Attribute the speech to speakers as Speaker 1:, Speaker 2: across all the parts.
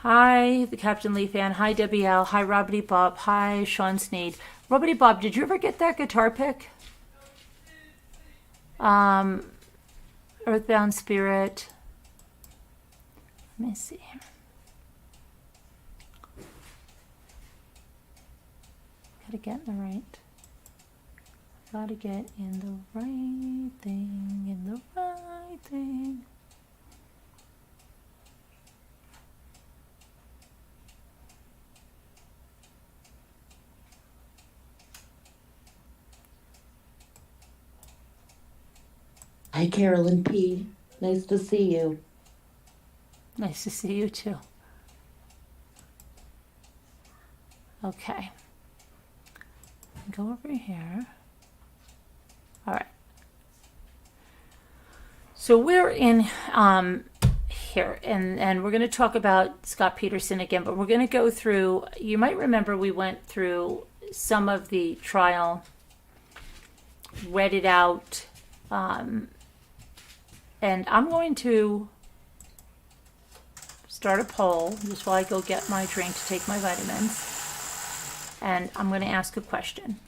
Speaker 1: Hi, the Captain Lee fan. Hi, Debbie L. Hi, Robbity Bob. Hi, Sean Sneed. Robbity Bob, did you ever get that guitar pick? Earthbound Spirit. Let me see here. Gotta get in the right. Gotta get in the right thing, in the right thing.
Speaker 2: Hi, Carolyn P. Nice to see you.
Speaker 1: Nice to see you too. Okay. Go over here. All right. So we're in here, and we're going to talk about Scott Peterson again, but we're going to go through, you might remember we went through some of the trial, read it out, and I'm going to start a poll just while I go get my drink to take my vitamins. And I'm going to ask a question.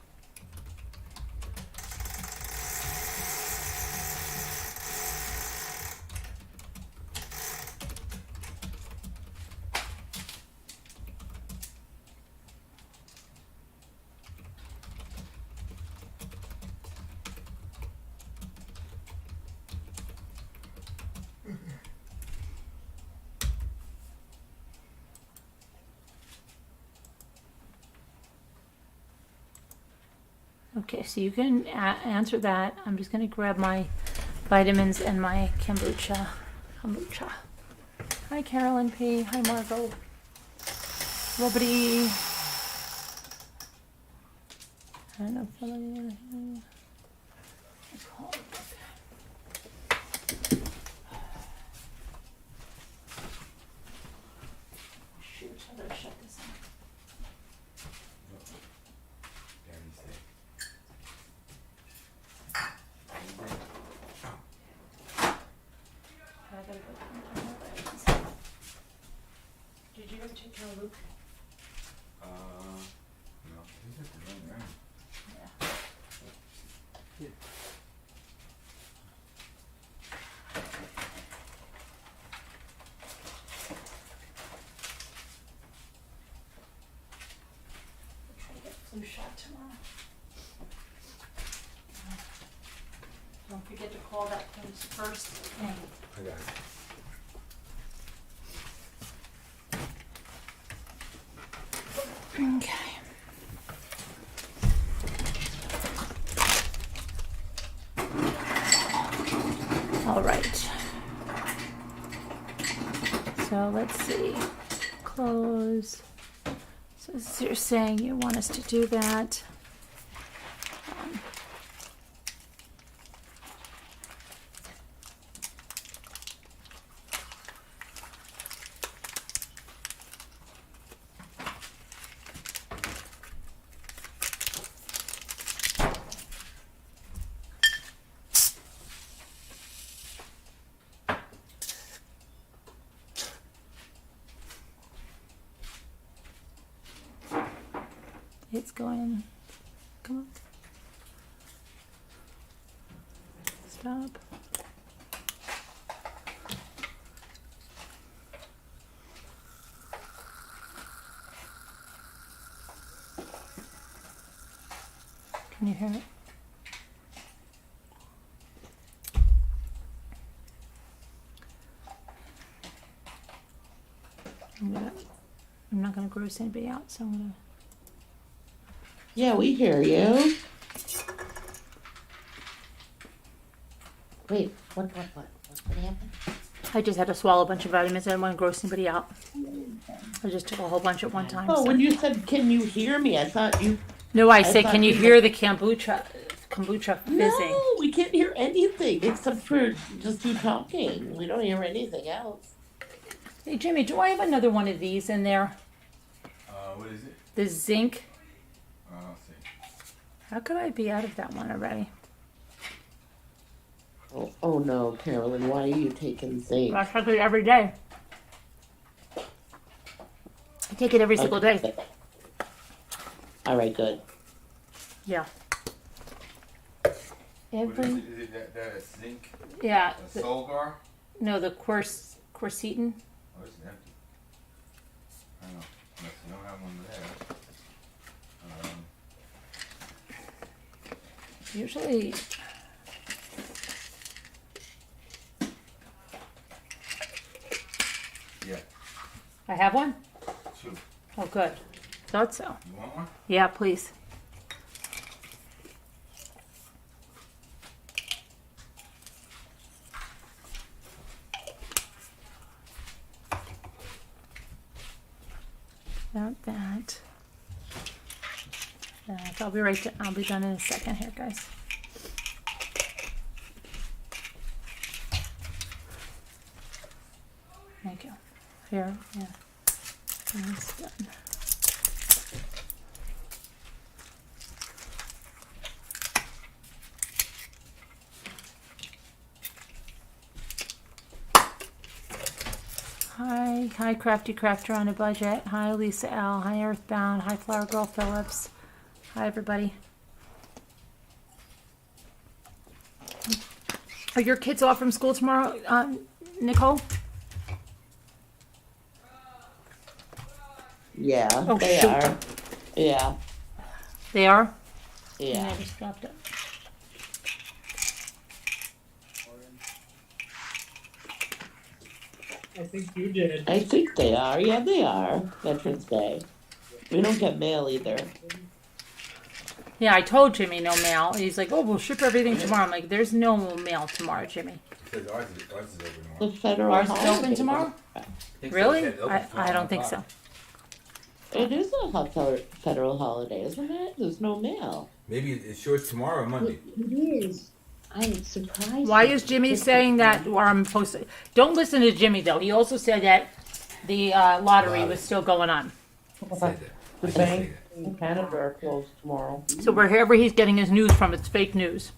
Speaker 1: Okay, so you can answer that. I'm just going to grab my vitamins and my kombucha. Hi, Carolyn P. Hi, Margot. Robbity. I don't know if shoot, I better shut this in. Did you ever take care of Luke?
Speaker 3: No. He's at the room, right?
Speaker 1: Yeah. I'll try to get flu shot tomorrow. Don't forget to call that place first thing.
Speaker 3: I got it.
Speaker 1: Okay. All right. So let's see. Close. So you're saying you want us to do that. It's going. Come on. Stop. Can you hear it? I'm not gonna gross anybody out, so I'm gonna.
Speaker 2: Yeah, we hear you. Wait, what happened?
Speaker 1: I just had to swallow a bunch of vitamins. I didn't want to gross anybody out. I just took a whole bunch at one time.
Speaker 2: Oh,
Speaker 1: so.
Speaker 2: when you said, can you hear me? I thought you...
Speaker 1: No, I said,
Speaker 2: thought
Speaker 1: can you
Speaker 2: you
Speaker 1: hear the kombucha fizzing?
Speaker 2: No, we can't hear anything except for just you talking. We don't hear anything else.
Speaker 1: Hey, Jimmy, do I have another one of these in there?
Speaker 3: What is it?
Speaker 1: The zinc.
Speaker 3: I'll see.
Speaker 1: How could I be out of that one already?
Speaker 2: Oh no, Carolyn, why are you taking zinc?
Speaker 1: I take it every day. take it every single day.
Speaker 2: All right, good.
Speaker 1: Yeah.
Speaker 3: What is
Speaker 1: Every,
Speaker 3: it? Is it that a zinc?
Speaker 1: yeah.
Speaker 3: A Solgar?
Speaker 1: No, the quercetin.
Speaker 3: Oh, it's empty. I don't know. Unless you don't have one there.
Speaker 1: Usually,
Speaker 3: Yeah.
Speaker 1: I have one.
Speaker 3: Two.
Speaker 1: Oh, good. Thought so.
Speaker 3: You want one?
Speaker 1: Yeah, please. About that. I'll be right. I'll be done in a second here, guys. Thank you. Here, yeah. That's done. Hi, Crafty Crafter on a budget. Hi, Lisa L. Hi, Earthbound. Hi, Flower Girl Phillips. Hi, everybody. Are your kids off from school tomorrow, Nicole?
Speaker 2: Yeah,
Speaker 1: Oh,
Speaker 2: they
Speaker 1: shoot.
Speaker 2: are. Yeah,
Speaker 1: They are?
Speaker 2: yeah.
Speaker 1: I just dropped it.
Speaker 4: I think you did.
Speaker 2: I think they are. Yeah, they are. Veterans Day. We don't get mail either.
Speaker 1: Yeah, I told Jimmy no mail. He's like, oh, we'll ship everything tomorrow. I'm like, there's no mail tomorrow, Jimmy.
Speaker 3: Because ours is open
Speaker 2: The
Speaker 3: tomorrow.
Speaker 2: federal
Speaker 1: Ours is
Speaker 2: holiday.
Speaker 1: open tomorrow?
Speaker 3: Think so.
Speaker 1: Really?
Speaker 3: It opens
Speaker 1: I
Speaker 3: tomorrow
Speaker 1: don't think
Speaker 3: 1
Speaker 1: so.
Speaker 3: o'clock.
Speaker 2: It is a federal holiday, isn't it? There's no mail.
Speaker 3: Maybe it's sure it's tomorrow or Monday.
Speaker 5: It is. I'm surprised.
Speaker 1: Why is Jimmy saying that? Or I'm supposed to. Don't listen to Jimmy, though. He also said that the lottery was still going on.
Speaker 3: I said that.
Speaker 2: The
Speaker 3: I did say
Speaker 2: bank
Speaker 3: that.
Speaker 2: in Canada are closed tomorrow.
Speaker 1: So wherever he's getting his news from, it's fake news.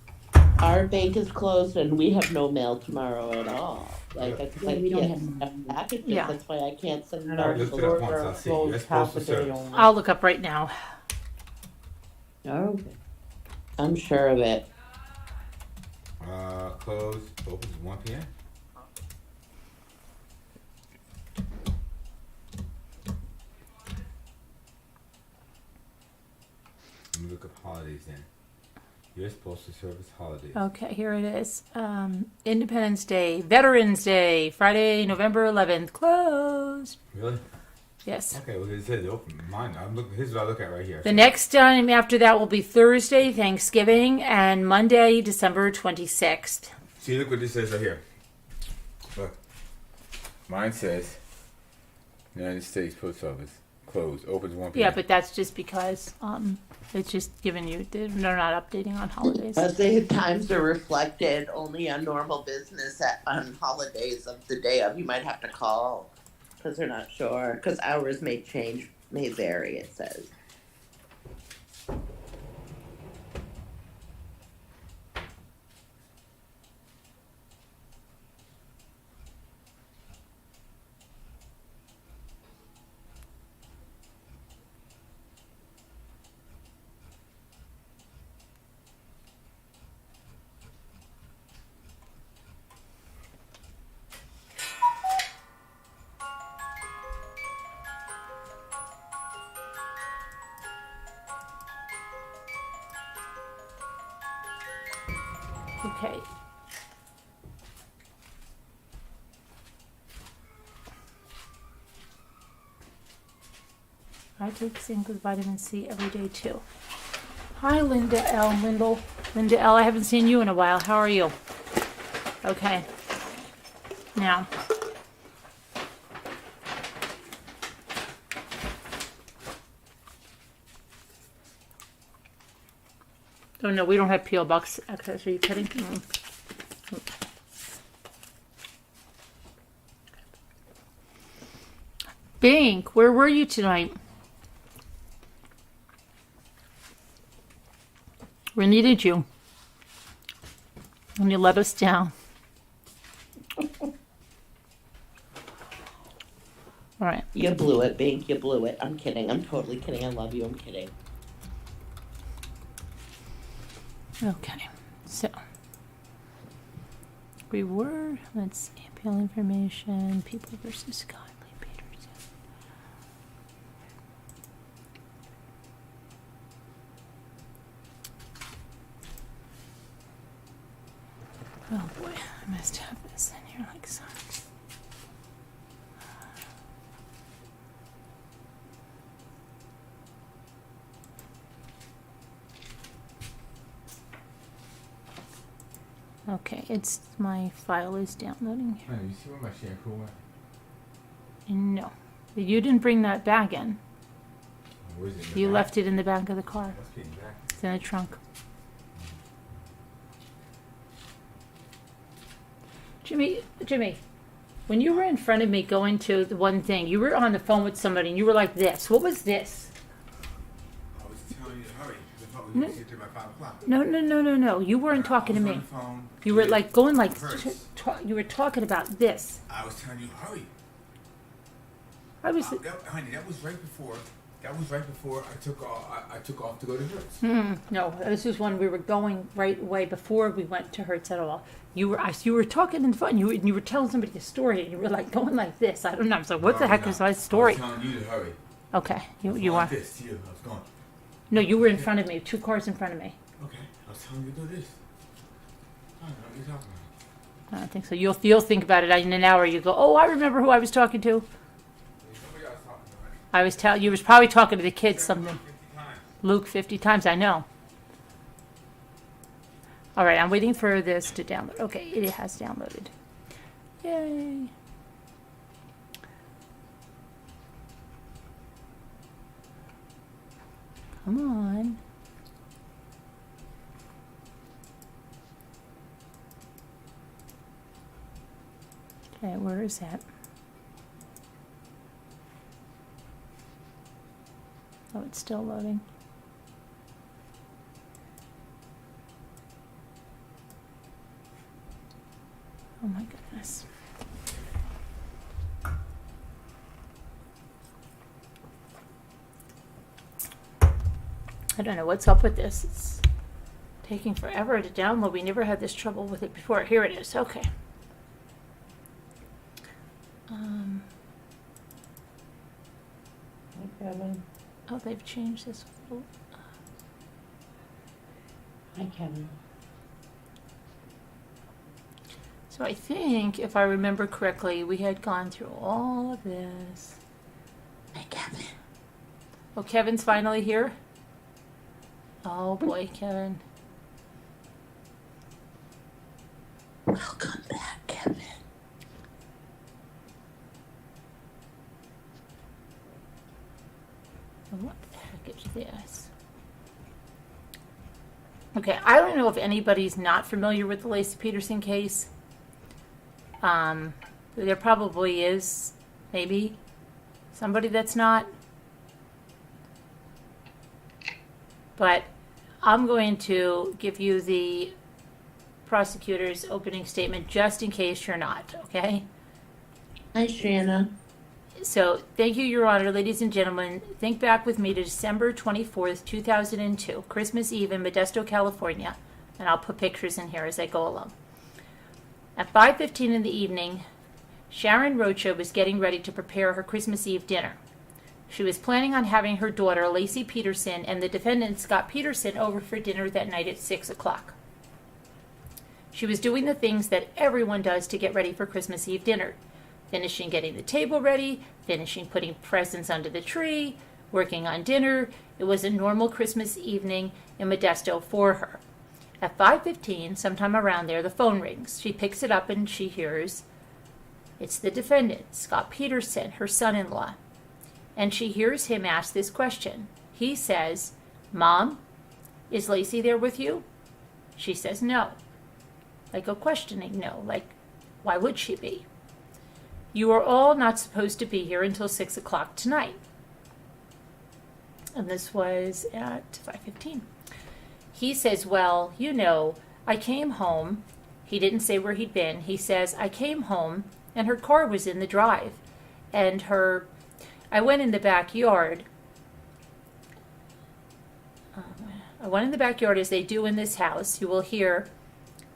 Speaker 2: Our bank is closed and we have no mail tomorrow at all. Like, I
Speaker 5: Yeah, we don't
Speaker 2: can't
Speaker 5: have
Speaker 2: send packages.
Speaker 1: Yeah.
Speaker 2: That's why I can't send
Speaker 4: And our
Speaker 3: Look it up
Speaker 2: parcels.
Speaker 3: once,
Speaker 4: stores
Speaker 3: I'll
Speaker 4: are
Speaker 3: see. You're
Speaker 4: closed
Speaker 3: supposed
Speaker 4: half
Speaker 3: to
Speaker 4: a day
Speaker 3: serve.
Speaker 4: only.
Speaker 1: I'll look up right now.
Speaker 5: Oh, okay.
Speaker 2: I'm sure of it.
Speaker 3: Close, opens 1 p.m. Let me look up holidays then. U.S. Postal Service holidays.
Speaker 1: Okay, here it is. Independence Day, Veterans Day, Friday, November 11th, closed.
Speaker 3: Really?
Speaker 1: Yes.
Speaker 3: Okay, well it says open. Mine. I'm looking. Here's what I look at right here.
Speaker 1: The next time after that will be Thursday, Thanksgiving, and Monday, December 26th.
Speaker 3: See, look what this says right here. Look. Mine says United States Post Office closed. Opens 1 p.m.
Speaker 1: Yeah, but that's just because it's just giving you, they're not updating on holidays.
Speaker 2: But the times are reflected only on normal business on holidays of the day of. You might have to call because they're not sure. Because hours may change, may vary, it says.
Speaker 1: Okay. I take zinc with vitamin C every day too. Hi, Linda L. Linda L. I haven't seen you in a while. How are you? Okay. Now. Oh no, we don't have P.O. Box access. Are you kidding? Bink, where were you tonight? We needed you. And you let us down. All right.
Speaker 2: You blew it, Bink. You blew it. I'm kidding. I'm totally kidding. I love you. I'm kidding.
Speaker 1: Okay. So we were. Let's see. Appeal information. People versus Scott Peterson. Oh boy, I must have this in here like so. Okay, it's my file is downloading here.
Speaker 3: Honey, you see where my shampoo went?
Speaker 1: No, you didn't bring that bag in.
Speaker 3: Where's it? In the
Speaker 1: You
Speaker 3: back?
Speaker 1: left it in the back of the car.
Speaker 3: Must be in the back.
Speaker 1: It's in the trunk. Jimmy, when you were in front of me going to the one thing, you were on the phone with somebody and you were like this. What was this?
Speaker 3: I was telling you to hurry. I thought
Speaker 1: No.
Speaker 3: we could get there by 5 o'clock.
Speaker 1: No. You weren't talking to
Speaker 3: I was
Speaker 1: me.
Speaker 3: on the phone.
Speaker 1: You were like going like,
Speaker 3: Hurts.
Speaker 1: you were talking about this.
Speaker 3: I was telling you hurry.
Speaker 1: I was,
Speaker 3: Honey, that was right before. That was right before I took off. I took off to go to Hertz.
Speaker 1: no, this was when we were going right away before we went to Hertz at all. You were talking in the phone. You were telling somebody the story, and you were like going like this. I don't know. I was like, what the heck is my story?
Speaker 3: I was telling you to hurry.
Speaker 1: Okay, you
Speaker 3: Going
Speaker 1: are.
Speaker 3: like this to you. I was going.
Speaker 1: No, you were in front of me. 2 cars in front of me.
Speaker 3: Okay, I was telling you to do this. I don't know what you're talking about.
Speaker 1: I don't think so. You'll think about it in an hour. You go, oh, I remember who I was talking to.
Speaker 3: There's somebody else talking to, right?
Speaker 1: You was probably talking to the kids something.
Speaker 3: 50 times.
Speaker 1: Luke 50 times. I know. All right, I'm waiting for this to download. Okay, it has downloaded. Yay. Come on. Okay, where is that? Oh, it's still loading. Oh my goodness. I don't know what's up with this. It's taking forever to download. We never had this trouble with it before. Here it is. Okay.
Speaker 5: Hi, Kevin.
Speaker 1: Oh, they've changed this.
Speaker 5: Hi, Kevin.
Speaker 1: So I think, if I remember correctly, we had gone through all of this.
Speaker 2: Hey, Kevin.
Speaker 1: Oh, Kevin's finally here? Oh boy, Kevin.
Speaker 2: Welcome back, Kevin.
Speaker 1: What the heck is this? Okay, I don't know if anybody's not familiar with the Laci Peterson case. There probably is, maybe, somebody that's not. But I'm going to give you the prosecutor's opening statement just in case you're not, okay?
Speaker 2: Hi, Shanna.
Speaker 1: So, thank you, Your Honor. Ladies and gentlemen, think back with me to December 24th, 2002, Christmas Eve in Modesto, California. And I'll put pictures in here as I go along. At 5:15 in the evening, Sharon Rocha was getting ready to prepare her Christmas Eve dinner. She was planning on having her daughter, Laci Peterson, and the defendant, Scott Peterson, over for dinner that night at 6 o'clock. She was doing the things that everyone does to get ready for Christmas Eve dinner. Finishing getting the table ready, finishing putting presents under the tree, working on dinner. It was a normal Christmas evening in Modesto for her. At 5:15, sometime around there, the phone rings. She picks it up and she hears, it's the defendant, Scott Peterson, her son-in-law. And she hears him ask this question. He says, Mom, is Laci there with you? She says, no. Like a questioning no, like, why would she be? You are all not supposed to be here until 6 o'clock tonight. And this was at 5:15. He says, well, you know, I came home. He didn't say where he'd been. He says, I came home and her car was in the drive. and I went in the backyard. I went in the backyard as they do in this house. You will hear,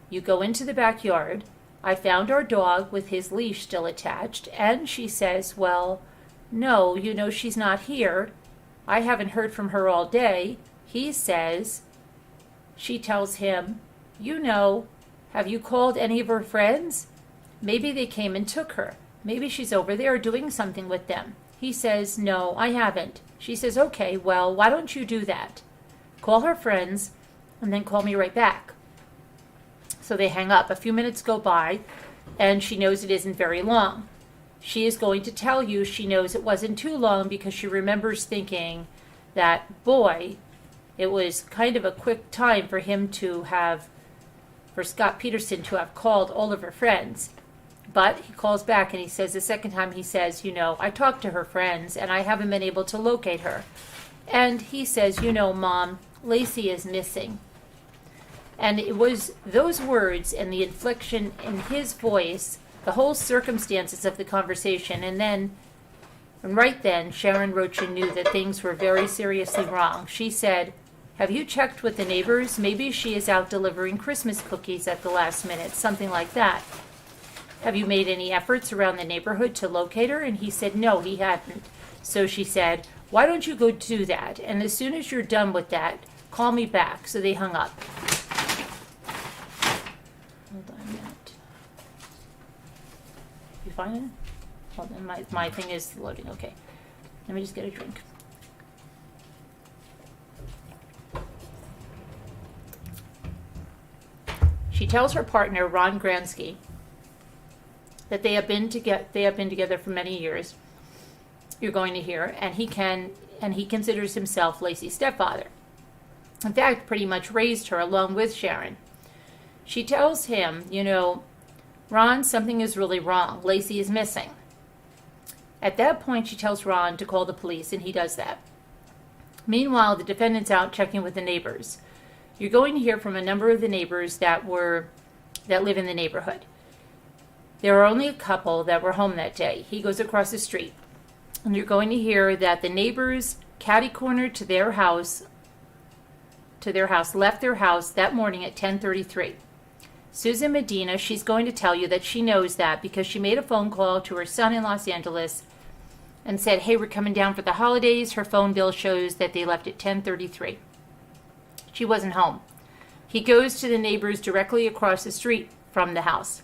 Speaker 1: you go into the backyard. I found our dog with his leash still attached, and she says, well, no, she's not here. I haven't heard from her all day. He says, she tells him, have you called any of her friends? Maybe they came and took her. Maybe she's over there doing something with them. He says, no, I haven't. She says, okay, well, why don't you do that? Call her friends and then call me right back. So they hang up. A few minutes go by, and she knows it isn't very long. She is going to tell you she knows it wasn't too long because she remembers thinking that, boy, it was kind of a quick time for Scott Peterson to have called all of her friends. But he calls back and he says, the second time he says, I talked to her friends and I haven't been able to locate her. And he says, Mom, Laci is missing. And it was those words and the inflection in his voice, the whole circumstances of the conversation, and right then, Sharon Rochin knew that things were very seriously wrong. She said, have you checked with the neighbors? Maybe she is out delivering Christmas cookies at the last minute, something like that. Have you made any efforts around the neighborhood to locate her? And he said, no, he hadn't. So she said, why don't you go do that? And as soon as you're done with that, call me back. So they hung up. Hold on a minute. You find it? Hold on, my thing is loading. Okay. Let me just get a drink. She tells her partner, Ron Gransky, that they have been together for many years. You're going to hear, and he considers himself Laci's stepfather. In fact, pretty much raised her along with Sharon. She tells him, Ron, something is really wrong. Laci is missing. At that point, she tells Ron to call the police, and he does that. Meanwhile, the defendant's out checking with the neighbors. You're going to hear from a number of the neighbors that live in the neighborhood. There are only a couple that were home that day. He goes across the street. And you're going to hear that the neighbors catty-cornered to their house, left their house that morning at 10:33. Susan Medina, she's going to tell you that she knows that because she made a phone call to her son in Los Angeles and said, hey, we're coming down for the holidays. Her phone bill shows that they left at 10:33. She wasn't home. He goes to the neighbors directly across the street from the house.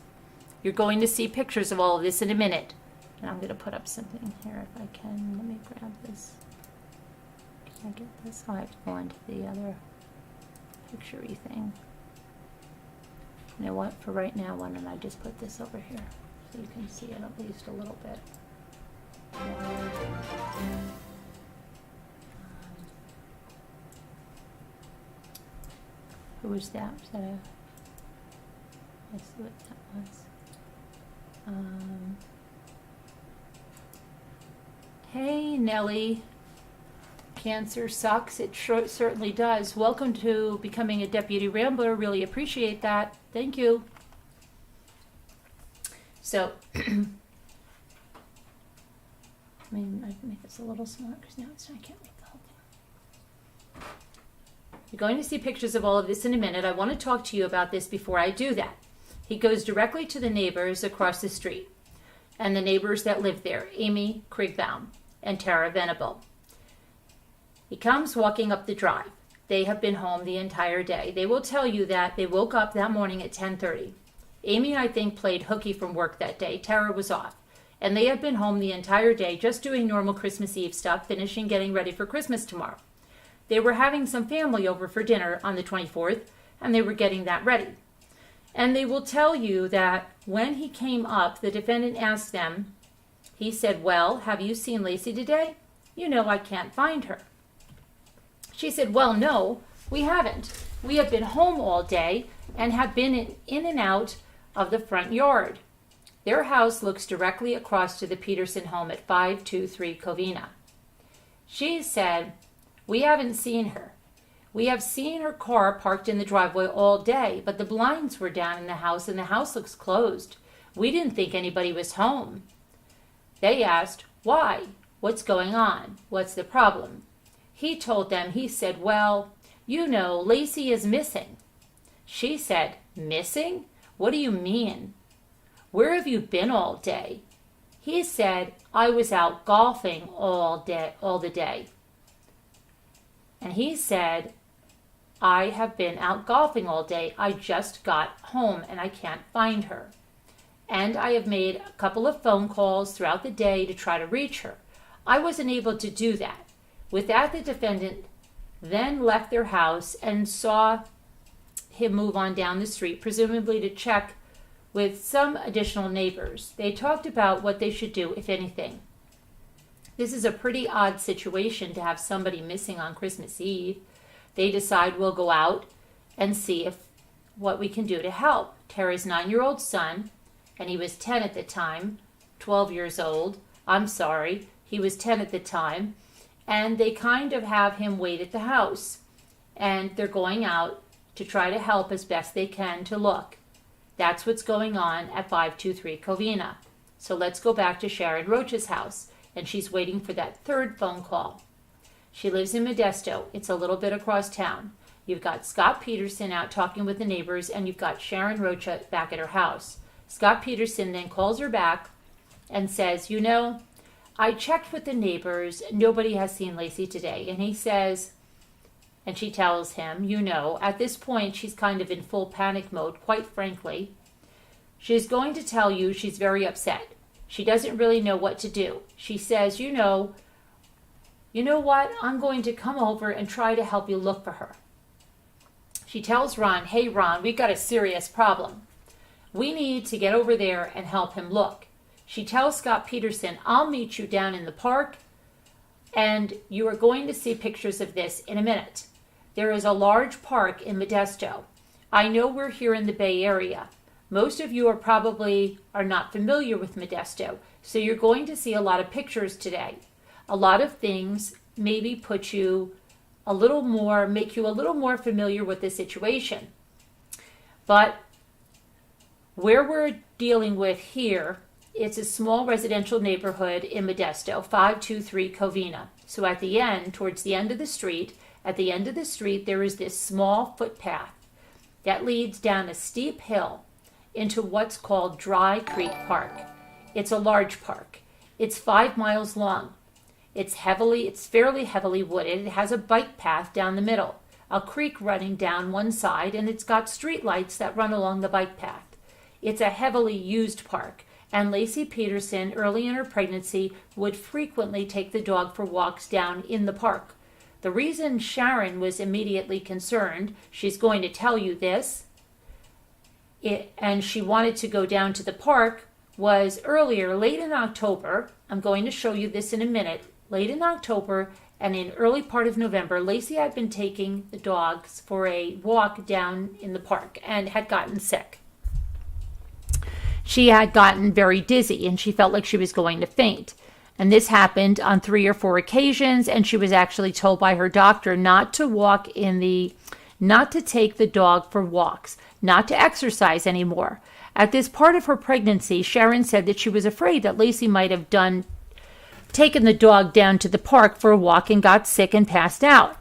Speaker 1: You're going to see pictures of all of this in a minute. And I'm going to put up something here if I can. Let me grab this. Can I get this? Oh, I have to go into the other picture-y thing. You know what? For right now, why don't I just put this over here so you can see it at least a little bit. Who was that? Was that I see what that was. Hey, Nellie. Cancer sucks. It certainly does. Welcome to becoming a Deputy Rambler. Really appreciate that. Thank you. So, I can make this a little smaller because now I can't read the whole thing. You're going to see pictures of all of this in a minute. I want to talk to you about this before I do that. He goes directly to the neighbors across the street and the neighbors that live there, Amy Kriegbaum and Tara Venable. He comes walking up the drive. They have been home the entire day. They will tell you that they woke up that morning at 10:30. Amy, I think, played hooky from work that day. Tara was off. And they have been home the entire day just doing normal Christmas Eve stuff, finishing getting ready for Christmas tomorrow. They were having some family over for dinner on the 24th, and they were getting that ready. And they will tell you that when he came up, the defendant asked them, he said, well, have you seen Laci today? I can't find her. She said, well, no, we haven't. We have been home all day and have been in and out of the front yard. Their house looks directly across to the Peterson home at 523 Covina. She said, we haven't seen her. We have seen her car parked in the driveway all day, but the blinds were down in the house and the house looks closed. We didn't think anybody was home. They asked, "Why? What's going on? What's the problem?" He told them, he said, "Well, you know, Laci is missing." She said, "Missing? What do you mean? Where have you been all day?" He said, "I was out golfing all the day." And he said, "I have been out golfing all day. I just got home and I can't find her. And I have made a couple of phone calls throughout the day to try to reach her. I wasn't able to do that." With that, the defendant then left their house and saw him move on down the street, presumably to check with some additional neighbors. They talked about what they should do, if anything. This is a pretty odd situation to have somebody missing on Christmas Eve. They decide, we'll go out and see what we can do to help. Tara's 9-year-old son, and he was 10 at the time, 12 years old. He was 10 at the time. And they kind of have him wait at the house. And they're going out to try to help as best they can to look. That's what's going on at 523 Covina. So let's go back to Sharon Roach's house. And she's waiting for that third phone call. She lives in Modesto. It's a little bit across town. You've got Scott Peterson out talking with the neighbors, and you've got Sharon Rocha back at her house. Scott Peterson then calls her back and says, "You know, I checked with the neighbors. Nobody has seen Laci today." And he says, and she tells him, "You know, at this point she's kind of in full panic mode, quite frankly. She's going to tell you she's very upset. She doesn't really know what to do. She says, you know what? I'm going to come over and try to help you look for her." She tells Ron, "Hey Ron, we've got a serious problem. We need to get over there and help him look." She tells Scott Peterson, "I'll meet you down in the park, and you are going to see pictures of this in a minute. There is a large park in Modesto. I know we're here in the Bay Area. Most of you are not familiar with Modesto, so you're going to see a lot of pictures today. A lot of things maybe make you a little more familiar with the situation. But where we're dealing with here, it's a small residential neighborhood in Modesto, 523 Covina. So towards the end of the street, there is this small footpath that leads down a steep hill into what's called Dry Creek Park. It's a large park. It's 5 miles long. It's fairly heavily wooded. It has a bike path down the middle, a creek running down one side, and it's got street lights that run along the bike path. It's a heavily used park, and Laci Peterson, early in her pregnancy, would frequently take the dog for walks down in the park. The reason Sharon was immediately concerned, she's going to tell you this, and she wanted to go down to the park, was earlier, late in October. I'm going to show you this in a minute. Late in October and in early part of November, Laci had been taking the dogs for a walk down in the park and had gotten sick. She had gotten very dizzy and she felt like she was going to faint. And this happened on 3 or 4 occasions, and she was actually told by her doctor not to take the dog for walks, not to exercise anymore. At this part of her pregnancy, Sharon said that she was afraid that Laci might have taken the dog down to the park for a walk and got sick and passed out,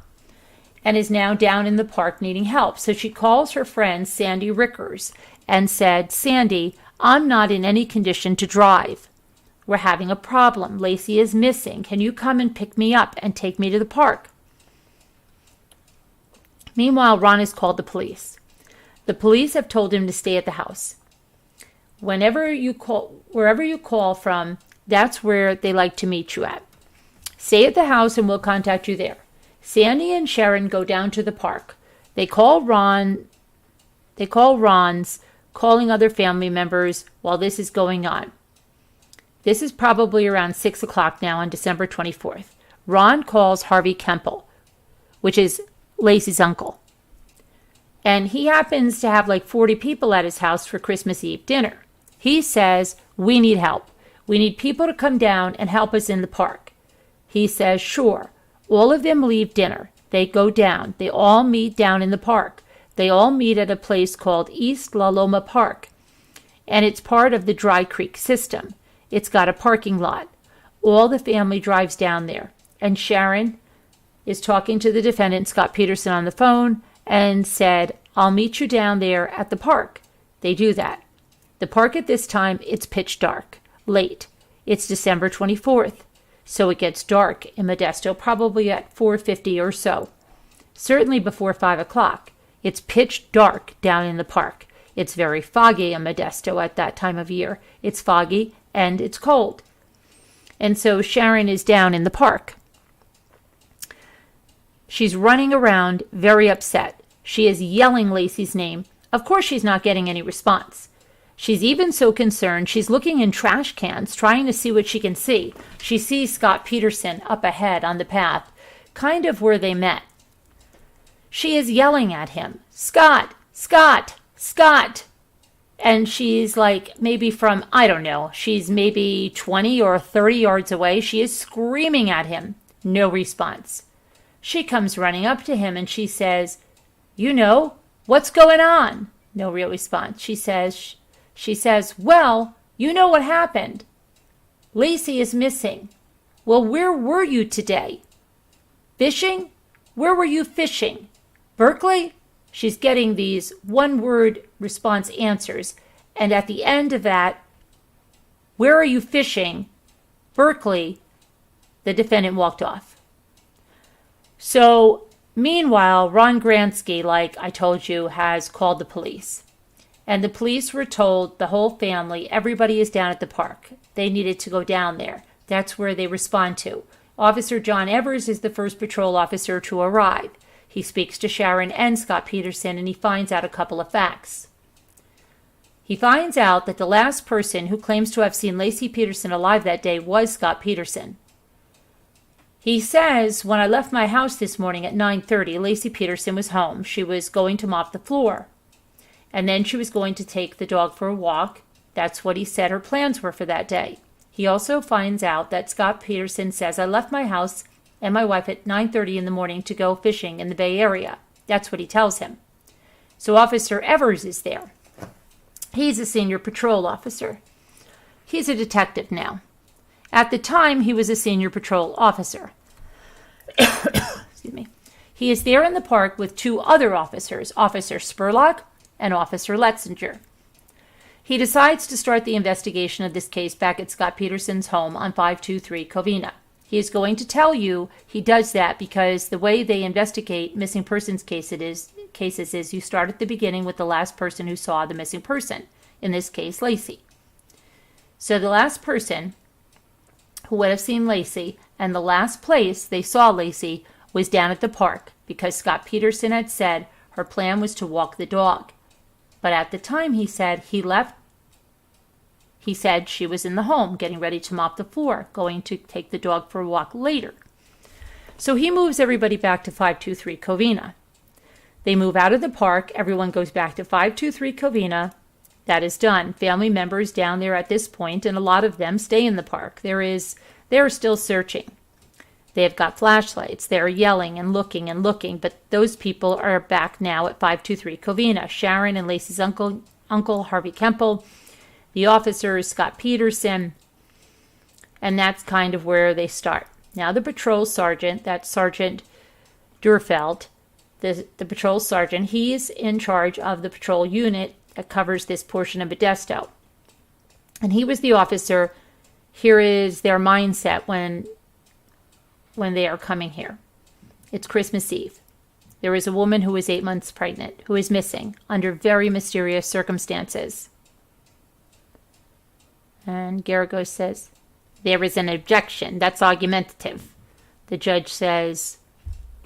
Speaker 1: and is now down in the park needing help. So she calls her friend Sandy Rickers and said, "Sandy, I'm not in any condition to drive. We're having a problem. Laci is missing. Can you come and pick me up and take me to the park?" Meanwhile, Ron has called the police. The police have told him to stay at the house. Wherever you call from, that's where they like to meet you at. Stay at the house and we'll contact you there. Sandy and Sharon go down to the park. They call Ron's calling other family members while this is going on. This is probably around 6 o'clock now on December 24th. Ron calls Harvey Kemple, which is Laci's uncle. And he happens to have like 40 people at his house for Christmas Eve dinner. He says, "We need help. We need people to come down and help us in the park." He says, "Sure." All of them leave dinner. They go down. They all meet down in the park. They all meet at a place called East La Loma Park. And it's part of the Dry Creek system. It's got a parking lot. All the family drives down there. And Sharon is talking to the defendant, Scott Peterson, on the phone and said, I'll meet you down there at the park. They do that. The park at this time, it's pitch dark, late. It's December 24th, so it gets dark in Modesto probably at 4:50 or so. Certainly before 5 o'clock. It's pitch dark down in the park. It's very foggy in Modesto at that time of year. It's foggy and it's cold. And so Sharon is down in the park. She's running around very upset. She is yelling Laci's name. Of course she's not getting any response. She's even so concerned, she's looking in trash cans, trying to see what she can see. She sees Scott Peterson up ahead on the path, kind of where they met. She is yelling at him, Scott, Scott, Scott. And she's like maybe from, I don't know, she's maybe 20 or 30 yards away. She is screaming at him. No response. She comes running up to him and she says, you know, what's going on? No real response. She says, well, you know what happened. Laci is missing. Well, where were you today? Fishing? Where were you fishing? Berkeley? She's getting these one-word response answers. And at the end of that, where are you fishing? Berkeley, the defendant walked off. So, meanwhile, Ron Gransky, like I told you, has called the police. And the police were told, the whole family, everybody is down at the park. They needed to go down there. That's where they respond to. Officer John Evers is the first patrol officer to arrive. He speaks to Sharon and Scott Peterson, and he finds out a couple of facts. He finds out that the last person who claims to have seen Laci Peterson alive that day was Scott Peterson. He says, when I left my house this morning at 9:30, Laci Peterson was home. She was going to mop the floor. And then she was going to take the dog for a walk. That's what he said her plans were for that day. He also finds out that Scott Peterson says, I left my house and my wife at 9:30 in the morning to go fishing in the Bay Area. That's what he tells him. So Officer Evers is there. He's a senior patrol officer. He's a detective now. At the time, he was a senior patrol officer. Excuse me. He is there in the park with two other officers, Officer Spurlock and Officer Letzinger. He decides to start the investigation of this case back at Scott Peterson's home on 523 Covina. He is going to tell you he does that because the way they investigate missing persons cases is you start at the beginning with the last person who saw the missing person, in this case, Laci. So the last person who would have seen Laci and the last place they saw Laci was down at the park because Scott Peterson had said her plan was to walk the dog. But at the time he said she was in the home getting ready to mop the floor, going to take the dog for a walk later. So he moves everybody back to 523 Covina. They move out of the park. Everyone goes back to 523 Covina. That is done. Family members down there at this point, and a lot of them stay in the park. They are still searching. They have got flashlights. They are yelling and looking, but those people are back now at 523 Covina. Sharon and Laci's uncle Harvey Kemple, the officer is Scott Peterson, and that's kind of where they start. Now the patrol sergeant, that's Sergeant Durfeld, the patrol sergeant, he's in charge of the patrol unit that covers this portion of Modesto. And he was the officer. Here is their mindset when they are coming here. It's Christmas Eve. There is a woman who is 8 months pregnant, who is missing under very mysterious circumstances. And Garagos says, there is an objection. That's argumentative. The judge says,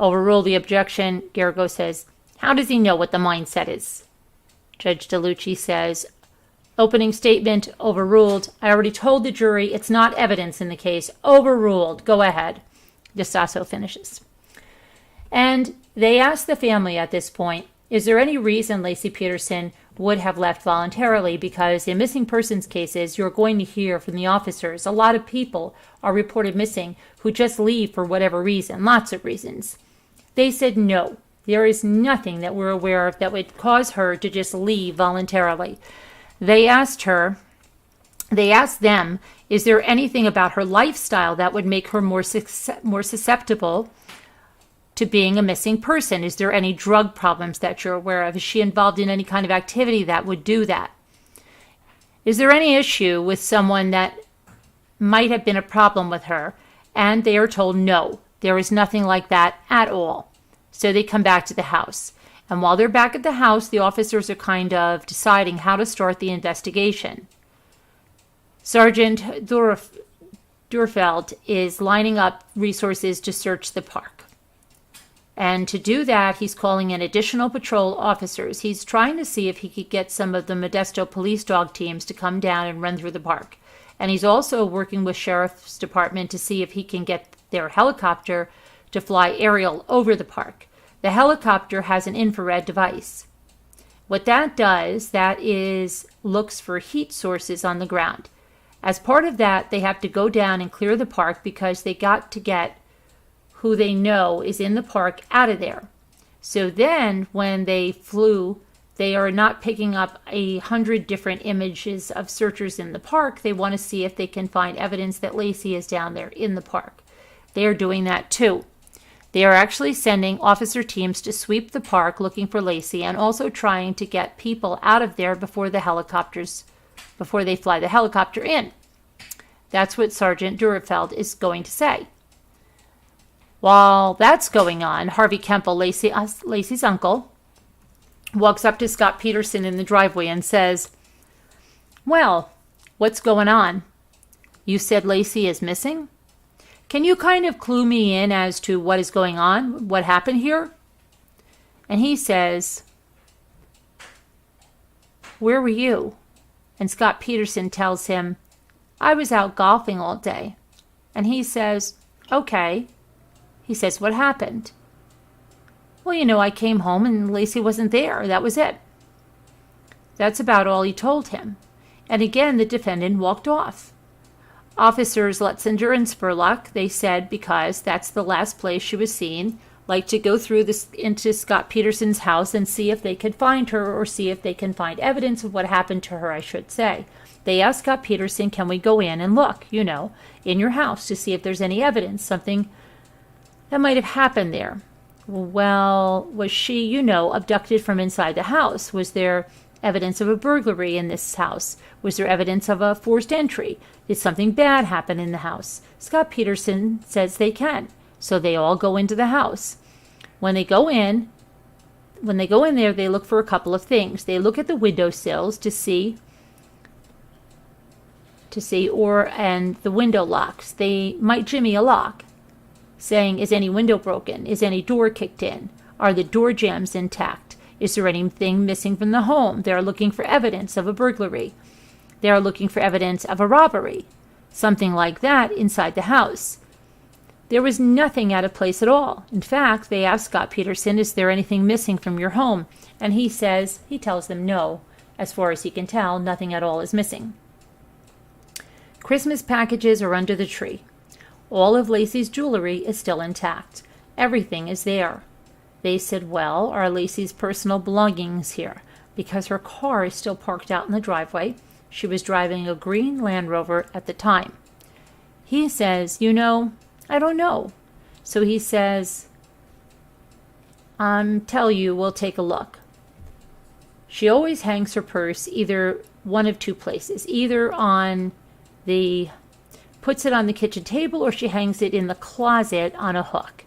Speaker 1: overrule the objection. Garagos says, how does he know what the mindset is? Judge DeLucci says, opening statement, overruled. I already told the jury it's not evidence in the case. Overruled. Go ahead. DeSasso finishes. And they ask the family at this point, is there any reason Laci Peterson would have left voluntarily? Because in missing persons cases, you're going to hear from the officers. A lot of people are reported missing who just leave for whatever reason, lots of reasons. They said no. There is nothing that we're aware of that would cause her to just leave voluntarily. They asked them Is there anything about her lifestyle that would make her more susceptible to being a missing person? Is there any drug problems that you're aware of? Is she involved in any kind of activity that would do that? Is there any issue with someone that might have been a problem with her? And they are told no, there is nothing like that at all. So they come back to the house. And while they're back at the house, the officers are kind of deciding how to start the investigation. Sergeant Durfeld is lining up resources to search the park. And to do that, he's calling in additional patrol officers. He's trying to see if he could get some of the Modesto police dog teams to come down and run through the park. And he's also working with Sheriff's Department to see if he can get their helicopter to fly aerial over the park. The helicopter has an infrared device. What that does, that is, looks for heat sources on the ground. As part of that, they have to go down and clear the park because they got to get who they know is in the park out of there. So then when they flew, they are not picking up 100 different images of searchers in the park. They want to see if they can find evidence that Laci is down there in the park. They are doing that too. They are actually sending officer teams to sweep the park looking for Laci and also trying to get people out of there before they fly the helicopter in. That's what Sergeant Durfeld is going to say. While that's going on, Harvey Kemple, Laci's uncle, walks up to Scott Peterson in the driveway and says, "Well, what's going on? You said Laci is missing? Can you kind of clue me in as to what is going on? What happened here?" And he says, "Where were you?" And Scott Peterson tells him, "I was out golfing all day." And he says, "Okay." He says, "What happened?" "Well, I came home and Laci wasn't there. That was it." That's about all he told him. And again, the defendant walked off. Officers Letzinger and Spurlock, they said, because that's the last place she was seen, like to go through this into Scott Peterson's house and see if they could find her or see if they can find evidence of what happened to her, I should say. They asked Scott Peterson, can we go in and look, in your house to see if there's any evidence, something that might have happened there. Well, was she, abducted from inside the house? Was there evidence of a burglary in this house? Was there evidence of a forced entry? Did something bad happen in the house? Scott Peterson says they can. So they all go into the house. When they go in there, they look for a couple of things. They look at the windowsills and the window locks. They might jimmy a lock, saying, is any window broken? Is any door kicked in? Are the door jambs intact? Is there anything missing from the home? They are looking for evidence of a burglary. They are looking for evidence of a robbery, something like that inside the house. There was nothing out of place at all. In fact, they asked Scott Peterson, is there anything missing from your home? And he tells them no. As far as he can tell, nothing at all is missing. Christmas packages are under the tree. All of Laci's jewelry is still intact. Everything is there. They said, well, are Laci's personal belongings here? Because her car is still parked out in the driveway. She was driving a green Land Rover at the time. He says, I don't know. So he says, tell you, we'll take a look. She always hangs her purse either one of two places, either puts it on the kitchen table or she hangs it in the closet on a hook.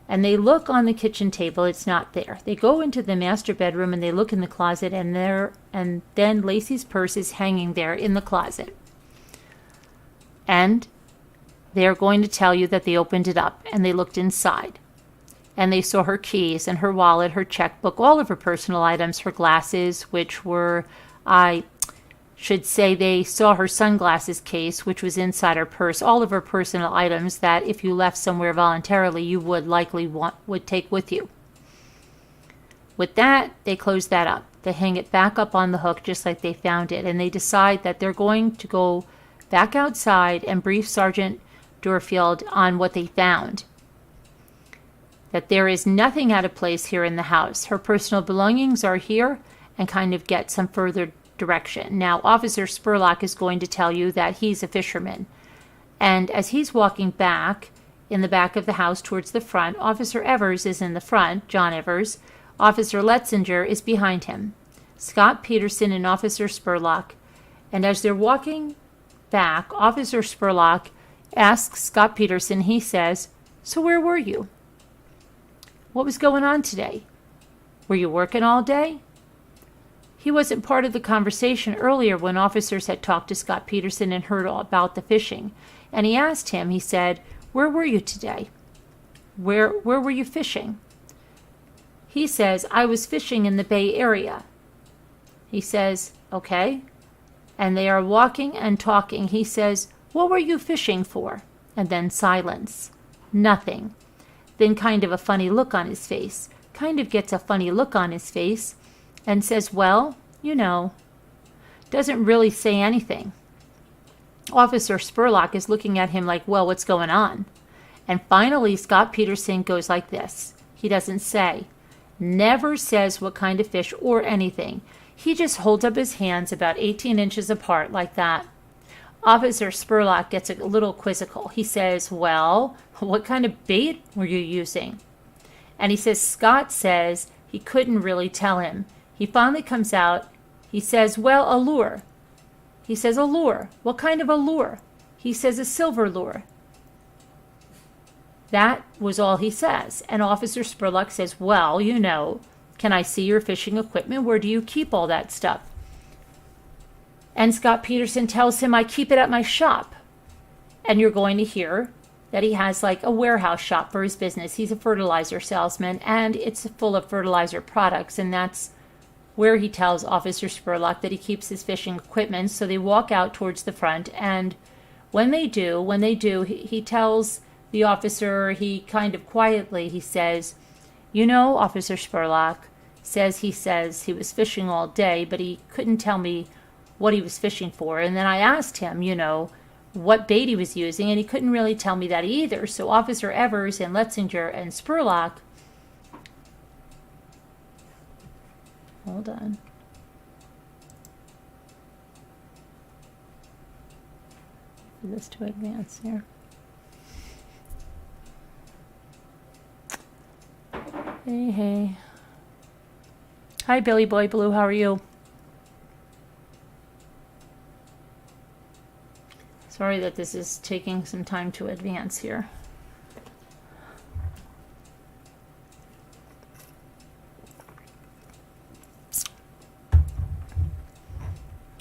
Speaker 1: And they look on the kitchen table, it's not there. They go into the master bedroom and they look in the closet and then Laci's purse is hanging there in the closet. And they're going to tell you that they opened it up and they looked inside. And they saw her keys and her wallet, her checkbook, all of her personal items, her glasses, which were, I should say they saw her sunglasses case, which was inside her purse, all of her personal items that if you left somewhere voluntarily, you would likely would take with you. With that, they close that up. They hang it back up on the hook just like they found it, and they decide that they're going to go back outside and brief Sergeant Durfeld on what they found. That there is nothing out of place here in the house. Her personal belongings are here, and kind of get some further direction. Now, Officer Spurlock is going to tell you that he's a fisherman. And as he's walking back in the back of the house towards the front, Officer Evers is in the front, John Evers. Officer Letzinger is behind him. Scott Peterson and Officer Spurlock. And as they're walking back, Officer Spurlock asks Scott Peterson, he says, "So where were you? What was going on today? Were you working all day?" He wasn't part of the conversation earlier when officers had talked to Scott Peterson and heard all about the fishing. And he asked him, he said, "Where were you today? Where were you fishing?" He says, "I was fishing in the Bay Area." He says, "Okay." And they are walking and talking. He says, "What were you fishing for?" And then silence. Nothing. Then kind of a funny look on his face. Kind of gets a funny look on his face and says, "Well, you know." Doesn't really say anything. Officer Spurlock is looking at him like, "Well, what's going on?" And finally, Scott Peterson goes like this. He doesn't say. Never says what kind of fish or anything. He just holds up his hands about 18 inches apart like that. Officer Spurlock gets a little quizzical. He says, "Well, what kind of bait were you using?" And he says, Scott says he couldn't really tell him. He finally comes out. He says, "Well, a lure." He says, "A lure. What kind of a lure?" He says, "A silver lure." That was all he says. And Officer Spurlock says, "Well, you know, can I see your fishing equipment? Where do you keep all that stuff?" And Scott Peterson tells him, "I keep it at my shop." And you're going to hear that he has like a warehouse shop for his business. He's a fertilizer salesman, and it's full of fertilizer products. And that's where he tells Officer Spurlock that he keeps his fishing equipment. So they walk out towards the front. And when they do, he tells the officer, he kind of quietly, he says, "You know, Officer Spurlock he says he was fishing all day, but he couldn't tell me what he was fishing for. And then I asked him, you know, what bait he was using, and he couldn't really tell me that either." So Officer Evers and Letzinger and Spurlock, hold on. For this to advance here. Hey. Hi, Billy Boy Blue. How are you? Sorry that this is taking some time to advance here.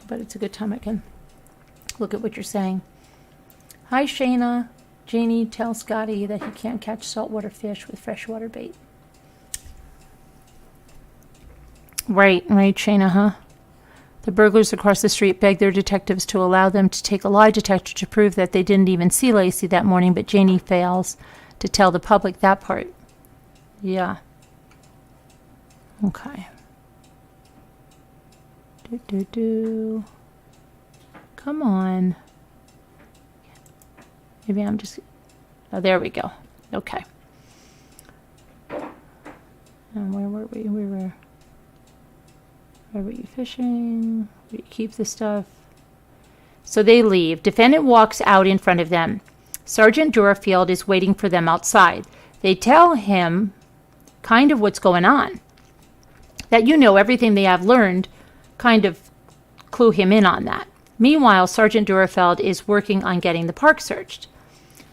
Speaker 1: But it's a good time I can look at what you're saying. Hi, Shayna. Janie, tell Scotty that he can't catch saltwater fish with freshwater bait. Right, Shayna, huh? The burglars across the street begged their detectives to allow them to take a lie detector to prove that they didn't even see Laci that morning, but Janie fails to tell the public that part. Yeah. Okay. Come on. Maybe I'm just... Oh, there we go. Okay. And where were we? Where were you fishing? Where you keep the stuff? So they leave. Defendant walks out in front of them. Sergeant Durafield is waiting for them outside. They tell him kind of what's going on. That you know everything they have learned, kind of clue him in on that. Meanwhile, Sergeant Durafield is working on getting the park searched.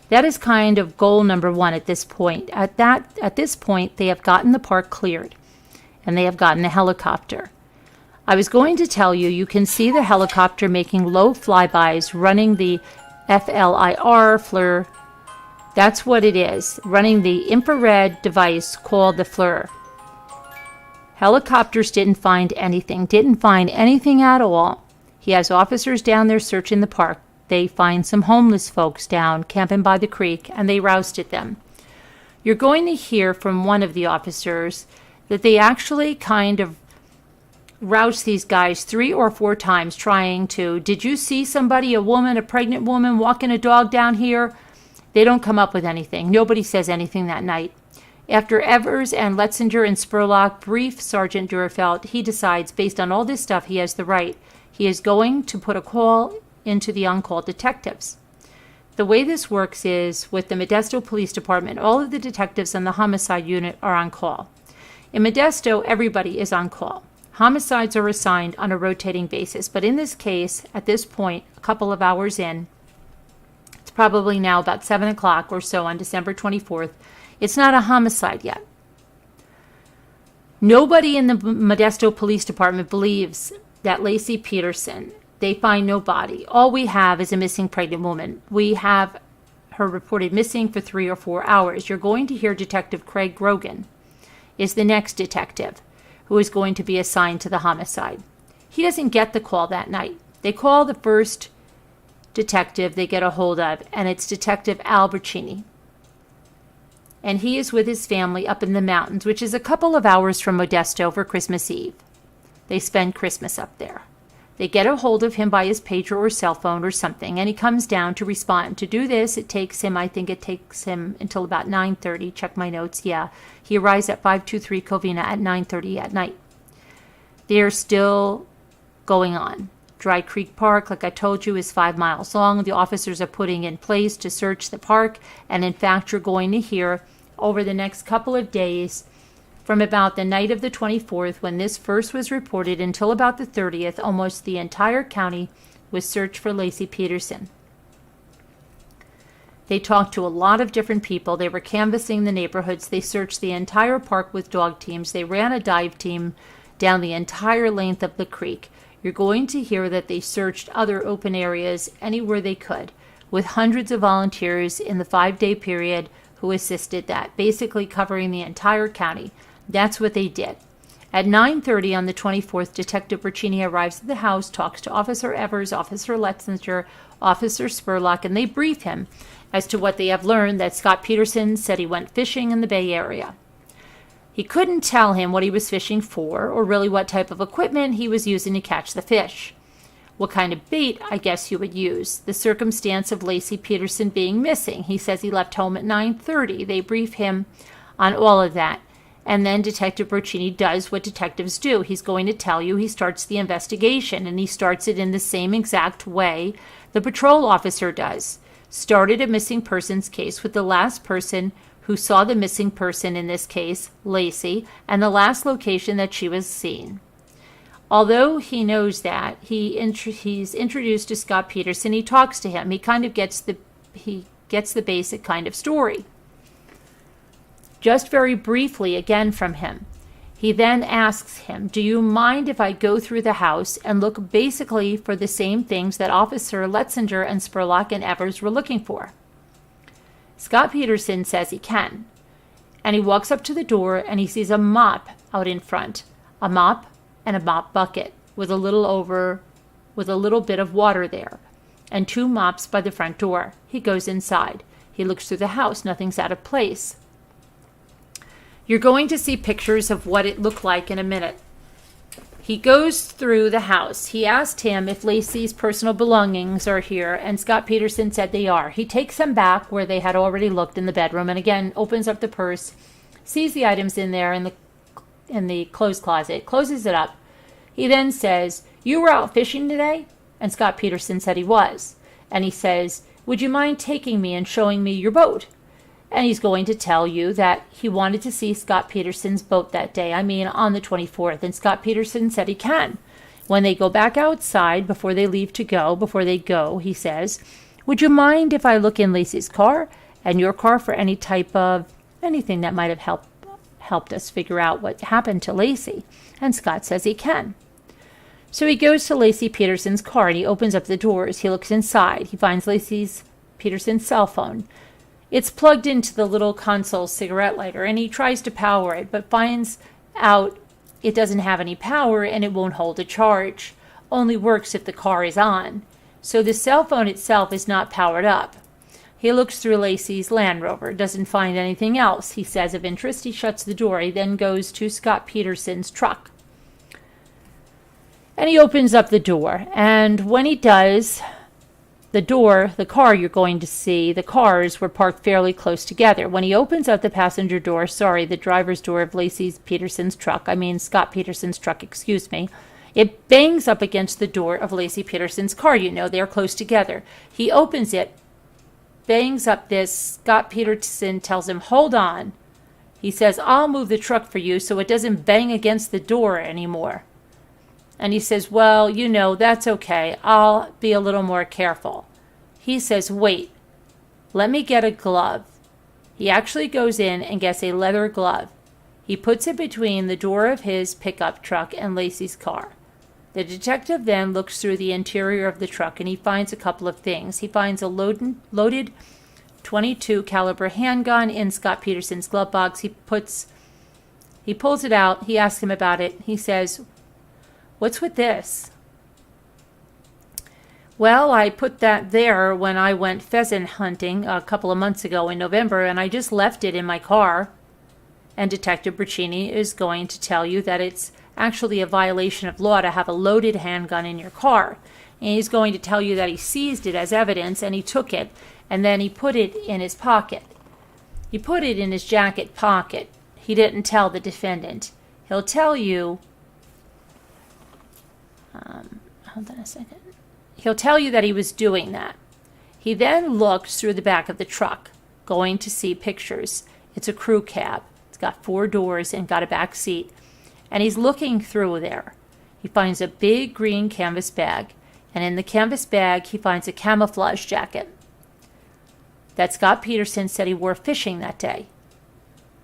Speaker 1: That is kind of goal number one at this point. At this point, they have gotten the park cleared, and they have gotten a helicopter. I was going to tell you, you can see the helicopter making low flybys, running the FLIR. That's what it is, running the infrared device called the FLIR. Helicopters didn't find anything at all. He has officers down there searching the park. They find some homeless folks down, camping by the creek, and they rousted them. You're going to hear from one of the officers that they actually kind of roused these guys 3 or 4 times trying to, did you see somebody, a pregnant woman walking a dog down here? They don't come up with anything. Nobody says anything that night. After Evers and Letzinger and Spurlock brief Sergeant Durfeld, he decides, based on all this stuff, he has the right. He is going to put a call into the on-call detectives. The way this works is, with the Modesto Police Department, all of the detectives on the homicide unit are on call. In Modesto, everybody is on call. Homicides are assigned on a rotating basis, but in this case, at this point, a couple of hours in, it's probably now about 7 o'clock or so on December 24th, it's not a homicide yet. Nobody in the Modesto Police Department believes that Laci Peterson, they find no body. All we have is a missing pregnant woman. We have her reported missing for 3 or 4 hours. You're going to hear Detective Craig Grogan is the next detective who is going to be assigned to the homicide. He doesn't get the call that night. They call the first detective they get a hold of, and it's Detective Albertini. And he is with his family up in the mountains, which is a couple of hours from Modesto for Christmas Eve. They spend Christmas up there. They get a hold of him by his pager or cell phone or something, and he comes down to respond. To do this, I think it takes him until about 9:30. Check my notes, yeah. He arrives at 523 Covina at 9:30 at night. They're still going on. Dry Creek Park, like I told you, is 5 miles long. The officers are putting in place to search the park, and in fact, you're going to hear over the next couple of days, from about the night of the 24th, when this first was reported, until about the 30th, almost the entire county was searched for Laci Peterson. They talked to a lot of different people. They were canvassing the neighborhoods. They searched the entire park with dog teams. They ran a dive team down the entire length of the creek. You're going to hear that they searched other open areas anywhere they could, with hundreds of volunteers in the 5-day period who assisted that, basically covering the entire county. That's what they did. At 9:30 on the 24th, Detective Bercini arrives at the house, talks to Officer Evers, Officer Letzinger, Officer Spurlock, and they brief him as to what they have learned, that Scott Peterson said he went fishing in the Bay Area. He couldn't tell him what he was fishing for, or really what type of equipment he was using to catch the fish. What kind of bait, I guess you would use. The circumstance of Laci Peterson being missing. He says he left home at 9:30. They brief him on all of that. And then Detective Bercini does what detectives do. He's going to tell you, he starts the investigation, and he starts it in the same exact way the patrol officer does. Started a missing persons case with the last person who saw the missing person, in this case, Laci, and the last location that she was seen. Although he knows that, he's introduced to Scott Peterson. He talks to him. He kind of gets the basic kind of story. Just very briefly again from him. He then asks him, do you mind if I go through the house and look basically for the same things that Officer Letzinger and Spurlock and Evers were looking for? Scott Peterson says he can. And he walks up to the door and he sees a mop out in front. A mop and a mop bucket with a little bit of water there. And 2 mops by the front door. He goes inside. He looks through the house. Nothing's out of place. You're going to see pictures of what it looked like in a minute. He goes through the house. He asked him if Laci's personal belongings are here, and Scott Peterson said they are. He takes them back where they had already looked in the bedroom, and again opens up the purse, sees the items in there in the clothes closet, closes it up. He then says, you were out fishing today? And Scott Peterson said he was. And he says, would you mind taking me and showing me your boat? And he's going to tell you that he wanted to see Scott Peterson's boat that day, on the 24th. And Scott Peterson said he can. When they go back outside, before they go, he says, would you mind if I look in Laci's car and your car for anything that might have helped us figure out what happened to Laci? And Scott says he can. So he goes to Laci Peterson's car and he opens up the doors. He looks inside. He finds Laci Peterson's cell phone. It's plugged into the little console cigarette lighter, and he tries to power it, but finds out it doesn't have any power and it won't hold a charge. Only works if the car is on. So the cell phone itself is not powered up. He looks through Laci's Land Rover, doesn't find anything else, he says, of interest. He shuts the door. He then goes to Scott Peterson's truck. And he opens up the door, and when he does, the car you're going to see, the cars were parked fairly close together. When he opens up the passenger door, the driver's door of Scott Peterson's truck, excuse me, it bangs up against the door of Laci Peterson's car. They're close together. He opens it, bangs up this. Scott Peterson tells him, hold on. He says, I'll move the truck for you so it doesn't bang against the door anymore. And he says, well, that's okay. I'll be a little more careful. He says, wait, let me get a glove. He actually goes in and gets a leather glove. He puts it between the door of his pickup truck and Laci's car. The detective then looks through the interior of the truck and he finds a couple of things. He finds a loaded .22 caliber handgun in Scott Peterson's glove box. He pulls it out. He asks him about it. He says, what's with this? Well, I put that there when I went pheasant hunting a couple of months ago in November, and I just left it in my car. And Detective Braccini is going to tell you that it's actually a violation of law to have a loaded handgun in your car. And he's going to tell you that he seized it as evidence, and he took it, and then he put it in his pocket. He put it in his jacket pocket. He didn't tell the defendant. He'll tell you... hold on a second. He'll tell you that he was doing that. He then looked through the back of the truck, going to see pictures. It's a crew cab. It's got 4 doors and got a back seat. And he's looking through there. He finds a big green canvas bag. And in the canvas bag, he finds a camouflage jacket that Scott Peterson said he wore fishing that day.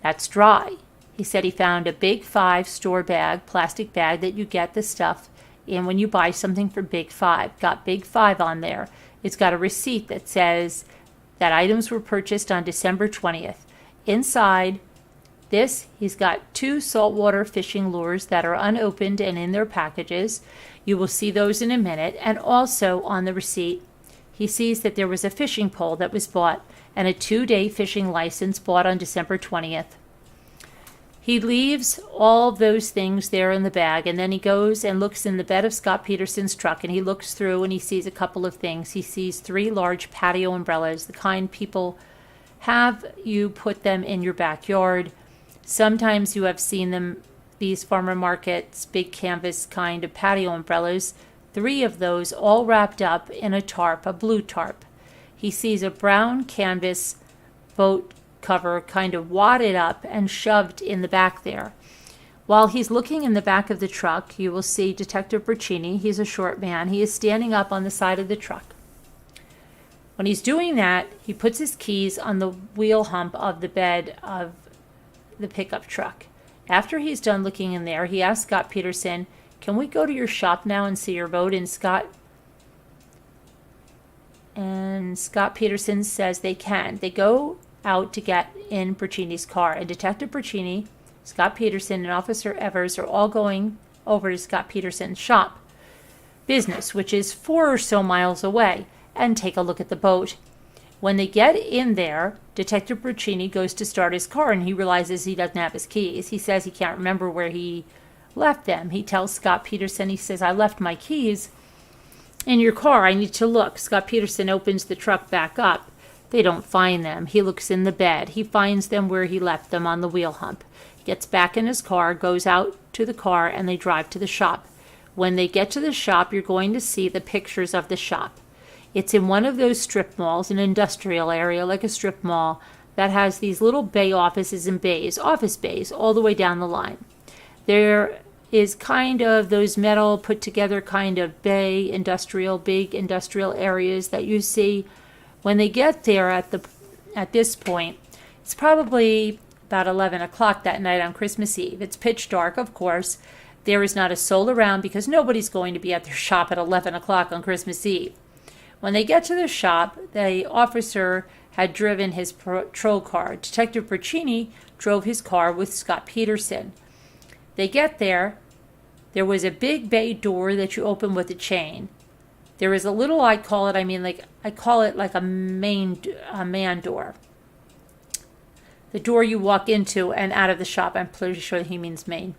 Speaker 1: That's dry. He said he found a Big 5 store bag, plastic bag that you get the stuff in when you buy something for Big 5. Got Big 5 on there. It's got a receipt that says that items were purchased on December 20th. Inside this, he's got 2 saltwater fishing lures that are unopened and in their packages. You will see those in a minute. And also on the receipt, he sees that there was a fishing pole that was bought and a 2-day fishing license bought on December 20th. He leaves all of those things there in the bag, and then he goes and looks in the bed of Scott Peterson's truck, and he looks through and he sees a couple of things. He sees 3 large patio umbrellas, the kind people have you put them in your backyard. Sometimes you have seen them, these farmer markets, big canvas kind of patio umbrellas. 3 of those all wrapped up in a tarp, a blue tarp. He sees a brown canvas boat cover kind of wadded up and shoved in the back there. While he's looking in the back of the truck, you will see Detective Braccini. He's a short man. He is standing up on the side of the truck. When he's doing that, he puts his keys on the wheel hump of the bed of the pickup truck. After he's done looking in there, he asks Scott Peterson, can we go to your shop now and see your boat? And Scott Peterson says they can. They go out to get in Braccini's car, and Detective Braccini, Scott Peterson, and Officer Evers are all going over to Scott Peterson's shop business, which is 4 or so miles away, and take a look at the boat. When they get in there, Detective Braccini goes to start his car, and he realizes he doesn't have his keys. He says he can't remember where he left them. He tells Scott Peterson, he says, I left my keys in your car. I need to look. Scott Peterson opens the truck back up. They don't find them. He looks in the bed. He finds them where he left them, on the wheel hump. He gets back in his car, goes out to the car, and they drive to the shop. When they get to the shop, you're going to see the pictures of the shop. It's in one of those strip malls, an industrial area like a strip mall, that has these little bay offices and bays, office bays, all the way down the line. There is kind of those metal put together kind of bay industrial, big industrial areas that you see. When they get there at this point, it's probably about 11 o'clock that night on Christmas Eve. It's pitch dark, of course. There is not a soul around because nobody's going to be at their shop at 11 o'clock on Christmas Eve. When they get to the shop, the officer had driven his patrol car. Detective Braccini drove his car with Scott Peterson. They get there. There was a big bay door that you open with a chain. There is a little, I call it like a man door. The door you walk into and out of the shop. I'm pretty sure he means main,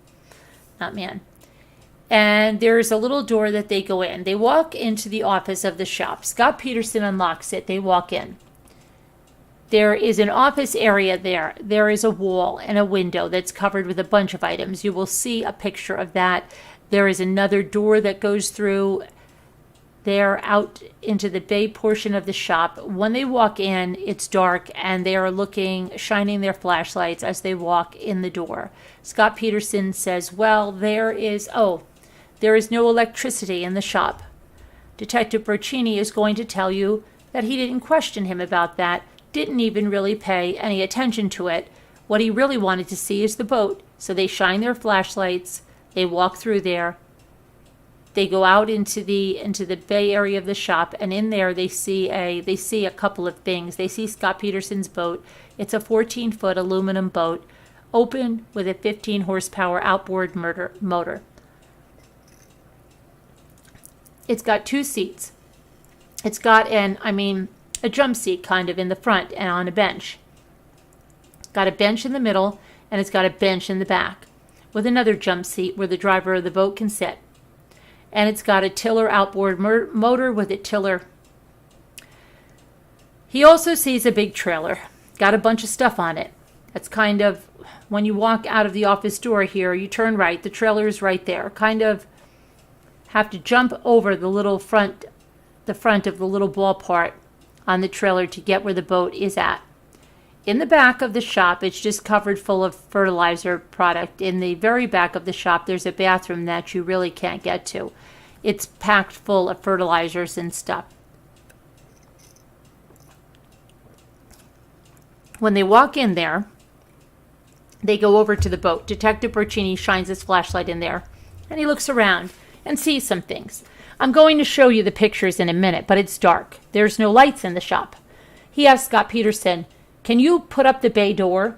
Speaker 1: not man. and there's a little door that they go in. They walk into the office of the shop. Scott Peterson unlocks it. They walk in. There is an office area there. There is a wall and a window that's covered with a bunch of items. You will see a picture of that. There is another door that goes through there out into the bay portion of the shop. When they walk in, it's dark, and they are shining their flashlights as they walk in the door. Scott Peterson says, well, there is no electricity in the shop. Detective Bercini is going to tell you that he didn't question him about that, didn't even really pay any attention to it. What he really wanted to see is the boat. So they shine their flashlights, they walk through there, they go out into the bay area of the shop, and in there they see a couple of things. They see Scott Peterson's boat. It's a 14-foot aluminum boat, open with a 15 horsepower outboard motor. It's got 2 seats. It's got a jump seat kind of in the front and on a bench. Got a bench in the middle, and it's got a bench in the back with another jump seat where the driver of the boat can sit. And it's got a tiller outboard motor with a tiller. He also sees a big trailer, got a bunch of stuff on it. That's kind of, when you walk out of the office door here, you turn right, the trailer is right there. Kind of have to jump over the front of the little ball part on the trailer to get where the boat is at. In the back of the shop, it's just covered full of fertilizer product. In the very back of the shop, there's a bathroom that you really can't get to. It's packed full of fertilizers and stuff. When they walk in there, they go over to the boat. Detective Bercini shines his flashlight in there, and he looks around and sees some things. I'm going to show you the pictures in a minute, but it's dark. There's no lights in the shop. He asks Scott Peterson, can you put up the bay door?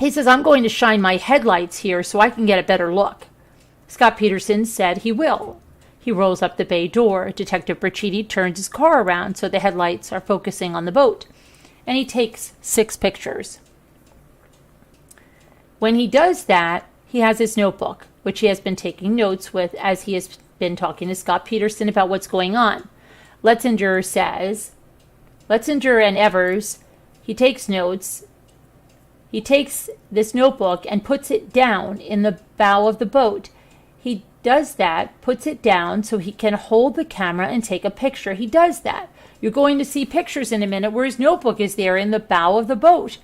Speaker 1: He says, I'm going to shine my headlights here so I can get a better look. Scott Peterson said he will. He rolls up the bay door. Detective Bercini turns his car around so the headlights are focusing on the boat, and he takes 6 pictures. When he does that, he has his notebook, which he has been taking notes with as he has been talking to Scott Peterson about what's going on. Letzinger and Evers, he takes notes. He takes this notebook and puts it down in the bow of the boat. He does that, puts it down so he can hold the camera and take a picture. He does that. You're going to see pictures in a minute where his notebook is there in the bow of the boat.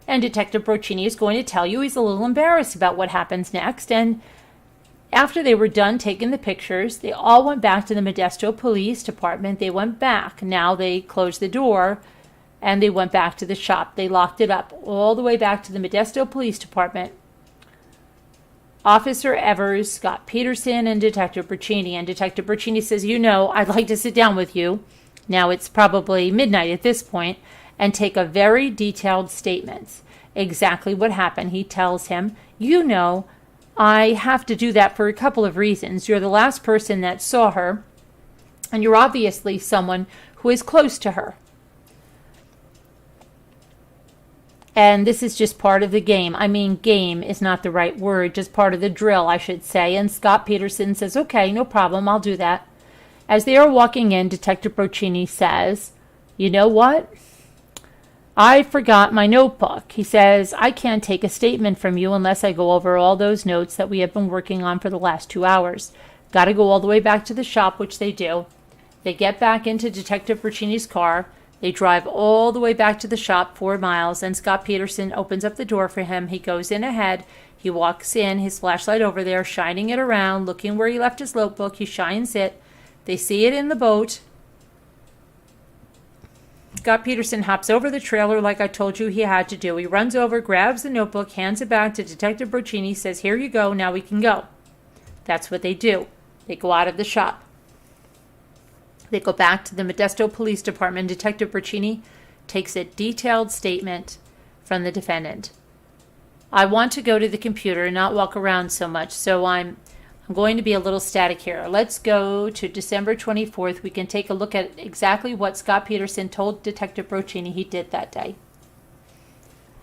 Speaker 1: And Detective Bercini is going to tell you he's a little embarrassed about what happens next. And after they were done taking the pictures, they all went back to the Modesto Police Department. They went back. Now they closed the door and they went back to the shop. They locked it up all the way back to the Modesto Police Department. Officer Evers, Scott Peterson, and Detective Bercini. And Detective Bercini says, I'd like to sit down with you. Now it's probably midnight at this point, and take a very detailed statement. Exactly what happened. He tells him, I have to do that for a couple of reasons. You're the last person that saw her, and you're obviously someone who is close to her. And this is just part of the game. Game is not the right word, just part of the drill, I should say. And Scott Peterson says, okay, no problem, I'll do that. As they are walking in, Detective Bercini says, you know what? I forgot my notebook. He says, I can't take a statement from you unless I go over all those notes that we have been working on for the last 2 hours. Got to go all the way back to the shop, which they do. They get back into Detective Bercini's car. They drive all the way back to the shop, 4 miles, and Scott Peterson opens up the door for him. He goes in ahead. He walks in, his flashlight over there, shining it around, looking where he left his notebook. He shines it. They see it in the boat. Scott Peterson hops over the trailer like I told you he had to do. He runs over, grabs the notebook, hands it back to Detective Bercini, says, here you go, now we can go. That's what they do. They go out of the shop. They go back to the Modesto Police Department. Detective Bercini takes a detailed statement from the defendant. I want to go to the computer and not walk around so much, so I'm going to be a little static here. Let's go to December 24th. We can take a look at exactly what Scott Peterson told Detective Bercini he did that day.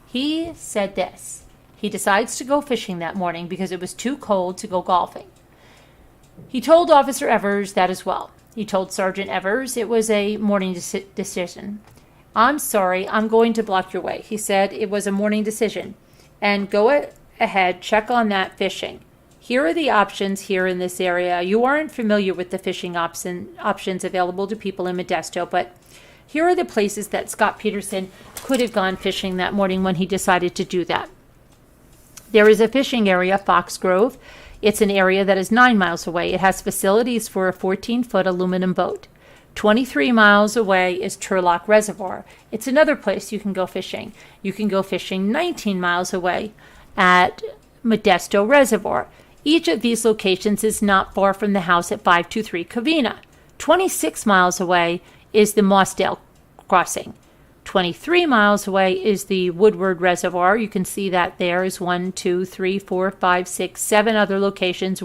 Speaker 1: He said this. He decides to go fishing that morning because it was too cold to go golfing. He told Officer Evers that as well. He told Sergeant Evers it was a morning decision. I'm sorry, I'm going to block your way. He said it was a morning decision. And go ahead, check on that fishing. Here are the options here in this area. You aren't familiar with the fishing options available to people in Modesto, but here are the places that Scott Peterson could have gone fishing that morning when he decided to do that. There is a fishing area, Fox Grove. It's an area that is 9 miles away. It has facilities for a 14-foot aluminum boat. 23 miles away is Turlock Reservoir. It's another place you can go fishing. You can go fishing 19 miles away at Modesto Reservoir. Each of these locations is not far from the house at 523 Covina. 26 miles away is the Mossdale Crossing. 23 miles away is the Woodward Reservoir. You can see that there is 1, 2, 3, 4, 5, 6, 7 other locations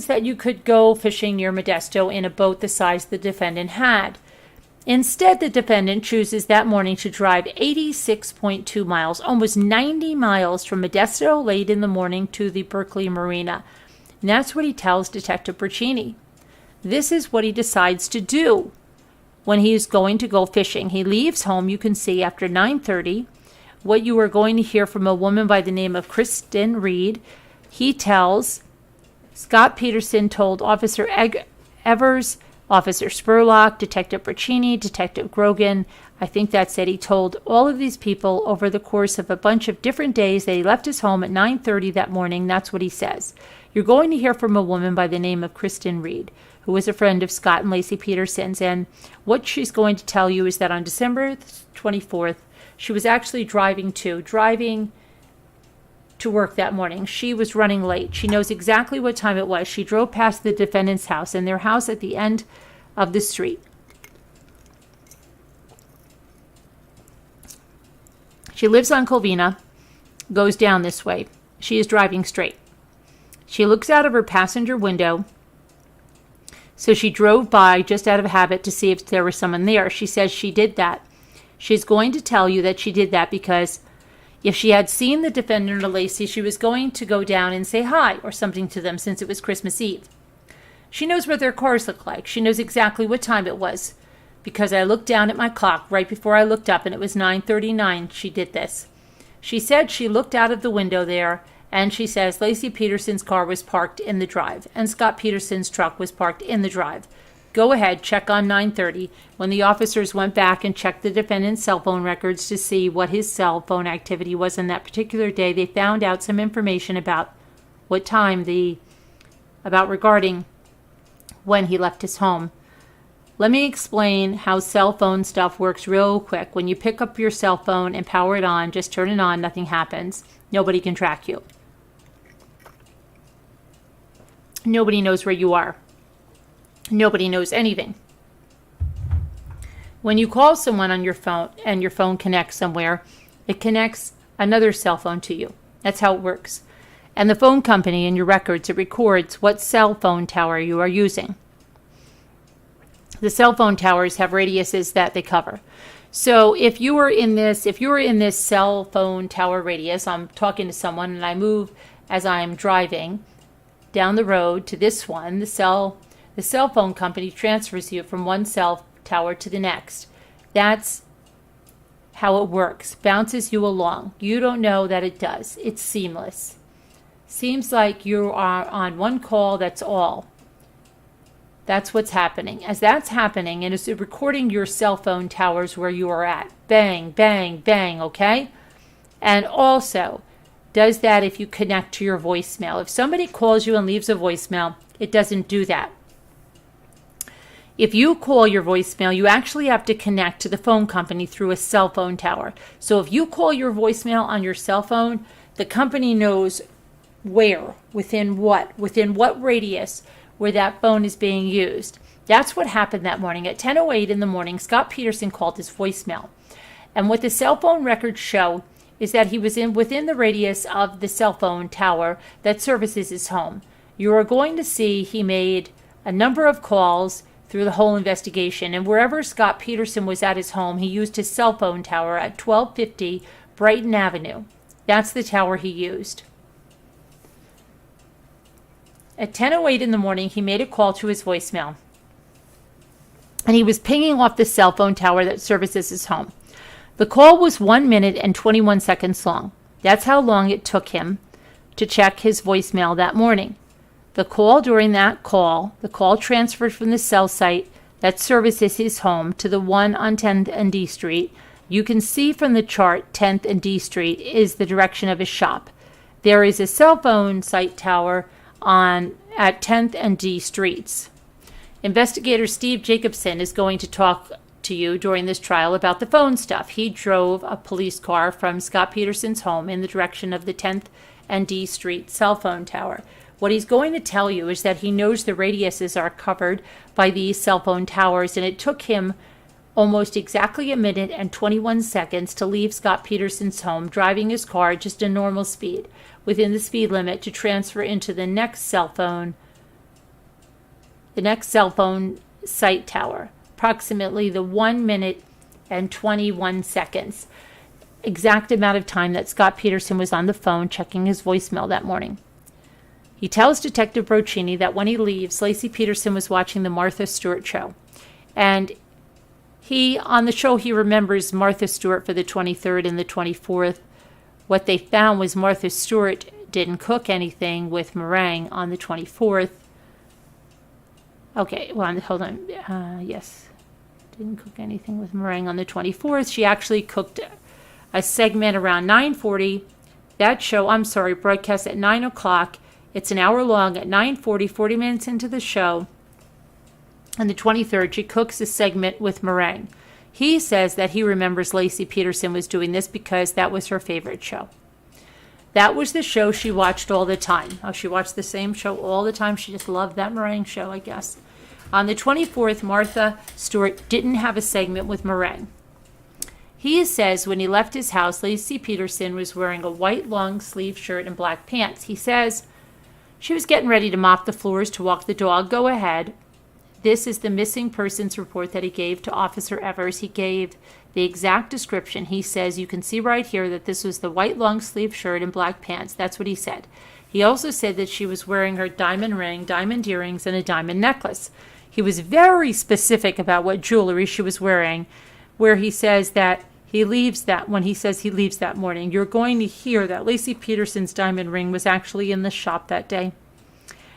Speaker 1: that you could go fishing near Modesto in a boat the size the defendant had. Instead, the defendant chooses that morning to drive 86.2 miles, almost 90 miles from Modesto late in the morning to the Berkeley Marina. And that's what he tells Detective Bercini. This is what he decides to do when he is going to go fishing. He leaves home, you can see, after 9:30. What you are going to hear from a woman by the name of Kristen Reed. He tells Scott Peterson told Officer Evers, Officer Spurlock, Detective Bercini, Detective Grogan. I think that's it. He told all of these people over the course of a bunch of different days that he left his home at 9:30 that morning. That's what he says. You're going to hear from a woman by the name of Kristen Reed, who was a friend of Scott and Laci Peterson's. And what she's going to tell you is that on December 24th, she was actually driving to work that morning. She was running late. She knows exactly what time it was. She drove past the defendant's house and their house at the end of the street. She lives on Covina, goes down this way. She is driving straight. She looks out of her passenger window. So she drove by just out of habit to see if there was someone there. She says she did that. She's going to tell you that she did that because if she had seen the defendant or Laci, she was going to go down and say hi or something to them since it was Christmas Eve. She knows what their cars look like. She knows exactly what time it was because I looked down at my clock right before I looked up and it was 9:39. She did this. She said she looked out of the window there and she says Laci Peterson's car was parked in the drive and Scott Peterson's truck was parked in the drive. Go ahead, check on 9:30. When the officers went back and checked the defendant's cell phone records to see what his cell phone activity was on that particular day, they found out some information about what time regarding when he left his home. Let me explain how cell phone stuff works real quick. When you pick up your cell phone and power it on, just turn it on, nothing happens. Nobody can track you. Nobody knows where you are. Nobody knows anything. When you call someone on your phone and your phone connects somewhere, it connects another cell phone to you. That's how it works. And the phone company in your records, it records what cell phone tower you are using. The cell phone towers have radiuses that they cover. So if you were in this cell phone tower radius, I'm talking to someone and I move as I'm driving down the road to this one, the cell phone company transfers you from one cell tower to the next. That's how it works. Bounces you along. You don't know that it does. It's seamless. Seems like you are on one call, that's all. That's what's happening. As that's happening, and it's recording your cell phone towers where you are at. Bang, bang, bang, okay? And also does that if you connect to your voicemail. If somebody calls you and leaves a voicemail, it doesn't do that. If you call your voicemail, you actually have to connect to the phone company through a cell phone tower. So if you call your voicemail on your cell phone, the company knows where, within what radius, where that phone is being used. That's what happened that morning. At 10:08 in the morning, Scott Peterson called his voicemail. And what the cell phone records show is that he was within the radius of the cell phone tower that services his home. You are going to see he made a number of calls through the whole investigation, and wherever Scott Peterson was at his home, he used his cell phone tower at 1250 Brighton Avenue. That's the tower he used. At 10:08 in the morning, he made a call to his voicemail. And he was pinging off the cell phone tower that services his home. The call was 1 minute and 21 seconds long. That's how long it took him to check his voicemail that morning. The call transferred from the cell site that services his home to the one on 10th and D Street. You can see from the chart 10th and D Street is the direction of his shop. There is a cell phone site tower at 10th and D Streets. Investigator Steve Jacobson is going to talk to you during this trial about the phone stuff. He drove a police car from Scott Peterson's home in the direction of the 10th and D Street cell phone tower. What he's going to tell you is that he knows the radiuses are covered by these cell phone towers, and it took him almost exactly a minute and 21 seconds to leave Scott Peterson's home, driving his car at just a normal speed, within the speed limit, to transfer into the next cell phone site tower. Approximately the 1 minute and 21 seconds. Exact amount of time that Scott Peterson was on the phone checking his voicemail that morning. He tells Detective Broccini that when he leaves, Laci Peterson was watching the Martha Stewart show. And on the show, he remembers Martha Stewart for the 23rd and the 24th. What they found was Martha Stewart didn't cook anything with meringue on the 24th. Okay, well, hold on. Yes. Didn't cook anything with meringue on the 24th. She actually cooked a segment around 9:40. That show, broadcast at 9 o'clock. It's an hour long. At 9:40, 40 minutes into the show, on the 23rd, she cooks a segment with meringue. He says that he remembers Laci Peterson was doing this because that was her favorite show. That was the show she watched all the time. Oh, she watched the same show all the time. She just loved that meringue show, I guess. On the 24th, Martha Stewart didn't have a segment with meringue. He says when he left his house, Laci Peterson was wearing a white long sleeve shirt and black pants. He says she was getting ready to mop the floors to walk the dog. Go ahead. This is the missing persons report that he gave to Officer Evers. He gave the exact description. He says, you can see right here that this was the white long sleeve shirt and black pants. That's what he said. He also said that she was wearing her diamond ring, diamond earrings, and a diamond necklace. He was very specific about what jewelry she was wearing, where he says that when he says he leaves that morning, you're going to hear that Laci Peterson's diamond ring was actually in the shop that day.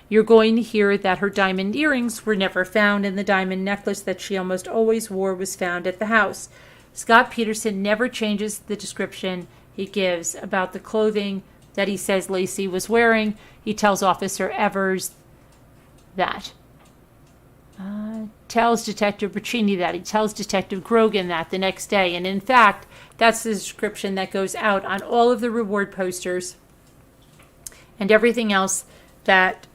Speaker 1: You're going to hear that her diamond earrings were never found, and the diamond necklace that she almost always wore was found at the house. Scott Peterson never changes the description he gives about the clothing that he says Laci was wearing. He tells Officer Evers that. Tells Detective Broccini that. He tells Detective Grogan that the next day. And in fact, that's the description that goes out on all of the reward posters and everything else, that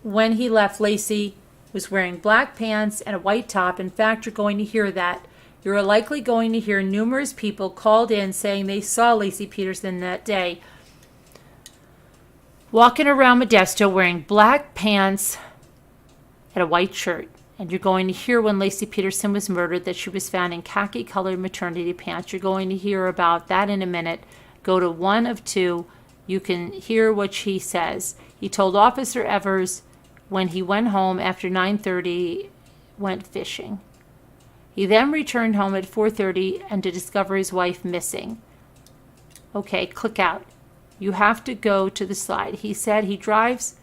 Speaker 1: when he left, Laci was wearing black pants and a white top. In fact, you're going to hear that. You're likely going to hear numerous people called in saying they saw Laci Peterson that day walking around Modesto wearing black pants and a white shirt. And you're going to hear when Laci Peterson was murdered that she was found in khaki-colored maternity pants. You're going to hear about that in a minute. Go to 1 of 2. You can hear what she says. He told Officer Evers when he went home after 9:30, went fishing. He then returned home at 4:30 and to discover his wife missing. Okay, click out. You have to go to the slide. He said he drives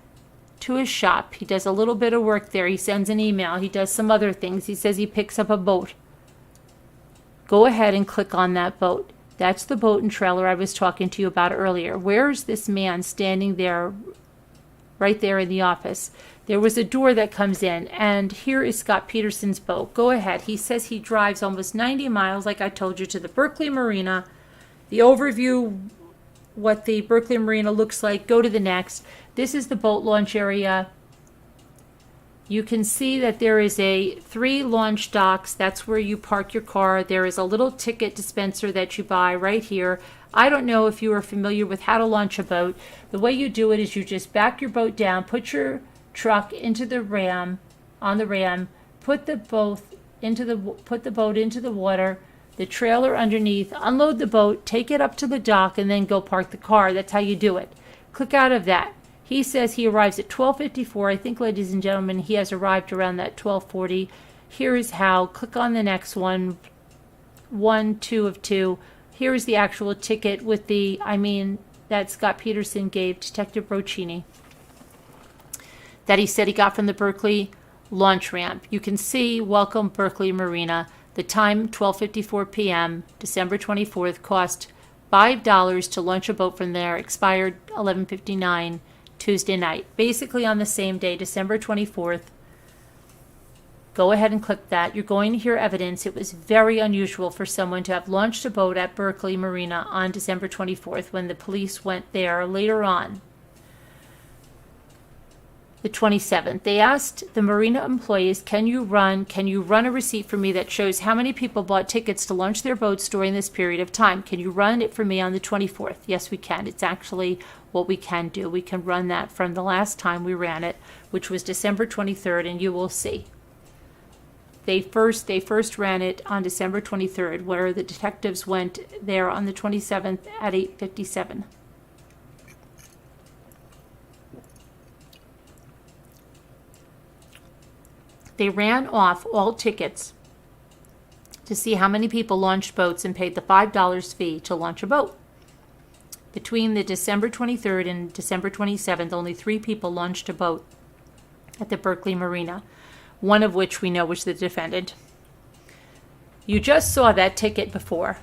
Speaker 1: to his shop. He does a little bit of work there. He sends an email. He does some other things. He says he picks up a boat. Go ahead and click on that boat. That's the boat and trailer I was talking to you about earlier. Where's this man standing there, right there in the office? There was a door that comes in, and here is Scott Peterson's boat. Go ahead. He says he drives almost 90 miles, like I told you, to the Berkeley Marina. The overview, what the Berkeley Marina looks like. Go to the next. This is the boat launch area. You can see that there is 3 launch docks. That's where you park your car. There is a little ticket dispenser that you buy right here. I don't know if you are familiar with how to launch a boat. The way you do it is you just back your boat down, put your truck into the ram, on the ram, put the boat into the water, the trailer underneath, unload the boat, take it up to the dock, and then go park the car. That's how you do it. Click out of that. He says he arrives at 12:54. I think, ladies and gentlemen, he has arrived around that 12:40. Here is how. Click on the next one. 1, 2 of 2. Here is the actual ticket with that Scott Peterson gave Detective Broccini, that he said he got from the Berkeley launch ramp. You can see, welcome Berkeley Marina. The time, 12:54 p.m., December 24th, cost $5 to launch a boat from there, expired 11:59 Tuesday night. Basically on the same day, December 24th. Go ahead and click that. You're going to hear evidence. It was very unusual for someone to have launched a boat at Berkeley Marina on December 24th when the police went there later on, the 27th. They asked the marina employees, can you run a receipt for me that shows how many people bought tickets to launch their boats during this period of time? Can you run it for me on the 24th? Yes, we can. It's actually what we can do. We can run that from the last time we ran it, which was December 23rd, and you will see. They first ran it on December 23rd, where the detectives went there on the 27th at 8:57. They ran off all tickets to see how many people launched boats and paid the $5 fee to launch a boat. Between the December 23rd and December 27th, only 3 people launched a boat at the Berkeley Marina, one of which we know was the defendant. You just saw that ticket before.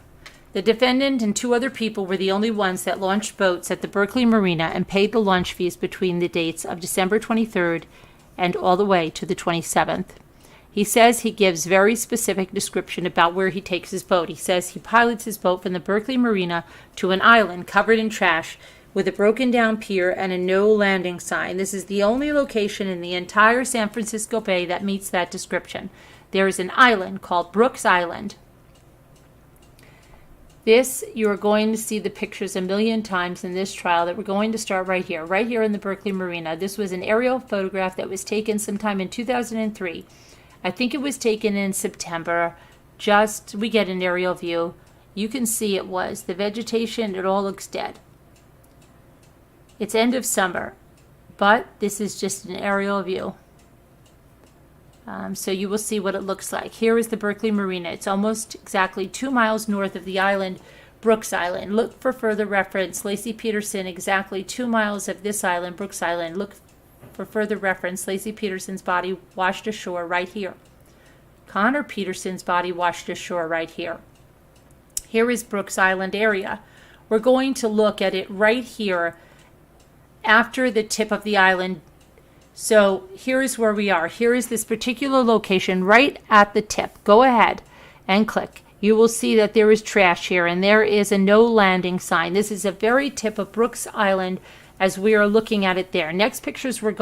Speaker 1: The defendant and 2 other people were the only ones that launched boats at the Berkeley Marina and paid the launch fees between the dates of December 23rd and all the way to the 27th. He says he gives very specific description about where he takes his boat. He says he pilots his boat from the Berkeley Marina to an island covered in trash with a broken down pier and a no landing sign. This is the only location in the entire San Francisco Bay that meets that description. There is an island called Brooks Island. This, you are going to see the pictures a million times in this trial that we're going to start right here in the Berkeley Marina. This was an aerial photograph that was taken sometime in 2003. I think it was taken in September. We get an aerial view. You can see it was. The vegetation, it all looks dead. It's end of summer, but this is just an aerial view. So you will see what it looks like. Here is the Berkeley Marina. It's almost exactly 2 miles north of the island, Brooks Island. Look for further reference. Laci Peterson, exactly 2 miles of this island, Brooks Island. Look for further reference. Laci Peterson's body washed ashore right here. Connor Peterson's body washed ashore right here. Here is Brooks Island area. We're going to look at it right here after the tip of the island. So here is where we are. Here is this particular location right at the tip. Go ahead and click. You will see that there is trash here and there is a no landing sign. This is a very tip of Brooks Island as we are looking at it there. Next pictures we're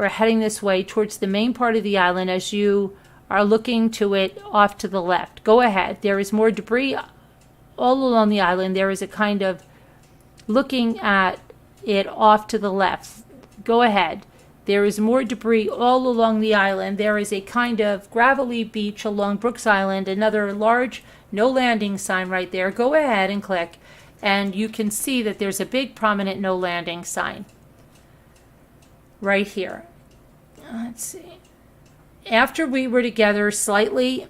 Speaker 1: heading this way towards the main part of the island as you are looking to it off to the left. Go ahead. There is more debris all along the island. There is a kind of looking at it off to the left. Go ahead. There is more debris all along the island. There is a kind of gravelly beach along Brooks Island, another large no landing sign right there. Go ahead and click, and you can see that there's a big prominent no landing sign right here. Let's see. After we were together slightly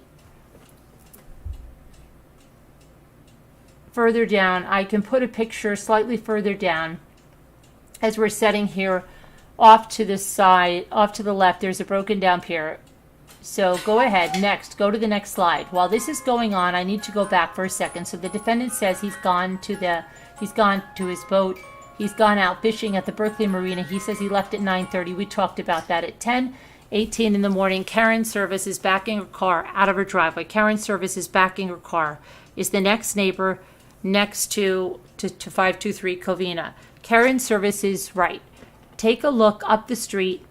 Speaker 1: further down, I can put a picture slightly further down as we're setting here. Off to the side, off to the left, there's a broken down pier. So go ahead, next, go to the next slide. While this is going on, I need to go back for a second. So the defendant says he's gone to his boat. He's gone out fishing at the Berkeley Marina. He says he left at 9:30. We talked about that. At 10:18 in the morning, Karen Service is backing her car out of her driveway. Karen Service is backing her car. Is the next neighbor next to 523 Covina. Karen Service is right. Take a look up the street.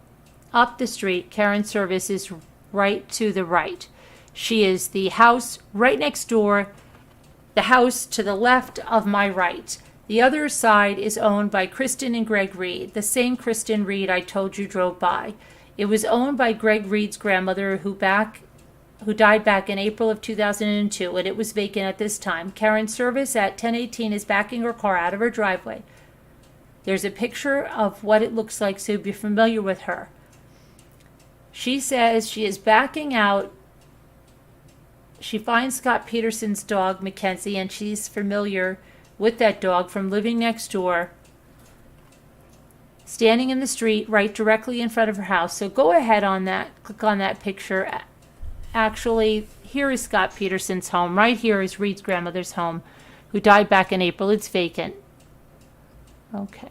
Speaker 1: Karen Service is right to the right. She is the house right next door, the house to the left of my right. The other side is owned by Kristen and Greg Reed, the same Kristen Reed I told you drove by. It was owned by Greg Reed's grandmother who died back in April of 2002, and it was vacant at this time. Karen Service at 10:18 is backing her car out of her driveway. There's a picture of what it looks like, so be familiar with her. She says she is backing out. She finds Scott Peterson's dog, Mackenzie, and she's familiar with that dog from living next door, standing in the street right directly in front of her house. So go ahead on that, click on that picture. Actually, here is Scott Peterson's home. Right here is Reed's grandmother's home, who died back in April. It's vacant. Okay.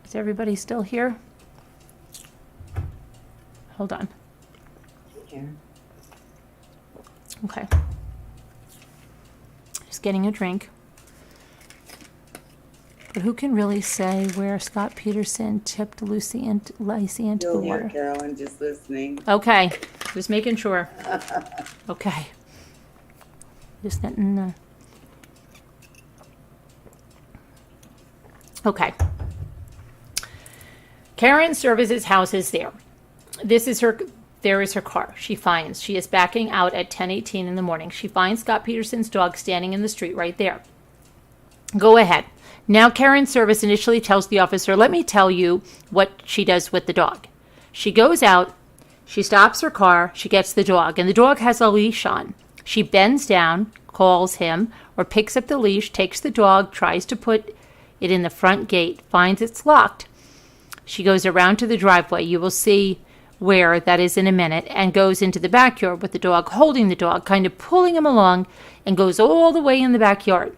Speaker 1: Is everybody still here? Hold on.
Speaker 5: Here.
Speaker 1: Okay. Just getting a drink. But who can really say where Scott Peterson tipped Laci into the
Speaker 4: Still here,
Speaker 1: water?
Speaker 4: Carolyn, just listening.
Speaker 1: Okay. Just making sure. Okay. Just getting. Okay. Karen Services' house is there. There is her car. She is backing out at 10:18 in the morning. She finds Scott Peterson's dog standing in the street right there. Go ahead. Now Karen Service initially tells the officer, let me tell you what she does with the dog. She goes out, she stops her car, she gets the dog, and the dog has a leash on. She bends down, calls him, or picks up the leash, takes the dog, tries to put it in the front gate, finds it's locked. She goes around to the driveway. You will see where that is in a minute, and goes into the backyard with the dog, holding the dog, kind of pulling him along, and goes all the way in the backyard.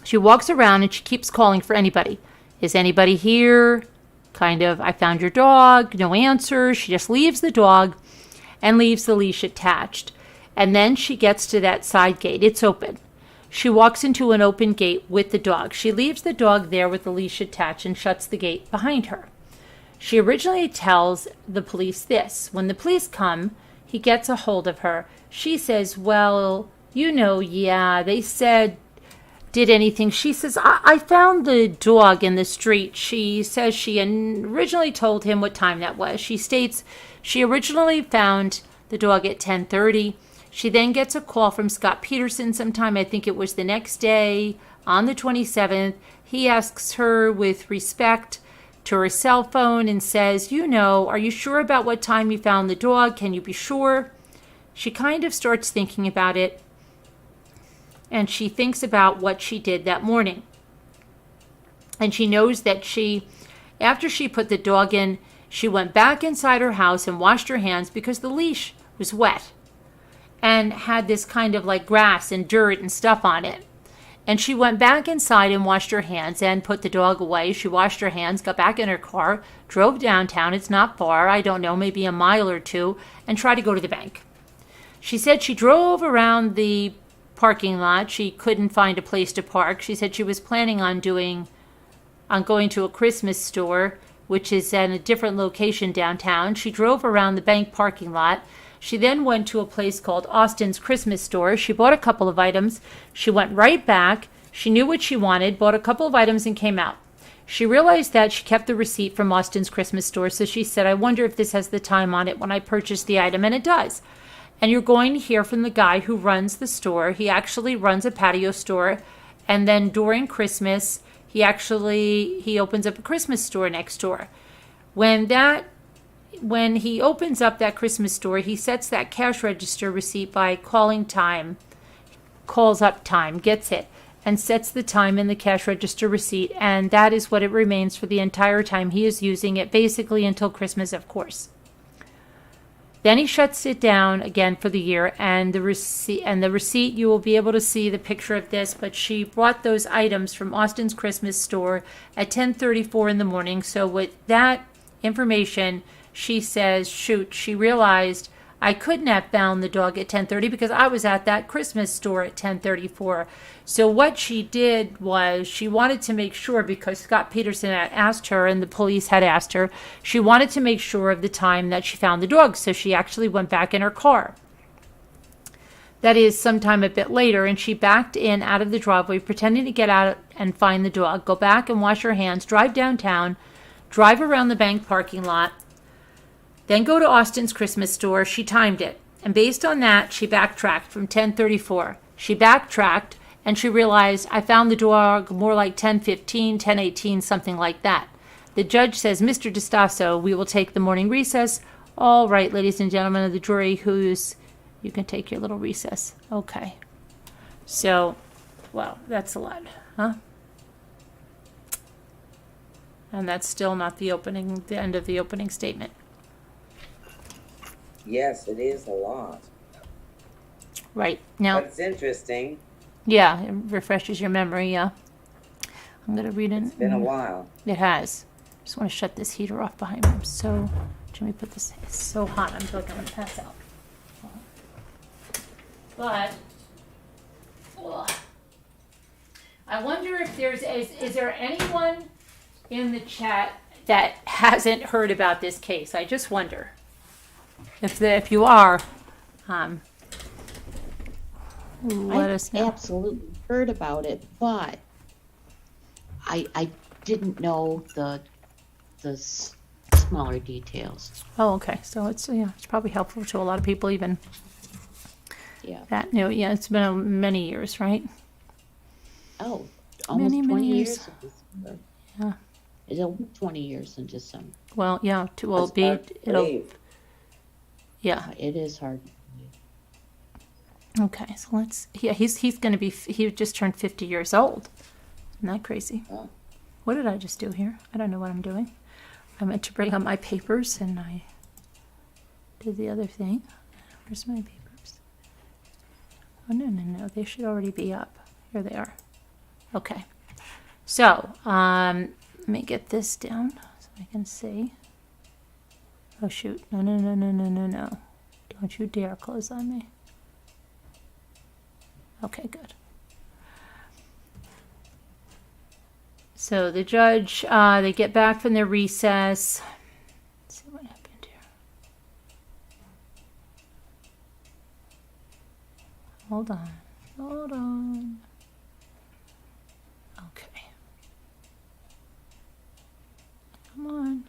Speaker 1: She walks around and she keeps calling for anybody. Is anybody here? Kind of, I found your dog. No answer. She just leaves the dog and leaves the leash attached. And then she gets to that side gate. It's open. She walks into an open gate with the dog. She leaves the dog there with the leash attached and shuts the gate behind her. She originally tells the police this. When the police come, he gets a hold of her. She says, well, yeah, they said, did anything. She says, I found the dog in the street. She says she originally told him what time that was. She states she originally found the dog at 10:30. She then gets a call from Scott Peterson sometime, I think it was the next day, on the 27th. He asks her with respect to her cell phone and says, are you sure about what time you found the dog? Can you be sure? She kind of starts thinking about it, and she thinks about what she did that morning. And she knows that after she put the dog in, she went back inside her house and washed her hands because the leash was wet and had this kind of like grass and dirt and stuff on it. And she went back inside and washed her hands and put the dog away. She washed her hands, got back in her car, drove downtown. It's not far, I don't know, maybe a mile or two, and tried to go to the bank. She said she drove around the parking lot. She couldn't find a place to park. She said she was planning on going to a Christmas store, which is at a different location downtown. She drove around the bank parking lot. She then went to a place called Austin's Christmas Store. She bought a couple of items. She went right back. She knew what she wanted, bought a couple of items, and came out. She realized that she kept the receipt from Austin's Christmas Store, so she said, I wonder if this has the time on it when I purchased the item, and it does. And you're going to hear from the guy who runs the store. He actually runs a patio store, and then during Christmas, he opens up a Christmas store next door. When he opens up that Christmas store, he sets that cash register receipt by calls up time, gets it, and sets the time in the cash register receipt, and that is what it remains for the entire time he is using it, basically until Christmas, of course. Then he shuts it down again for the year, and the receipt, you will be able to see the picture of this, but she brought those items from Austin's Christmas Store at 10:34 in the morning. So with that information, she says, she realized I couldn't have found the dog at 10:30 because I was at that Christmas store at 10:34. So what she did was she wanted to make sure, because Scott Peterson had asked her and the police had asked her, she wanted to make sure of the time that she found the dog. So she actually went back in her car. That is sometime a bit later, and she backed in out of the driveway, pretending to get out and find the dog, go back and wash her hands, drive downtown, drive around the bank parking lot, then go to Austin's Christmas Store. She timed it. And based on that, she backtracked from 10:34. She backtracked And she realized, I found the dog more like 10:15, 10:18, something like that. The judge says, Mr. DiStasso, we will take the morning recess. All right, ladies and gentlemen of the jury, you can take your little recess. Okay. So, well, that's a lot, huh? And that's still not the end of the opening statement.
Speaker 4: Yes, it is a lot.
Speaker 1: Right. Now,
Speaker 4: But it's interesting.
Speaker 1: yeah, it refreshes your memory, yeah. I'm going to read it.
Speaker 4: It's been a while.
Speaker 1: It has. Just want to shut this heater off behind me. Jimmy, put this, it's so hot. I feel like I'm going to pass out. But, ugh. I wonder if is there anyone in the chat that hasn't heard about this case? I just wonder. If you are, let us know.
Speaker 5: I absolutely heard about it, but I didn't know the smaller details.
Speaker 1: Oh, okay. So it's probably helpful to a lot of people even
Speaker 5: Yeah.
Speaker 1: that knew. Yeah, it's been many years, right?
Speaker 5: Oh, almost
Speaker 1: Many
Speaker 5: 20
Speaker 1: years.
Speaker 5: years in December.
Speaker 1: Yeah.
Speaker 5: It'll be 20 years in December.
Speaker 1: Well, yeah.
Speaker 4: That's hard to believe.
Speaker 1: Yeah.
Speaker 5: It is hard.
Speaker 1: Okay. So he's going to be. He just turned 50 years old. Isn't that crazy?
Speaker 5: Oh.
Speaker 1: What did I just do here? I don't know what I'm doing. I meant to bring up my papers and I did the other thing. Where's my papers? Oh, no. They should already be up. Here they are. Okay. So, let me get this down so I can see. Oh, shoot. No. Don't you dare close on me. Okay, good. So the judge, they get back from their recess. Let's see what happened here. Hold on. Okay. Come on.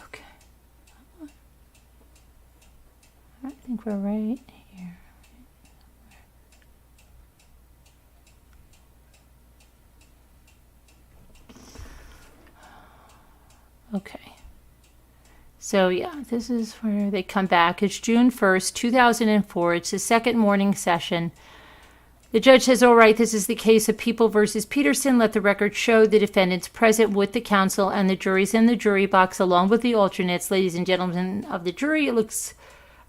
Speaker 1: Okay. I think we're right here. Okay. So yeah, this is where they come back. It's June 1st, 2004. It's the second morning session. The judge says, all right, this is the case of People versus Peterson. Let the record show the defendants present with the counsel and the juries in the jury box along with the alternates. Ladies and gentlemen of the jury, it looks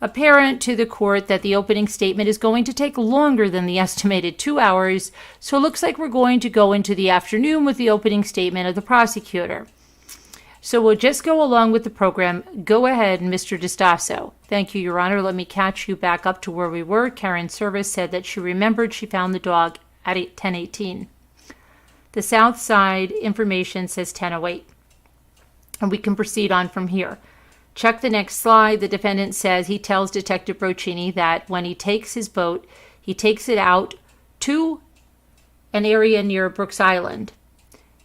Speaker 1: apparent to the court that the opening statement is going to take longer than the estimated 2 hours. So it looks like we're going to go into the afternoon with the opening statement of the prosecutor. So we'll just go along with the program. Go ahead, Mr. DiStasso. Thank you, Your Honor. Let me catch you back up to where we were. Karen Service said that she remembered she found the dog at 10:18. The South Side information says 10:08. And we can proceed on from here. Check the next slide. The defendant says he tells Detective Broccini that when he takes his boat, he takes it out to an area near Brooks Island.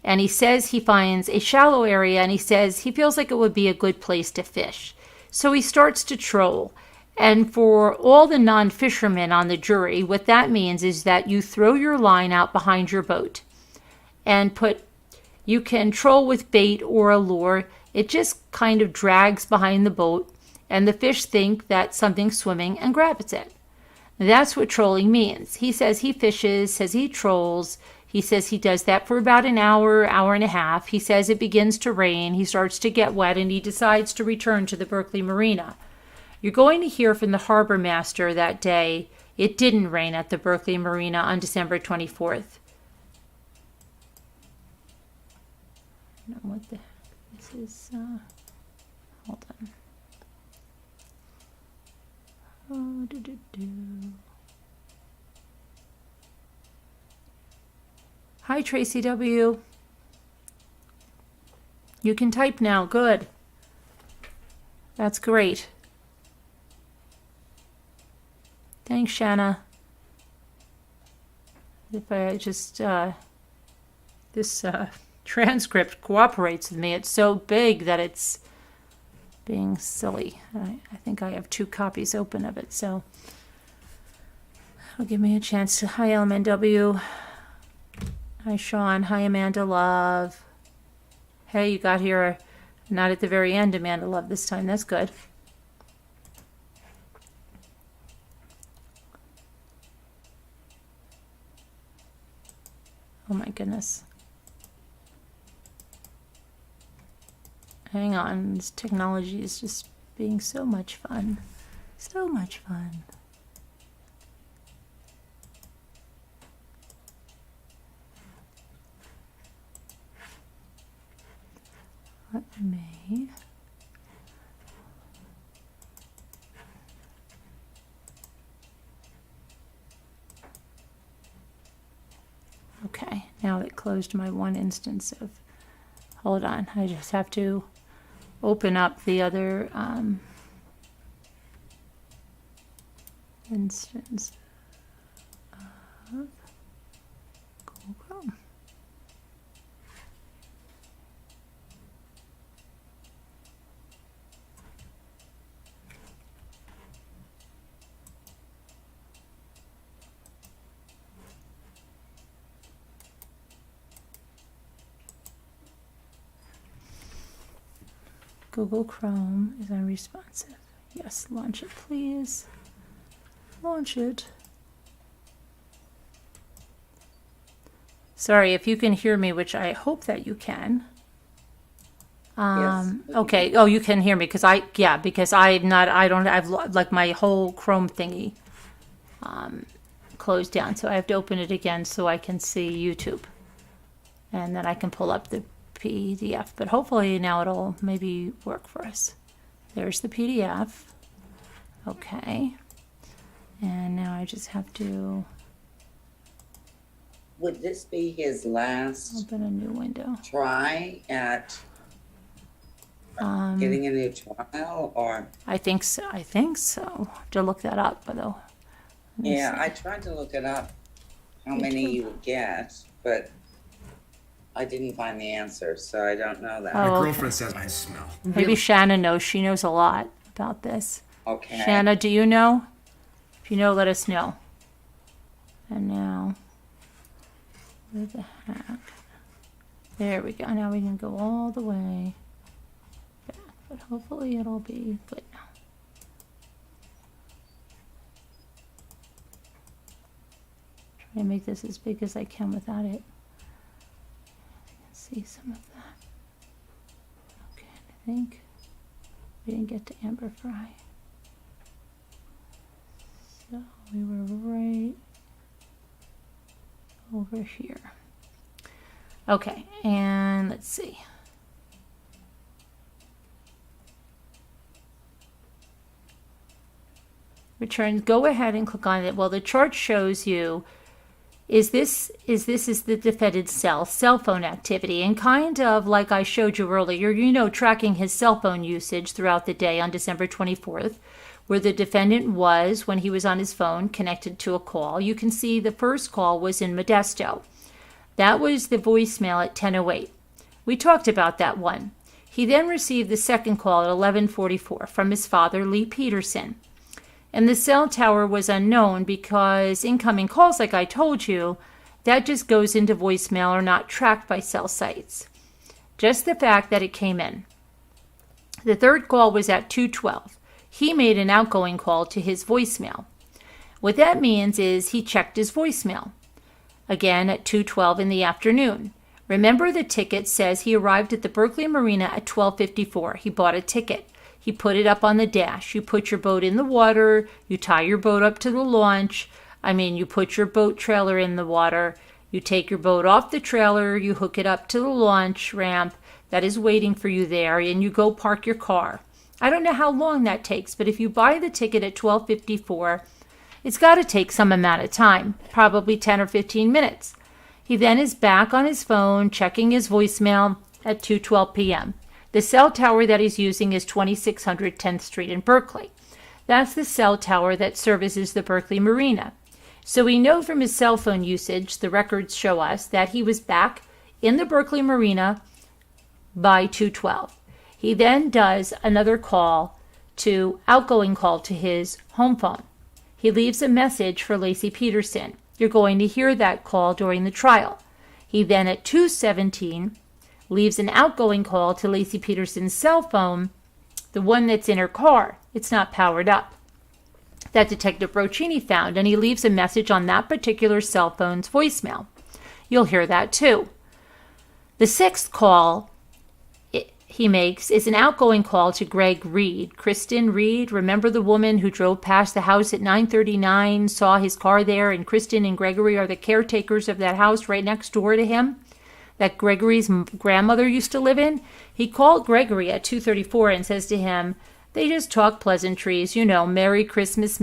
Speaker 1: And he says he finds a shallow area and he says he feels like it would be a good place to fish. So he starts to troll. And for all the non-fishermen on the jury, what that means is that you throw your line out behind your boat and you can troll with bait or a lure. It just kind of drags behind the boat and the fish think that something's swimming and grabs it. That's what trolling means. He says he fishes, says he trolls. He says he does that for about an hour, hour and a half. He says it begins to rain. He starts to get wet and he decides to return to the Berkeley Marina. You're going to hear from the harbor master that day. It didn't rain at the Berkeley Marina on December 24th. I don't know what the heck this is. Hold on. Hi, Tracy W. You can type now. Good. That's great. Thanks, Shanna. If I just, this transcript cooperates with me. It's so big that it's being silly. I think I have 2 copies open of it, so it'll give me a chance to. Hi, LMNW. Hi, Sean. Hi, Amanda Love. Hey, you got here not at the very end, Amanda Love, this time. That's good. Oh my goodness. Hang on, this technology is just being so much fun. So much fun. Let me. Okay, now it closed my one instance of, hold on, I just have to open up the other instance of Google Chrome. Google Chrome is unresponsive. Yes, launch it, please. Launch it. Sorry if you can hear me, which I hope that you can.
Speaker 4: Yes.
Speaker 1: Okay. Oh, you can hear me because I've like my whole Chrome thingy closed down, so I have to open it again so I can see YouTube, and then I can pull up the PDF, but hopefully now it'll maybe work for us. There's the PDF. Okay. And now I just have to
Speaker 4: Would this be his last
Speaker 1: open a new window.
Speaker 4: try at getting a new trial, or?
Speaker 1: I think so. I think so. To look that up, though. Let me
Speaker 4: Yeah,
Speaker 1: see.
Speaker 4: I tried to look it up, how
Speaker 1: Me
Speaker 4: many
Speaker 1: too.
Speaker 4: you would get, but I didn't find the answer, so I don't know that.
Speaker 1: Oh,
Speaker 6: My
Speaker 1: okay.
Speaker 6: girlfriend says I smell.
Speaker 1: Maybe Shanna knows. She knows a lot about this.
Speaker 4: Okay.
Speaker 1: Shanna, do you know? If you know, let us know. And now, where the heck? There we go. Now we can go all the way back, but hopefully it'll be good now. Try to make this as big as I can without it. See some of that. Okay, I think we didn't get to Amber Fry. So we were right over here. Okay, and let's see. Return, go ahead and click on it. Well, the chart shows you is this the defendant's cell phone activity, and kind of like I showed you earlier, tracking his cell phone usage throughout the day on December 24th, where the defendant was when he was on his phone connected to a call. You can see the first call was in Modesto. That was the voicemail at 10:08. We talked about that one. He then received the second call at 11:44 from his father, Lee Peterson. And the cell tower was unknown because incoming calls, like I told you, that just goes into voicemail or not tracked by cell sites. Just the fact that it came in. The third call was at 2:12. He made an outgoing call to his voicemail. What that means is he checked his voicemail. Again at 2:12 in the afternoon. Remember, the ticket says he arrived at the Berkeley Marina at 12:54. He bought a ticket. He put it up on the dash. You put your boat in the water. You tie your boat up to the launch. You put your boat trailer in the water. You take your boat off the trailer. You hook it up to the launch ramp that is waiting for you there, and you go park your car. I don't know how long that takes, but if you buy the ticket at 12:54, it's got to take some amount of time, probably 10 or 15 minutes. He then is back on his phone checking his voicemail at 2:12 p.m. The cell tower that he's using is 2600 10th Street in Berkeley. That's the cell tower that services the Berkeley Marina. So we know from his cell phone usage, the records show us that he was back in the Berkeley Marina by 2:12. He then does another outgoing call to his home phone. He leaves a message for Laci Peterson. You're going to hear that call during the trial. He then at 2:17 leaves an outgoing call to Laci Peterson's cell phone, the one that's in her car. It's not powered up, that Detective Broccini found, and he leaves a message on that particular cell phone's voicemail. You'll hear that too. The sixth call he makes is an outgoing call to Greg Reed. Kristen Reed, remember the woman who drove past the house at 9:39, saw his car there, and Kristen and Gregory are the caretakers of that house right next door to him that Gregory's grandmother used to live in? He called Gregory at 2:34 and says to him, they just talk pleasantries, Merry Christmas,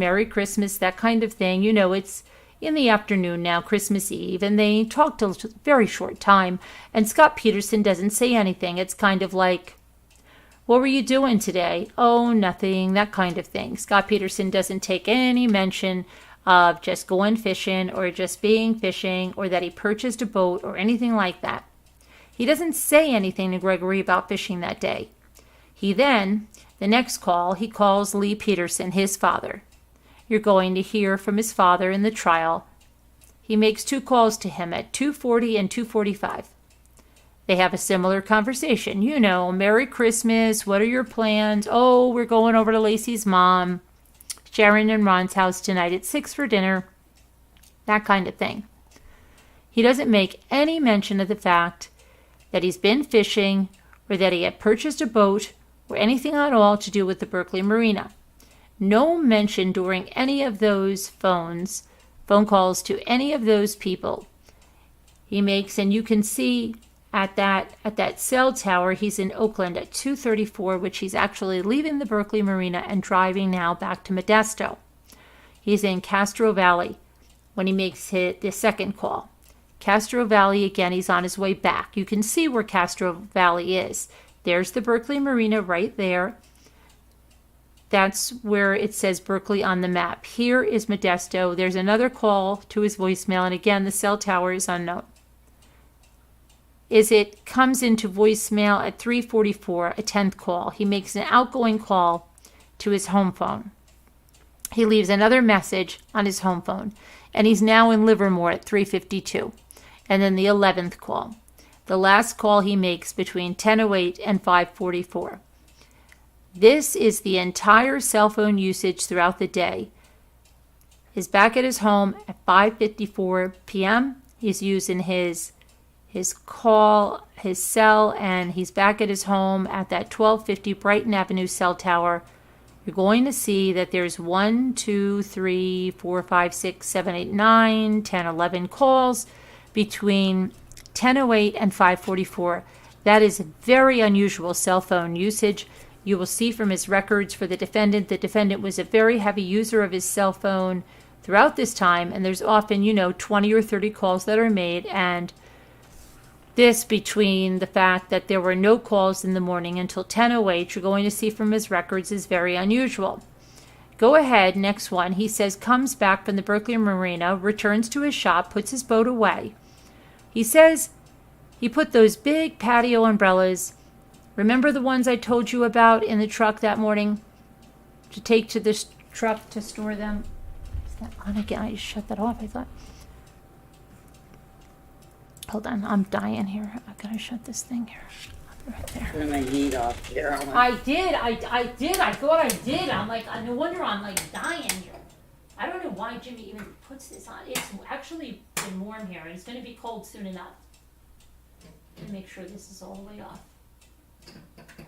Speaker 1: that kind of thing. It's in the afternoon now, Christmas Eve, and they talked a very short time, and Scott Peterson doesn't say anything. It's kind of like, what were you doing today? Oh, nothing, that kind of thing. Scott Peterson doesn't take any mention of just going fishing or just being fishing or that he purchased a boat or anything like that. He doesn't say anything to Gregory about fishing that day. He then, the next call, he calls Lee Peterson, his father. You're going to hear from his father in the trial. He makes two calls to him at 2:40 and 2:45. They have a similar conversation. Merry Christmas. What are your plans? Oh, we're going over to Laci's mom, Sharon and Ron's house tonight at 6 for dinner. That kind of thing. He doesn't make any mention of the fact that he's been fishing or that he had purchased a boat or anything at all to do with the Berkeley Marina. No mention during any of those phone calls to any of those people he makes, and you can see at that cell tower, he's in Oakland at 2:34, which he's actually leaving the Berkeley Marina and driving now back to Modesto. He's in Castro Valley when he makes the second call. Castro Valley, again, he's on his way back. You can see where Castro Valley is. There's the Berkeley Marina right there. That's where it says Berkeley on the map. Here is Modesto. There's another call to his voicemail, and again, the cell tower is unknown. It comes into voicemail at 3:44, a 10th call. He makes an outgoing call to his home phone. He leaves another message on his home phone, and he's now in Livermore at 3:52. And then the 11th call. The last call he makes between 10:08 and 5:44. This is the entire cell phone usage throughout the day. He's back at his home at 5:54 p.m. He's using his cell, and he's back at his home at that 1250 Brighton Avenue cell tower. You're going to see that there's 1, 2, 3, 4, 5, 6, 7, 8, 9, 10, 11 calls between 10:08 and 5:44. That is very unusual cell phone usage. You will see from his records for the defendant was a very heavy user of his cell phone throughout this time, and there's often, 20 or 30 calls that are made, and this between the fact that there were no calls in the morning until 10:08, you're going to see from his records, is very unusual. Go ahead, next one. He says comes back from the Berkeley Marina, returns to his shop, puts his boat away. He says he put those big patio umbrellas, remember the ones I told you about in the truck that morning, to take to this truck to store them? Is that on again? I just shut that off, I thought. Hold on, I'm dying here. I gotta shut this thing here. Right there.
Speaker 4: Turn the heat off here.
Speaker 1: I did. I thought I did. I'm like, no wonder I'm like dying here. I don't know why Jimmy even puts this on. It's actually been warm here, and it's going to be cold soon enough. Let me make sure this is all the way off.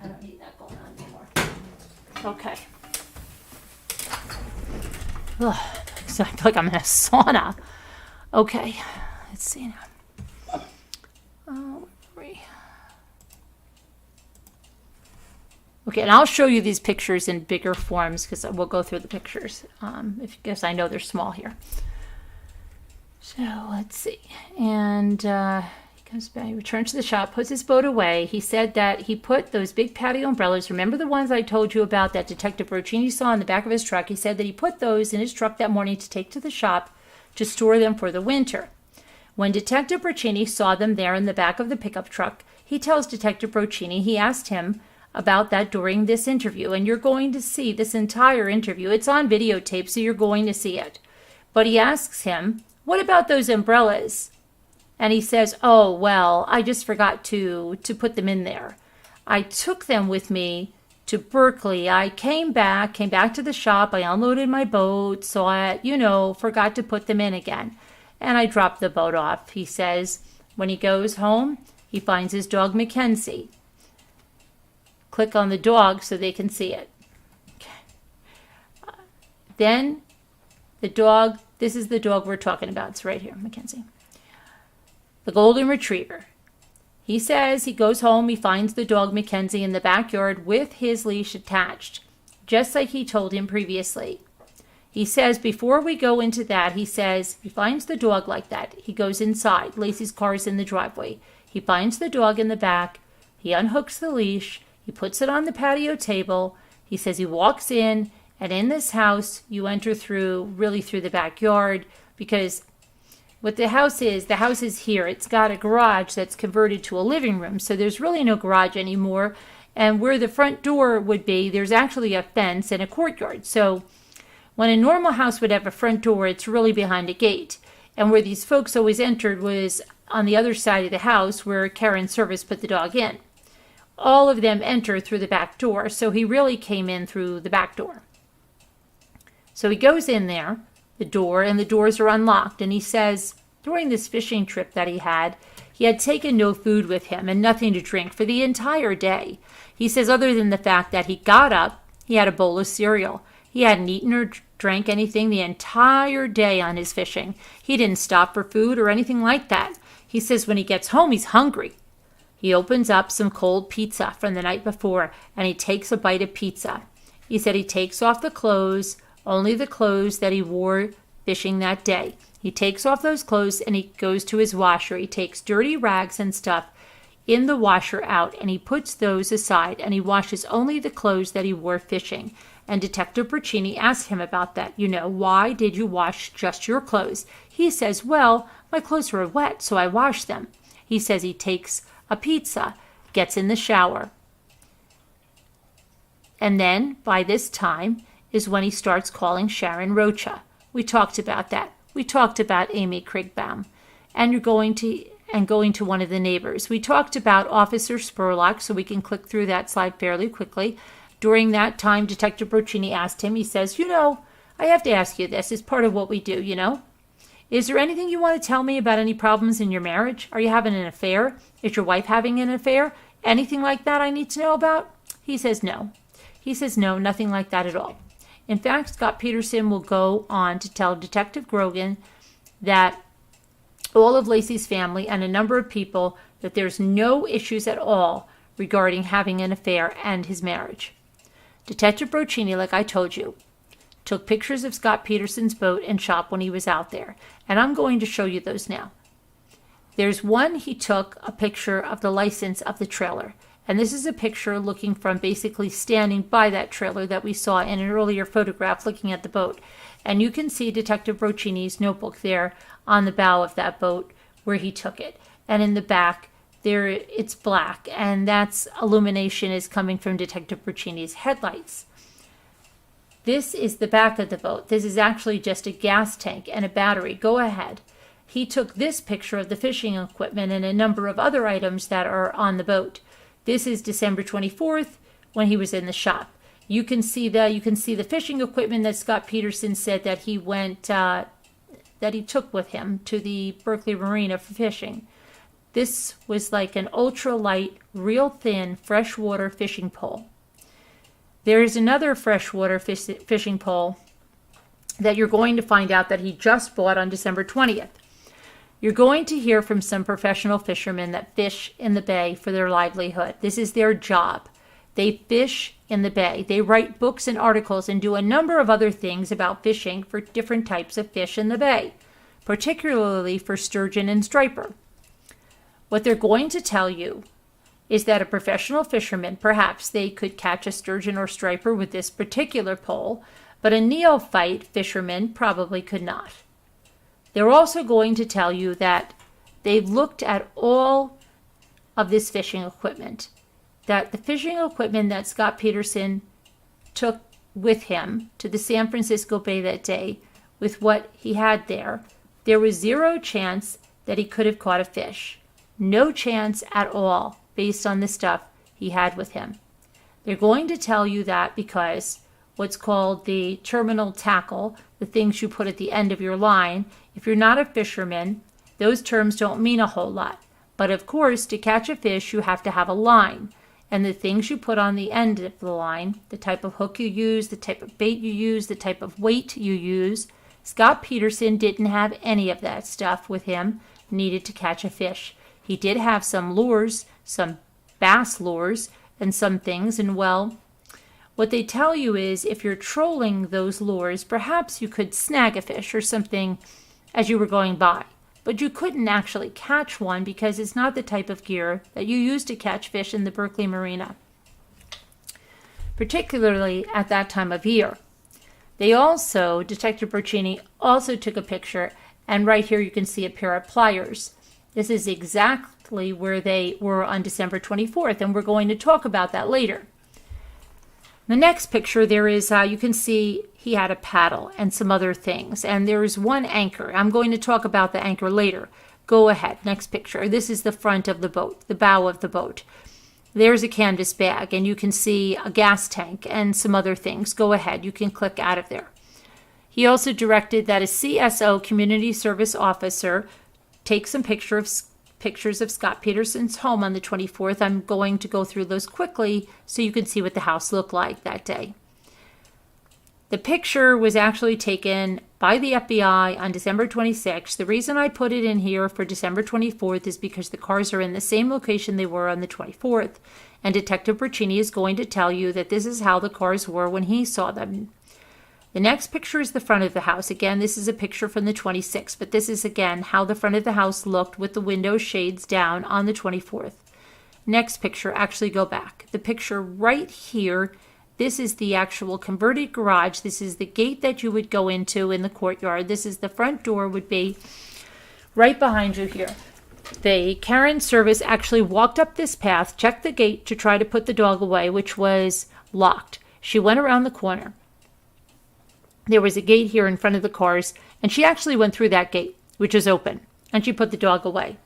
Speaker 1: I don't need that going on anymore. Okay. Ugh, so I feel like I'm in a sauna. Okay, let's see now. Okay, and I'll show you these pictures in bigger forms because we'll go through the pictures because I know they're small here. So let's see. And he comes back, he returns to the shop, puts his boat away. He said that he put those big patio umbrellas, remember the ones I told you about that Detective Roccini saw in the back of his truck? He said that he put those in his truck that morning to take to the shop to store them for the winter. When Detective Roccini saw them there in the back of the pickup truck, he tells Detective Roccini, he asked him about that during this interview, and you're going to see this entire interview. It's on videotape, so you're going to see it. But he asks him, what about those umbrellas? And he says, oh, well, I just forgot to put them in there. I took them with me to Berkeley. I came back to the shop. I unloaded my boat, so I, forgot to put them in again. And I dropped the boat off. He says when he goes home, he finds his dog Mackenzie. Click on the dog so they can see it. Okay. Then the dog, this is the dog we're talking about. It's right here, Mackenzie. The golden retriever. He says he goes home, he finds the dog Mackenzie in the backyard with his leash attached, just like he told him previously. He says before we go into that, he says he finds the dog like that. He goes inside. Laci's car is in the driveway. He finds the dog in the back. He unhooks the leash. He puts it on the patio table. He says he walks in, and in this house, you enter through the backyard, because what the house is here. It's got a garage that's converted to a living room, so there's really no garage anymore. And where the front door would be, there's actually a fence and a courtyard. So when a normal house would have a front door, it's really behind a gate. And where these folks always entered was on the other side of the house where Karen Service put the dog in. All of them enter through the back door, so he really came in through the back door. So he goes in there, the door, and the doors are unlocked, and he says during this fishing trip that he had taken no food with him and nothing to drink for the entire day. He says other than the fact that he got up, he had a bowl of cereal. He hadn't eaten or drank anything the entire day on his fishing. He didn't stop for food or anything like that. He says when he gets home, he's hungry. He opens up some cold pizza from the night before, and he takes a bite of pizza. He said he takes off the clothes, only the clothes that he wore fishing that day. He takes off those clothes and he goes to his washer. He takes dirty rags and stuff in the washer out, and he puts those aside, and he washes only the clothes that he wore fishing. And Detective Roccini asked him about that. Why did you wash just your clothes? He says, well, my clothes were wet, so I washed them. He says he takes a pizza, gets in the shower. And then, by this time, is when he starts calling Sharon Rocha. We talked about that. We talked about Amy Krigbaum. And going to one of the neighbors. We talked about Officer Spurlock, so we can click through that slide fairly quickly. During that time, Detective Roccini asked him, he says, I have to ask you this. It's part of what we do, Is there anything you want to tell me about any problems in your marriage? Are you having an affair? Is your wife having an affair? Anything like that I need to know about? He says no. He says no, nothing like that at all. In fact, Scott Peterson will go on to tell Detective Grogan that all of Laci's family and a number of people that there's no issues at all regarding having an affair and his marriage. Detective Roccini, like I told you, took pictures of Scott Peterson's boat and shop when he was out there, and I'm going to show you those now. There's one he took a picture of the license of the trailer, and this is a picture looking from basically standing by that trailer that we saw in an earlier photograph looking at the boat. And you can see Detective Roccini's notebook there on the bow of that boat where he took it. And in the back, there it's black, and that's illumination is coming from Detective Roccini's headlights. This is the back of the boat. This is actually just a gas tank and a battery. Go ahead. He took this picture of the fishing equipment and a number of other items that are on the boat. This is December 24th when he was in the shop. You can see the fishing equipment that Scott Peterson said that he went that he took with him to the Berkeley Marina for fishing. This was like an ultralight, real thin freshwater fishing pole. There is another freshwater fishing pole that you're going to find out that he just bought on December 20th. You're going to hear from some professional fishermen that fish in the bay for their livelihood. This is their job. They fish in the bay. They write books and articles and do a number of other things about fishing for different types of fish in the bay. particularly for sturgeon and striper. What they're going to tell you is that a professional fisherman, perhaps they could catch a sturgeon or striper with this particular pole, but a neophyte fisherman probably could not. They're also going to tell you that they've looked at all of this fishing equipment, that the fishing equipment that Scott Peterson took with him to the San Francisco Bay that day, with what he had there was zero chance that he could have caught a fish. No chance at all based on the stuff he had with him. They're going to tell you that because what's called the terminal tackle, the things you put at the end of your line, if you're not a fisherman, those terms don't mean a whole lot. But of course, to catch a fish, you have to have a line. And the things you put on the end of the line, the type of hook you use, the type of bait you use, the type of weight you use, Scott Peterson didn't have any of that stuff with him needed to catch a fish. He did have some lures, some bass lures, and some things. And well, what they tell you is if you're trolling those lures, perhaps you could snag a fish or something as you were going by. But you couldn't actually catch one because it's not the type of gear that you use to catch fish in the Berkeley Marina, particularly at that time of year. They also, Detective Bercini also took a picture, and right here you can see a pair of pliers. This is exactly where they were on December 24th, and we're going to talk about that later. The next picture, there is, you can see he had a paddle and some other things. And there is one anchor. I'm going to talk about the anchor later. Go ahead. Next picture. This is the front of the boat, the bow of the boat. There's a canvas bag, and you can see a gas tank and some other things. Go ahead. You can click out of there. He also directed that a CSO, community service officer, take some pictures of Scott Peterson's home on the 24th. I'm going to go through those quickly so you can see what the house looked like that day. The picture was actually taken by the FBI on December 26th. The reason I put it in here for December 24th is because the cars are in the same location they were on the 24th, and Detective Bercini is going to tell you that this is how the cars were when he saw them. The next picture is the front of the house. Again, this is a picture from the 26th, but this is again how the front of the house looked with the window shades down on the 24th. Next picture, actually go back. The picture right here, this is the actual converted garage. This is the gate that you would go into in the courtyard. This is the front door would be right behind you here. The Karen service actually walked up this path, checked the gate to try to put the dog away, which was locked. She went around the corner. There was a gate here in front of the cars, and she actually went through that gate, which is open, and she put the dog away.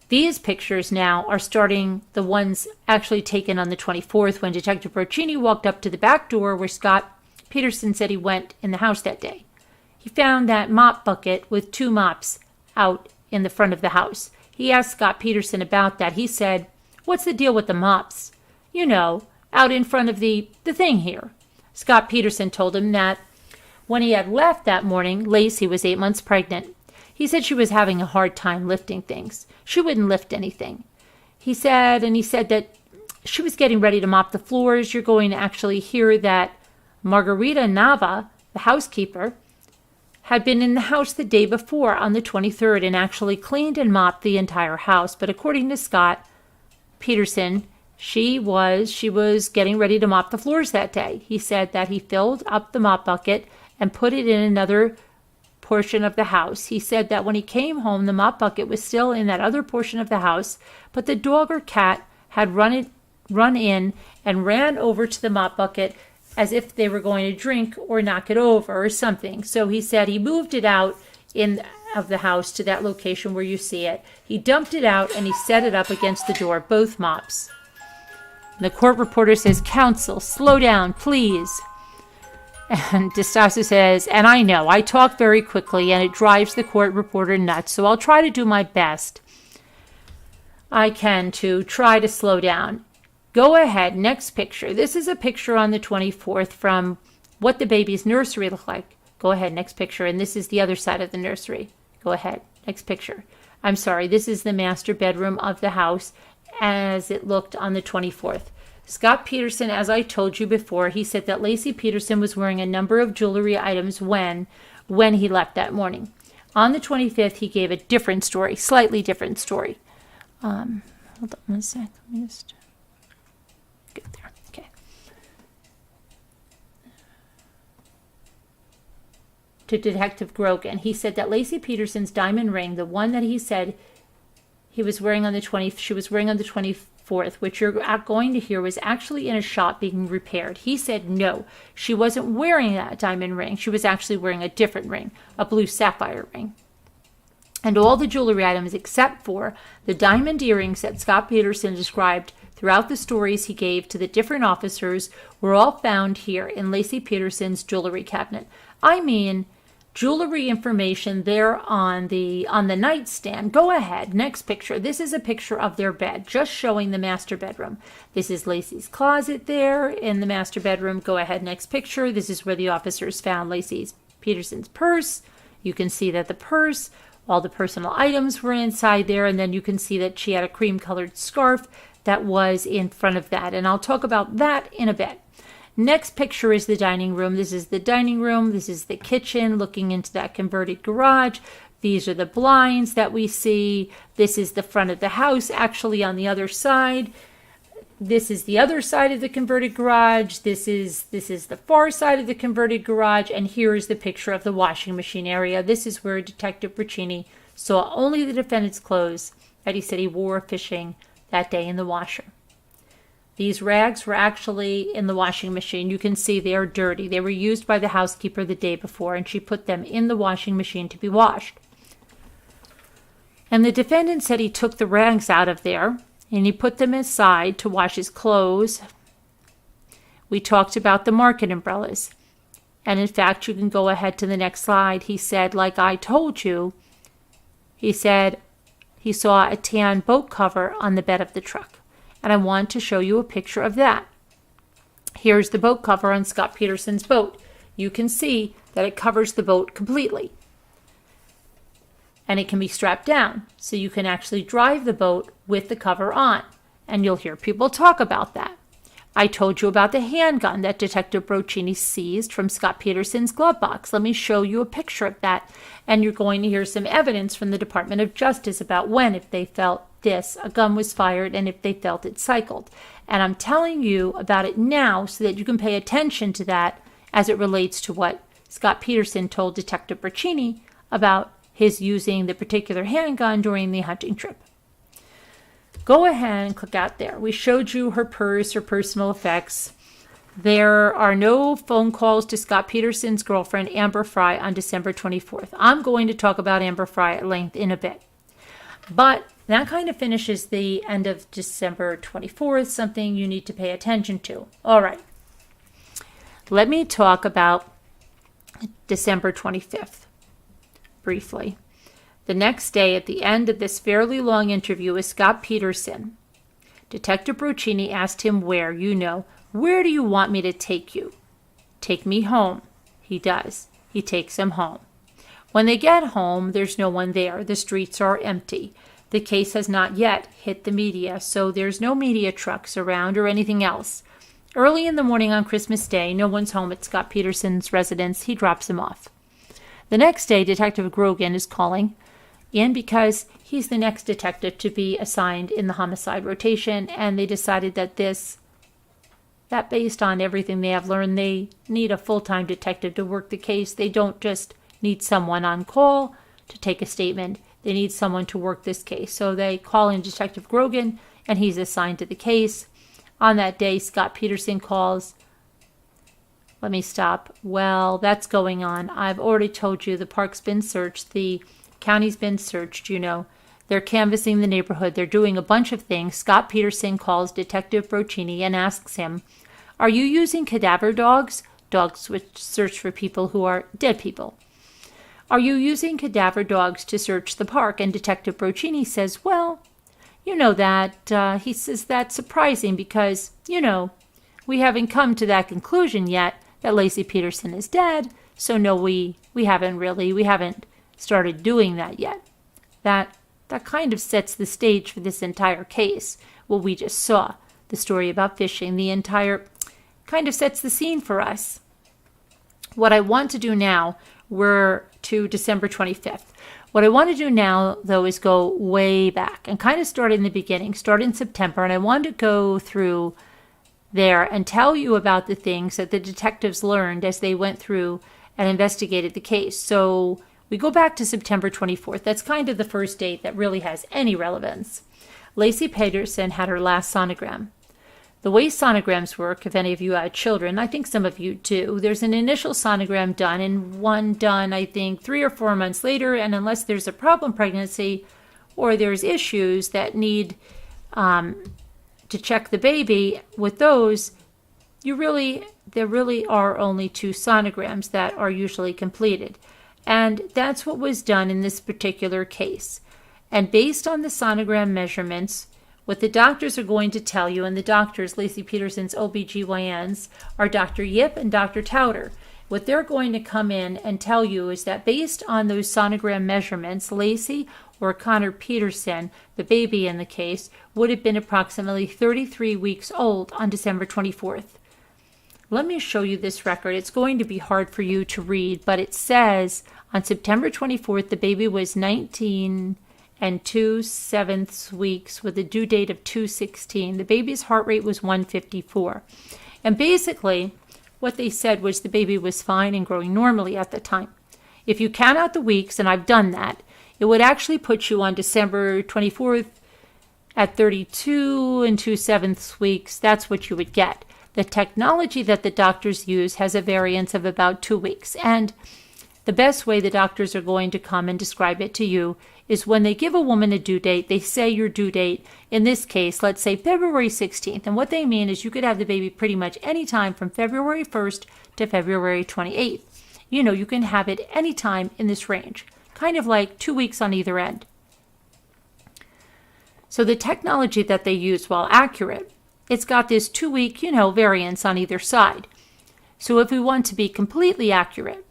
Speaker 1: These pictures now are starting the ones actually taken on the 24th when Detective Bercini walked up to the back door where Scott Peterson said he went in the house that day. He found that mop bucket with 2 mops out in the front of the house. He asked Scott Peterson about that. He said, "What's the deal with the mops? You know, out in front of the thing here." Scott Peterson told him that when he had left that morning, Laci was 8 months pregnant. He said she was having a hard time lifting things. She wouldn't lift anything. He said that she was getting ready to mop the floors. You're going to actually hear that Margarita Nava, the housekeeper, had been in the house the day before on the 23rd and actually cleaned and mopped the entire house. But according to Scott Peterson, she was getting ready to mop the floors that day. He said that he filled up the mop bucket and put it in another portion of the house. He said that when he came home, the mop bucket was still in that other portion of the house, but the dog or cat had run in and ran over to the mop bucket as if they were going to drink or knock it over or something. So he said he moved it out of the house to that location where you see it. He dumped it out and he set it up against the door, both mops. The court reporter says, "Counsel, slow down, please." And DeStasso says, "And I know, I talk very quickly and it drives the court reporter nuts, so I'll try to do my best I can to try to slow down." Go ahead, next picture. This is a picture on the 24th from what the baby's nursery looked like. Go ahead, next picture. And this is the other side of the nursery. Go ahead, next picture. I'm sorry, this is the master bedroom of the house as it looked on the 24th. Scott Peterson, as I told you before, he said that Laci Peterson was wearing a number of jewelry items when he left that morning. On the 25th, he gave a different story, slightly different story. Hold on one sec. Let me just get there. Okay. To Detective Grogan, he said that Laci Peterson's diamond ring, the one that he said she was wearing on the 24th, which you're going to hear, was actually in a shop being repaired. He said no, she wasn't wearing that diamond ring. She was actually wearing a different ring, a blue sapphire ring. And all the jewelry items except for the diamond earrings that Scott Peterson described throughout the stories he gave to the different officers were all found here in Laci Peterson's jewelry cabinet. I mean, jewelry information there on the nightstand. Go ahead. Next picture. This is a picture of their bed, just showing the master bedroom. This is Laci's closet there in the master bedroom. Go ahead. Next picture. This is where the officers found Laci Peterson's purse. You can see that the purse, all the personal items were inside there, and then you can see that she had a cream-colored scarf that was in front of that. And I'll talk about that in a bit. Next picture is the dining room. This is the dining room. This is the kitchen looking into that converted garage. These are the blinds that we see. This is the front of the house, actually on the other side. This is the other side of the converted garage. This is the far side of the converted garage. And here is the picture of the washing machine area. This is where Detective Braccini saw only the defendant's clothes that he said he wore fishing that day in the washer. These rags were actually in the washing machine. You can see they are dirty. They were used by the housekeeper the day before, and she put them in the washing machine to be washed. And the defendant said he took the rags out of there, and he put them aside to wash his clothes. We talked about the market umbrellas. And in fact, you can go ahead to the next slide. He said, like I told you, he said he saw a tan boat cover on the bed of the truck. And I want to show you a picture of that. Here's the boat cover on Scott Peterson's boat. You can see that it covers the boat completely. And it can be strapped down, so you can actually drive the boat with the cover on. And you'll hear people talk about that. I told you about the handgun that Detective Braccini seized from Scott Peterson's glove box. Let me show you a picture of that. And you're going to hear some evidence from the Department of Justice about when, if they felt a gun was fired, and if they felt it cycled. And I'm telling you about it now so that you can pay attention to that as it relates to what Scott Peterson told Detective Braccini about his using the particular handgun during the hunting trip. Go ahead and click out there. We showed you her purse, her personal effects. There are no phone calls to Scott Peterson's girlfriend, Amber Fry, on December 24th. I'm going to talk about Amber Fry at length in a bit. But that kind of finishes the end of December 24th, something you need to pay attention to. All right. Let me talk about December 25th briefly. The next day, at the end of this fairly long interview with Scott Peterson, Detective Braccini asked him where do you want me to take you? Take me home. He does. He takes him home. When they get home, there's no one there. The streets are empty. The case has not yet hit the media, so there's no media trucks around or anything else. Early in the morning on Christmas Day, no one's home at Scott Peterson's residence. He drops him off. The next day, Detective Grogan is calling in because he's the next detective to be assigned in the homicide rotation, and they decided that based on everything they have learned, they need a full-time detective to work the case. They don't just need someone on call to take a statement. They need someone to work this case. So they call in Detective Grogan, and he's assigned to the case. On that day, Scott Peterson calls. Let me stop. Well, that's going on. I've already told you the park's been searched. The county's been searched, They're canvassing the neighborhood. They're doing a bunch of things. Scott Peterson calls Detective Braccini and asks him, are you using cadaver dogs? Dogs which search for people who are dead people. Are you using cadaver dogs to search the park? And Detective Braccini says, well, he says that's surprising because, we haven't come to that conclusion yet that Laci Peterson is dead. So no, we haven't started doing that yet. That kind of sets the stage for this entire case. What we just saw, the story about fishing, the entire kind of sets the scene for us. What I want to do now, we're to December 25th. What I want to do now, though, is go way back and kind of start in the beginning, start in September. And I want to go through there and tell you about the things that the detectives learned as they went through and investigated the case. So we go back to September 24th. That's kind of the first date that really has any relevance. Laci Peterson had her last sonogram. The way sonograms work, if any of you had children, I think some of you do, there's an initial sonogram done and one done, I think, 3 or 4 months later. And unless there's a problem pregnancy or there's issues that need to check the baby, with those, there really are only 2 sonograms that are usually completed. And that's what was done in this particular case. And based on the sonogram measurements, what the doctors are going to tell you, and the doctors, Laci Peterson's OBGYNs, are Dr. Yip and Dr. Towder. What they're going to come in and tell you is that based on those sonogram measurements, Laci or Connor Peterson, the baby in the case, would have been approximately 33 weeks old on December 24th. Let me show you this record. It's going to be hard for you to read, but it says on September 24th, the baby was 19 and 2/7 weeks with a due date of 2/16. The baby's heart rate was 154. And basically, what they said was the baby was fine and growing normally at the time. If you count out the weeks, and I've done that, it would actually put you on December 24th at 32 and 2/7 weeks. That's what you would get. The technology that the doctors use has a variance of about 2 weeks. And the best way the doctors are going to come and describe it to you is when they give a woman a due date, they say your due date, in this case, let's say February 16th. And what they mean is you could have the baby pretty much any time from February 1st to February 28th. You can have it any time in this range, kind of like 2 weeks on either end. So the technology that they use, while accurate, it's got this 2-week, variance on either side. So if we want to be completely accurate,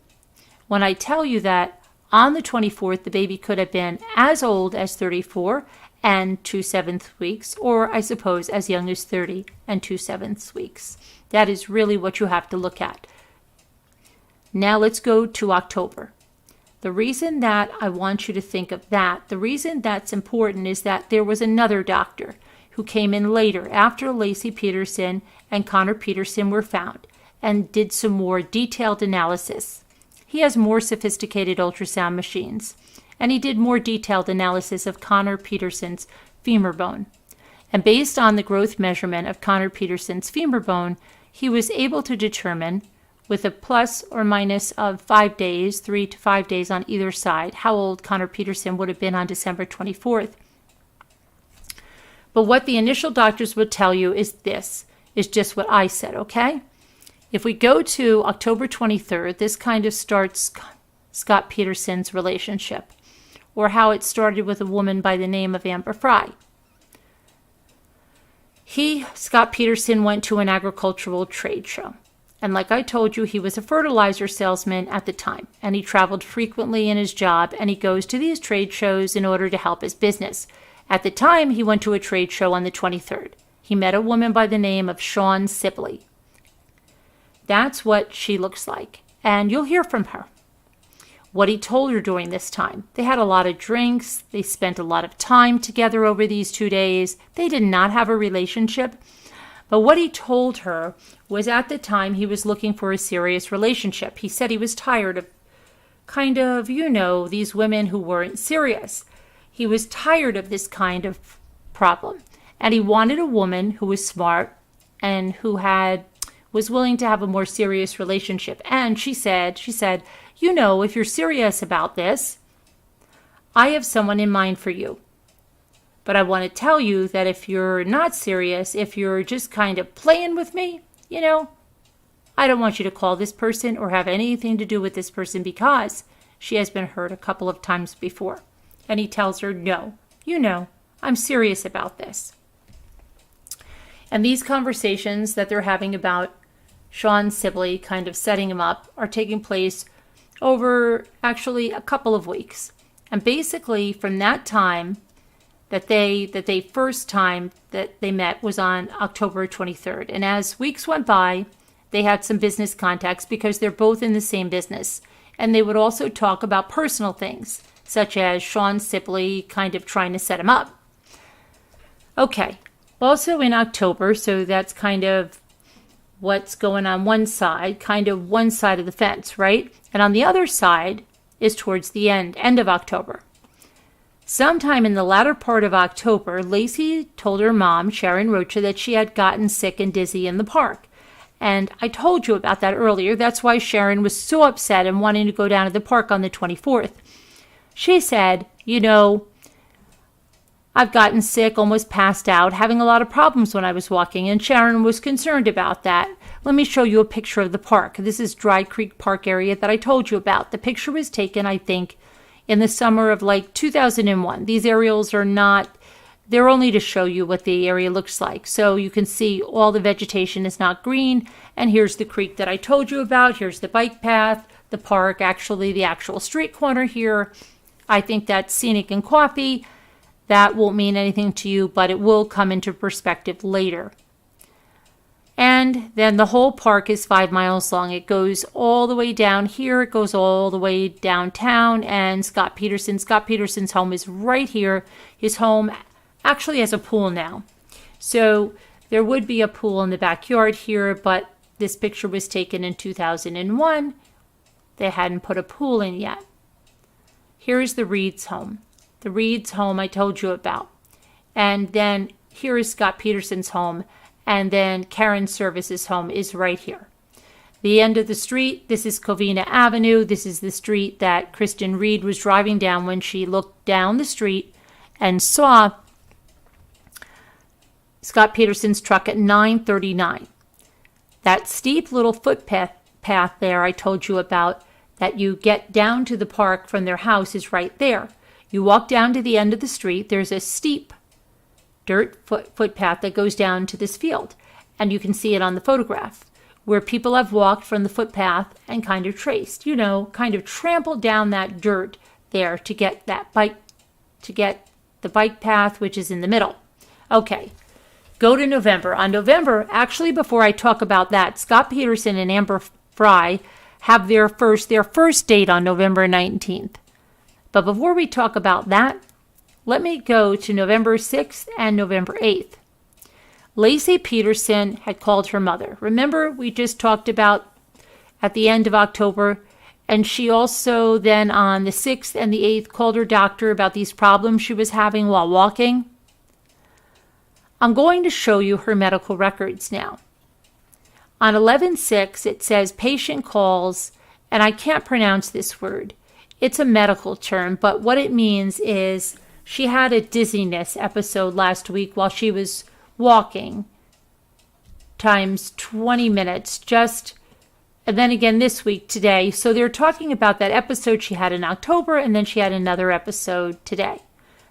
Speaker 1: when I tell you that on the 24th, the baby could have been as old as 34 and 2/7 weeks, or I suppose as young as 30 and 2/7 weeks. That is really what you have to look at. Now let's go to October. The reason that I want you to think of that, the reason that's important is that there was another doctor who came in later after Laci Peterson and Connor Peterson were found and did some more detailed analysis. He has more sophisticated ultrasound machines, and he did more detailed analysis of Connor Peterson's femur bone. And based on the growth measurement of Connor Peterson's femur bone, he was able to determine, with a plus or minus of 5 days, 3 to 5 days on either side, how old Connor Peterson would have been on December 24th. But what the initial doctors would tell you is this, is just what I said, okay? If we go to October 23rd, this kind of starts Scott Peterson's relationship, or how it started with a woman by the name of Amber Fry. Scott Peterson, went to an agricultural trade show. And like I told you, he was a fertilizer salesman at the time, and he traveled frequently in his job, and he goes to these trade shows in order to help his business. At the time, he went to a trade show on the 23rd. He met a woman by the name of Shawn Sibley. That's what she looks like, and you'll hear from her. What he told her during this time. They had a lot of drinks. They spent a lot of time together over these 2 days. They did not have a relationship. But what he told her was at the time he was looking for a serious relationship. He said he was tired of these women who weren't serious. He was tired of this kind of problem. And he wanted a woman who was smart and who was willing to have a more serious relationship. And she said, if you're serious about this, I have someone in mind for you. But I want to tell you that if you're not serious, if you're just kind of playing with me, I don't want you to call this person or have anything to do with this person because she has been hurt a couple of times before. And he tells her, no, I'm serious about this. And these conversations that they're having about Shawn Sibley kind of setting him up are taking place over actually a couple of weeks. And basically from that time that they first time that they met was on October 23rd. And as weeks went by, they had some business contacts because they're both in the same business. And they would also talk about personal things, such as Sean Sibley kind of trying to set him up. Okay, also in October, so that's kind of what's going on one side, kind of one side of the fence, right? And on the other side is towards the end of October. Sometime in the latter part of October, Laci told her mom, Sharon Rocha, that she had gotten sick and dizzy in the park. And I told you about that earlier. That's why Sharon was so upset and wanting to go down to the park on the 24th. She said, I've gotten sick, almost passed out, having a lot of problems when I was walking, and Sharon was concerned about that. Let me show you a picture of the park. This is Dry Creek Park area that I told you about. The picture was taken, I think, in the summer of 2001. These aerials are not, they're only to show you what the area looks like. So you can see all the vegetation is not green, and here's the creek that I told you about. Here's the bike path, the park, actually the actual street corner here. I think that's scenic and coffee. That won't mean anything to you, but it will come into perspective later. And then the whole park is 5 miles long. It goes all the way down here. It goes all the way downtown. And Scott Peterson's home is right here. His home actually has a pool now. So there would be a pool in the backyard here, but this picture was taken in 2001. They hadn't put a pool in yet. Here's the Reed's home. The Reed's home I told you about. And then here is Scott Peterson's home. And then Karen Service's home is right here. The end of the street, this is Covina Avenue. This is the street that Kristen Reed was driving down when she looked down the street and saw Scott Peterson's truck at 9:39. That steep little footpath there I told you about that you get down to the park from their house is right there. You walk down to the end of the street. There's a steep dirt footpath that goes down to this field. And you can see it on the photograph where people have walked from the footpath and kind of traced, kind of trampled down that dirt there to get that bike, to get the bike path, which is in the middle. Okay, go to November. On November, actually before I talk about that, Scott Peterson and Amber Fry have their first date on November 19th. But before we talk about that, let me go to November 6th and November 8th. Laci Peterson had called her mother. Remember, we just talked about at the end of October, and she also then on the 6th and the 8th called her doctor about these problems she was having while walking. I'm going to show you her medical records now. On 11/6, it says patient calls, and I can't pronounce this word. It's a medical term, but what it means is she had a dizziness episode last week while she was walking, times 20 minutes, and then again this week today. So they're talking about that episode she had in October, and then she had another episode today.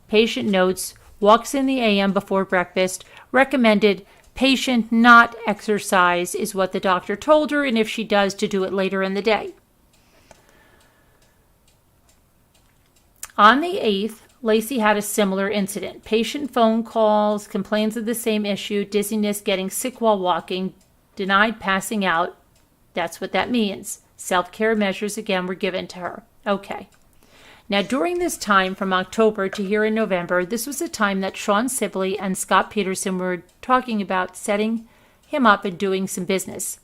Speaker 1: Patient notes, walks in the AM before breakfast, recommended patient not exercise is what the doctor told her, and if she does, to do it later in the day. On the 8th, Laci had a similar incident. Patient phone calls, complains of the same issue, dizziness, getting sick while walking, denied passing out. That's what that means. Self-care measures, again, were given to her. Okay. Now, during this time from October to here in November, this was a time that Sean Sibley and Scott Peterson were talking about setting him up and doing some business.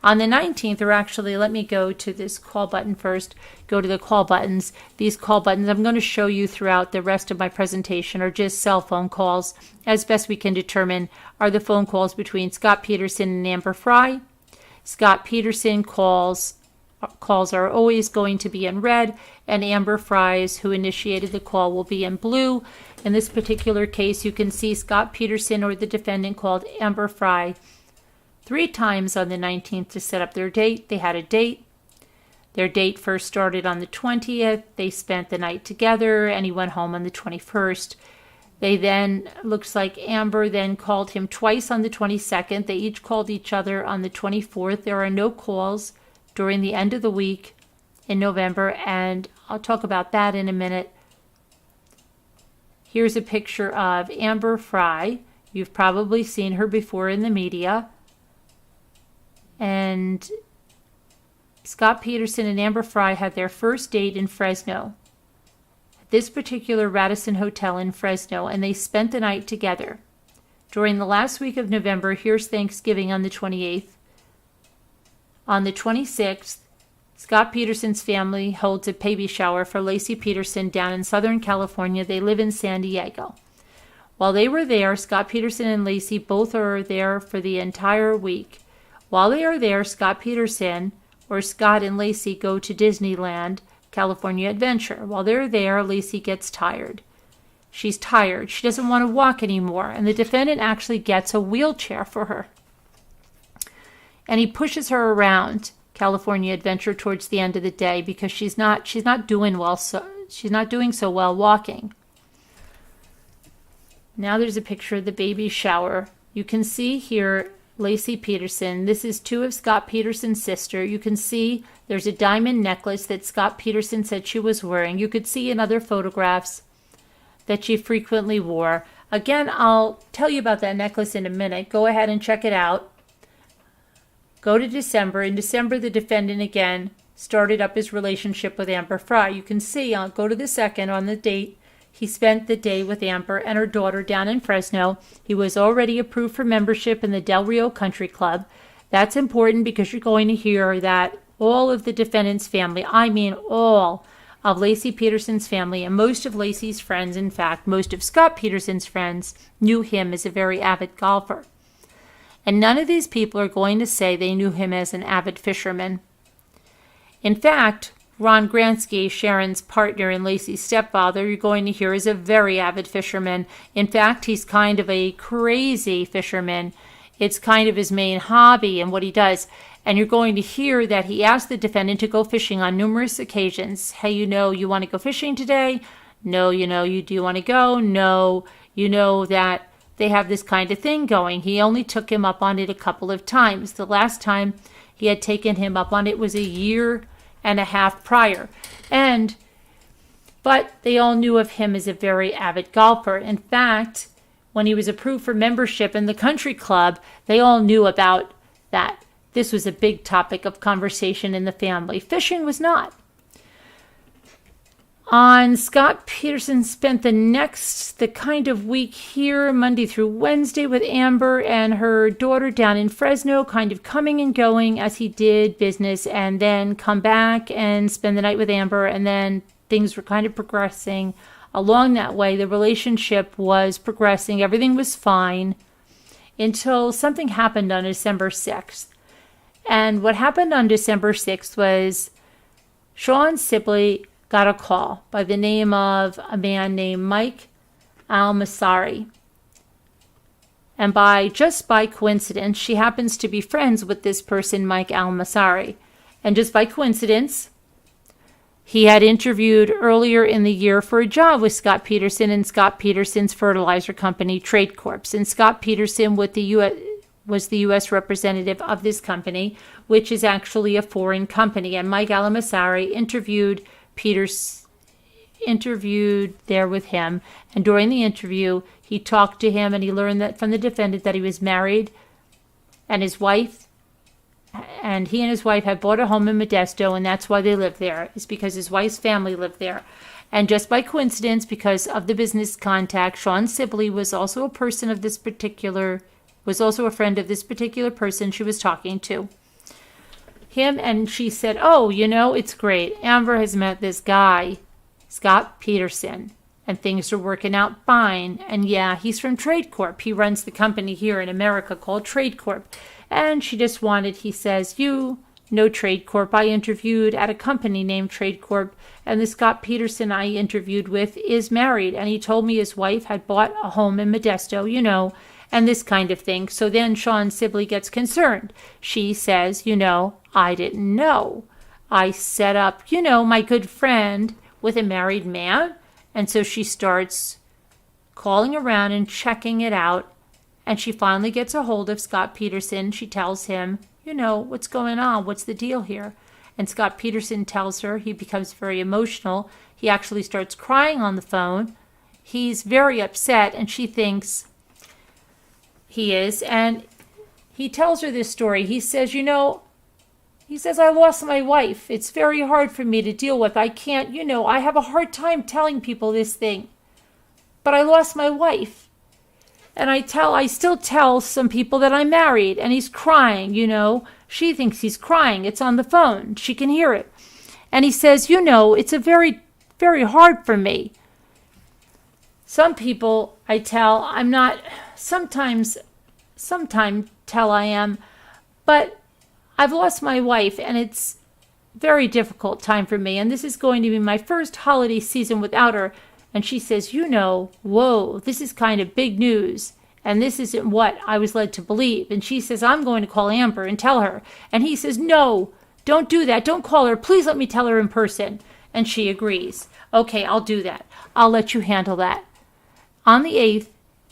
Speaker 1: On the 19th, or actually, let me go to this call button first, go to the call buttons. These call buttons I'm going to show you throughout the rest of my presentation are just cell phone calls. As best we can determine, are the phone calls between Scott Peterson and Amber Fry. Scott Peterson calls are always going to be in red, and Amber Fry's, who initiated the call, will be in blue. In this particular case, you can see Scott Peterson, or the defendant, called Amber Fry 3 times on the 19th to set up their date. They had a date. Their date first started on the 20th. They spent the night together, and he went home on the 21st. They then, looks like Amber then called him twice on the 22nd. They each called each other on the 24th. There are no calls during the end of the week in November, and I'll talk about that in a minute. Here's a picture of Amber Fry. You've probably seen her before in the media. And Scott Peterson and Amber Fry had their first date in Fresno, this particular Radisson Hotel in Fresno, and they spent the night together. During the last week of November, here's Thanksgiving on the 28th. On the 26th, Scott Peterson's family holds a baby shower for Laci Peterson down in Southern California. They live in San Diego. While they were there, Scott Peterson and Laci both are there for the entire week. While they are there, Scott Peterson, or Scott and Laci, go to Disneyland, California Adventure. While they're there, Laci gets tired. She's tired. She doesn't want to walk anymore, and the defendant actually gets a wheelchair for her. And he pushes her around California Adventure towards the end of the day because she's not doing well, so she's not doing so well walking. Now there's a picture of the baby shower. You can see here Laci Peterson. This is two of Scott Peterson's sister. You can see there's a diamond necklace that Scott Peterson said she was wearing. You could see in other photographs that she frequently wore. Again, I'll tell you about that necklace in a minute. Go ahead and check it out. Go to December. In December, the defendant again started up his relationship with Amber Fry. You can see, I'll go to the second on the date. He spent the day with Amber and her daughter down in Fresno. He was already approved for membership in the Del Rio Country Club. That's important because you're going to hear that all of the defendant's family, I mean all of Laci Peterson's family and most of Laci's friends, in fact, most of Scott Peterson's friends, knew him as a very avid golfer. And none of these people are going to say they knew him as an avid fisherman. In fact, Ron Gransky, Sharon's partner and Laci's stepfather, you're going to hear is a very avid fisherman. In fact, he's kind of a crazy fisherman. It's kind of his main hobby and what he does. And you're going to hear that he asked the defendant to go fishing on numerous occasions. Hey, you want to go fishing today? No, do you want to go? No, that they have this kind of thing going. He only took him up on it a couple of times. The last time he had taken him up on it was a year and a half prior. But they all knew of him as a very avid golfer. In fact, when he was approved for membership in the country club, they all knew about that. This was a big topic of conversation in the family. Fishing was not. Scott Peterson spent the kind of week here, Monday through Wednesday, with Amber and her daughter down in Fresno, kind of coming and going as he did business, and then come back and spend the night with Amber, and then things were kind of progressing along that way. The relationship was progressing. Everything was fine until something happened on December 6th. And what happened on December 6th was Sean Sibley got a call by the name of a man named Mike Almasari. And just by coincidence, she happens to be friends with this person, Mike Almasari. And just by coincidence, he had interviewed earlier in the year for a job with Scott Peterson and Scott Peterson's fertilizer company, Trade Corps. And Scott Peterson was the U.S. representative of this company, which is actually a foreign company. And Mike Almasari interviewed there with him, and during the interview he talked to him and he learned that from the defendant that he was married and his wife, and he and his wife had bought a home in Modesto, and that's why they lived there, is because his wife's family lived there. And just by coincidence, because of the business contact, Sean Sibley was also a friend of this particular person she was talking to. Him, and she said, it's great. Amber has met this guy, Scott Peterson, and things are working out fine. And yeah, he's from Trade Corp. He runs the company here in America called Trade Corp. And she just wanted, he says, you know Trade Corp. I interviewed at a company named Trade Corp. And the Scott Peterson I interviewed with is married. And he told me his wife had bought a home in Modesto, and this kind of thing. So then Sean Sibley gets concerned. She says, I didn't know. I set up, my good friend with a married man. And so she starts calling around and checking it out. And she finally gets a hold of Scott Peterson. She tells him, what's going on? What's the deal here? And Scott Peterson tells her. He becomes very emotional. He actually starts crying on the phone. He's very upset, and she thinks he is. And he tells her this story. He says, I lost my wife. It's very hard for me to deal with. I can't, I have a hard time telling people this thing. But I lost my wife. And I still tell some people that I'm married, and he's crying, She thinks he's crying. It's on the phone. She can hear it. And he says, it's a very, very hard for me. Some people I tell I'm not, sometimes tell I am, but I've lost my wife, and it's a very difficult time for me. And this is going to be my first holiday season without her. And she says, whoa, this is kind of big news. And this isn't what I was led to believe. And she says, I'm going to call Amber and tell her. And he says, no, don't do that. Don't call her. Please let me tell her in person. And she agrees. Okay, I'll do that. I'll let you handle that. On the 8th,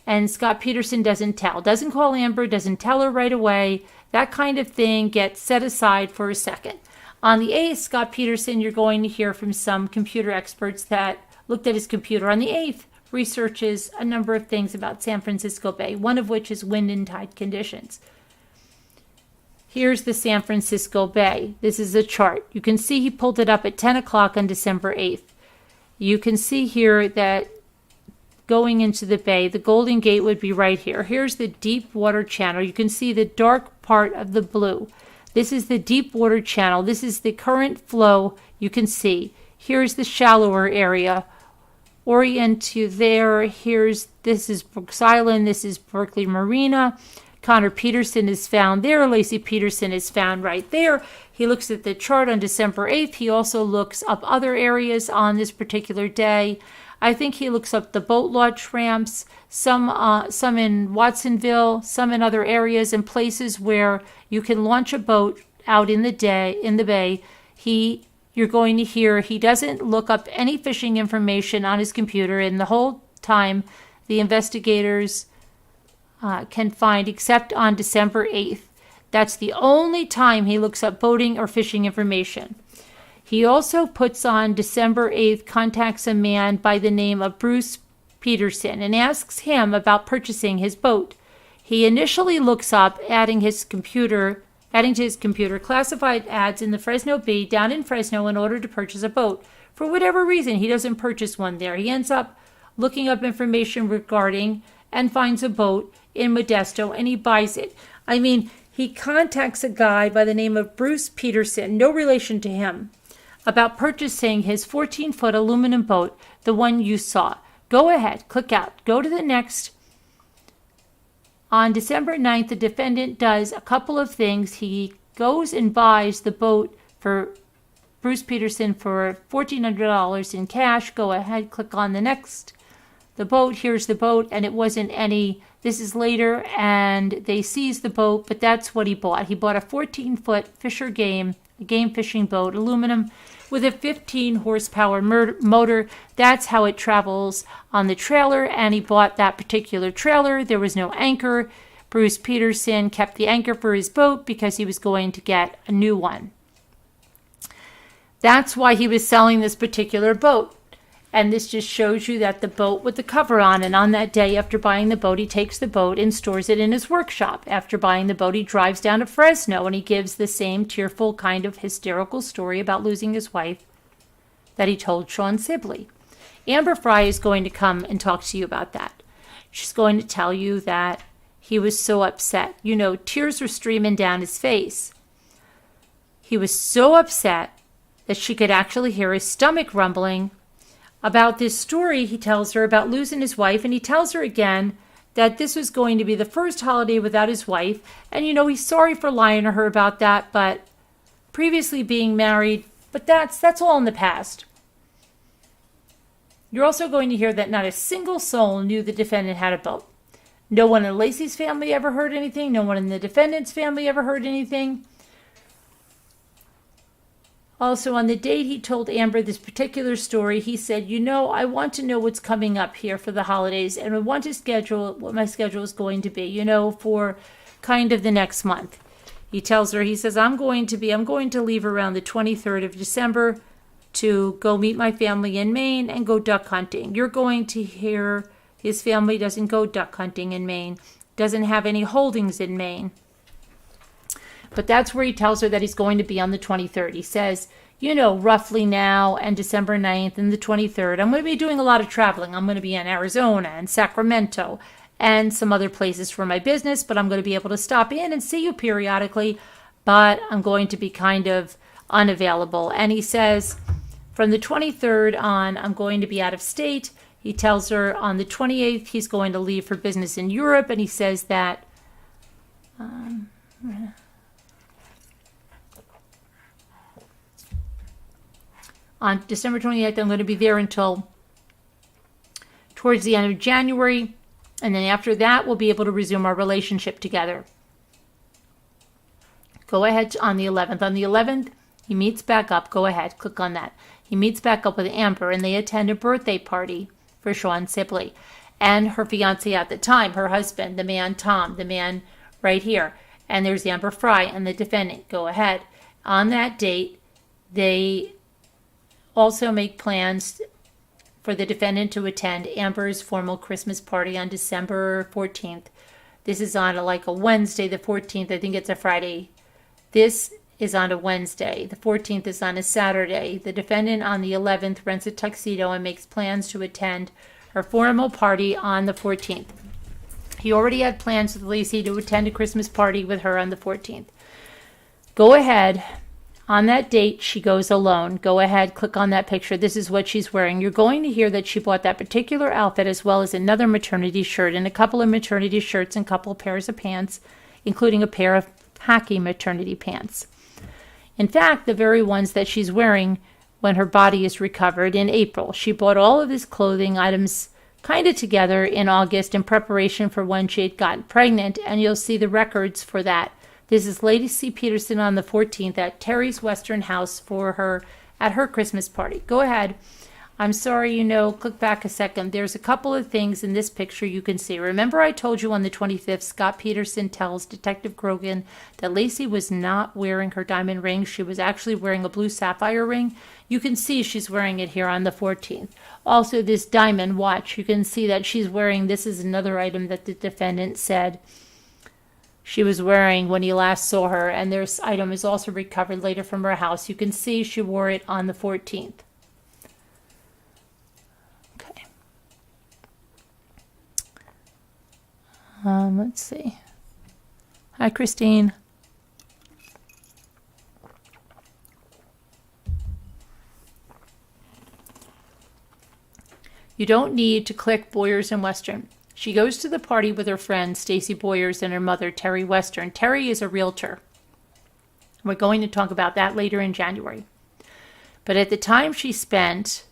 Speaker 1: and Scott Peterson doesn't call Amber, doesn't tell her right away. That kind of thing gets set aside for a second. On the 8th, Scott Peterson, you're going to hear from some computer experts that looked at his computer on the 8th, researches a number of things about San Francisco Bay, one of which is wind and tide conditions. Here's the San Francisco Bay. This is a chart. You can see he pulled it up at 10 o'clock on December 8th. You can see here that going into the bay, the Golden Gate would be right here. Here's the deep water channel. You can see the dark part of the blue. This is the deep water channel. This is the current flow you can see. Here's the shallower area. Orient to there. This is Brooks Island. This is Berkeley Marina. Connor Peterson is found there. Laci Peterson is found right there. He looks at the chart on December 8th. He also looks up other areas on this particular day. I think he looks up the boat launch ramps, some in Watsonville, some in other areas and places where you can launch a boat out in the bay. You're going to hear he doesn't look up any fishing information on his computer, and the whole time the investigators can find, except on December 8th. That's the only time he looks up boating or fishing information. He also puts on December 8th, contacts a man by the name of Bruce Peterson and asks him about purchasing his boat. He initially looks up, adding to his computer classified ads in the Fresno Bay down in Fresno in order to purchase a boat. For whatever reason, he doesn't purchase one there. He ends up looking up information regarding and finds a boat in Modesto, and he buys it. He contacts a guy by the name of Bruce Peterson, no relation to him, about purchasing his 14-foot aluminum boat, the one you saw. Go ahead, click out, go to the next. On December 9th, the defendant does a couple of things. He goes and buys the boat for Bruce Peterson for $1,400 in cash. Go ahead, click on the next. The boat, here's the boat, and it wasn't any, this is later, and they seized the boat, but that's what he bought. He bought a 14-foot Fisher game fishing boat, aluminum, with a 15 horsepower motor. That's how it travels on the trailer, and he bought that particular trailer. There was no anchor. Bruce Peterson kept the anchor for his boat because he was going to get a new one. That's why he was selling this particular boat. And this just shows you that the boat with the cover on, and on that day after buying the boat, he takes the boat and stores it in his workshop. After buying the boat, he drives down to Fresno, and he gives the same tearful kind of hysterical story about losing his wife that he told Sean Sibley. Amber Fry is going to come and talk to you about that. She's going to tell you that he was so upset. Tears were streaming down his face. He was so upset that she could actually hear his stomach rumbling about this story he tells her about losing his wife, and he tells her again that this was going to be the first holiday without his wife, and he's sorry for lying to her about that, but previously being married, but that's all in the past. You're also going to hear that not a single soul knew the defendant had a boat. No one in Laci's family ever heard anything. No one in the defendant's family ever heard anything. Also, on the date he told Amber this particular story, he said, I want to know what's coming up here for the holidays, and I want to schedule what my schedule is going to be, for kind of the next month. He tells her, he says, I'm going to leave around the 23rd of December to go meet my family in Maine and go duck hunting. You're going to hear his family doesn't go duck hunting in Maine, doesn't have any holdings in Maine. But that's where he tells her that he's going to be on the 23rd. He says, you know, roughly now and December 9th and the 23rd, I'm going to be doing a lot of traveling. I'm going to be in Arizona and Sacramento and some other places for my business, but I'm going to be able to stop in and see you periodically, but I'm going to be kind of unavailable. And he says, from the 23rd on, I'm going to be out of state. He tells her on the 28th he's going to leave for business in Europe, and he says that on December 28th, I'm going to be there until towards the end of January, and then after that, we'll be able to resume our relationship together. Go ahead on the 11th. On the 11th, he meets back up. Go ahead, click on that. He meets back up with Amber, and they attend a birthday party for Sean Sibley and her fiance at the time, her husband, the man Tom, the man right here. And there's Amber Fry and the defendant. Go ahead. On that date, they also make plans for the defendant to attend Amber's formal Christmas party on December 14th. This is on a Wednesday, the 14th. I think it's a Friday. This is on a Wednesday. The 14th is on a Saturday. The defendant on the 11th rents a tuxedo and makes plans to attend her formal party on the 14th. He already had plans with Laci to attend a Christmas party with her on the 14th. Go ahead. On that date, she goes alone. Go ahead, click on that picture. This is what she's wearing. You're going to hear that she bought that particular outfit as well as another maternity shirt and a couple of maternity shirts and a couple of pairs of pants, including a pair of khaki maternity pants. In fact, the very ones that she's wearing when her body is recovered in April. She bought all of his clothing items kind of together in August in preparation for when she had gotten pregnant, and you'll see the records for that. This is Laci Peterson on the 14th at Terry's Western House for her at her Christmas party. Go ahead. I'm sorry, click back a second. There's a couple of things in this picture you can see. Remember I told you on the 25th, Scott Peterson tells Detective Grogan that Laci was not wearing her diamond ring. She was actually wearing a blue sapphire ring. You can see she's wearing it here on the 14th. Also, this diamond watch, you can see that she's wearing, this is another item that the defendant said she was wearing when he last saw her, and this item is also recovered later from her house. You can see she wore it on the 14th. Okay. Let's see. Hi, Christine. You don't need to click Boyers and Western. She goes to the party with her friend Stacy Boyers and her mother Terry Western. Terry is a realtor. We're going to talk about that later in January. But at the time she spent,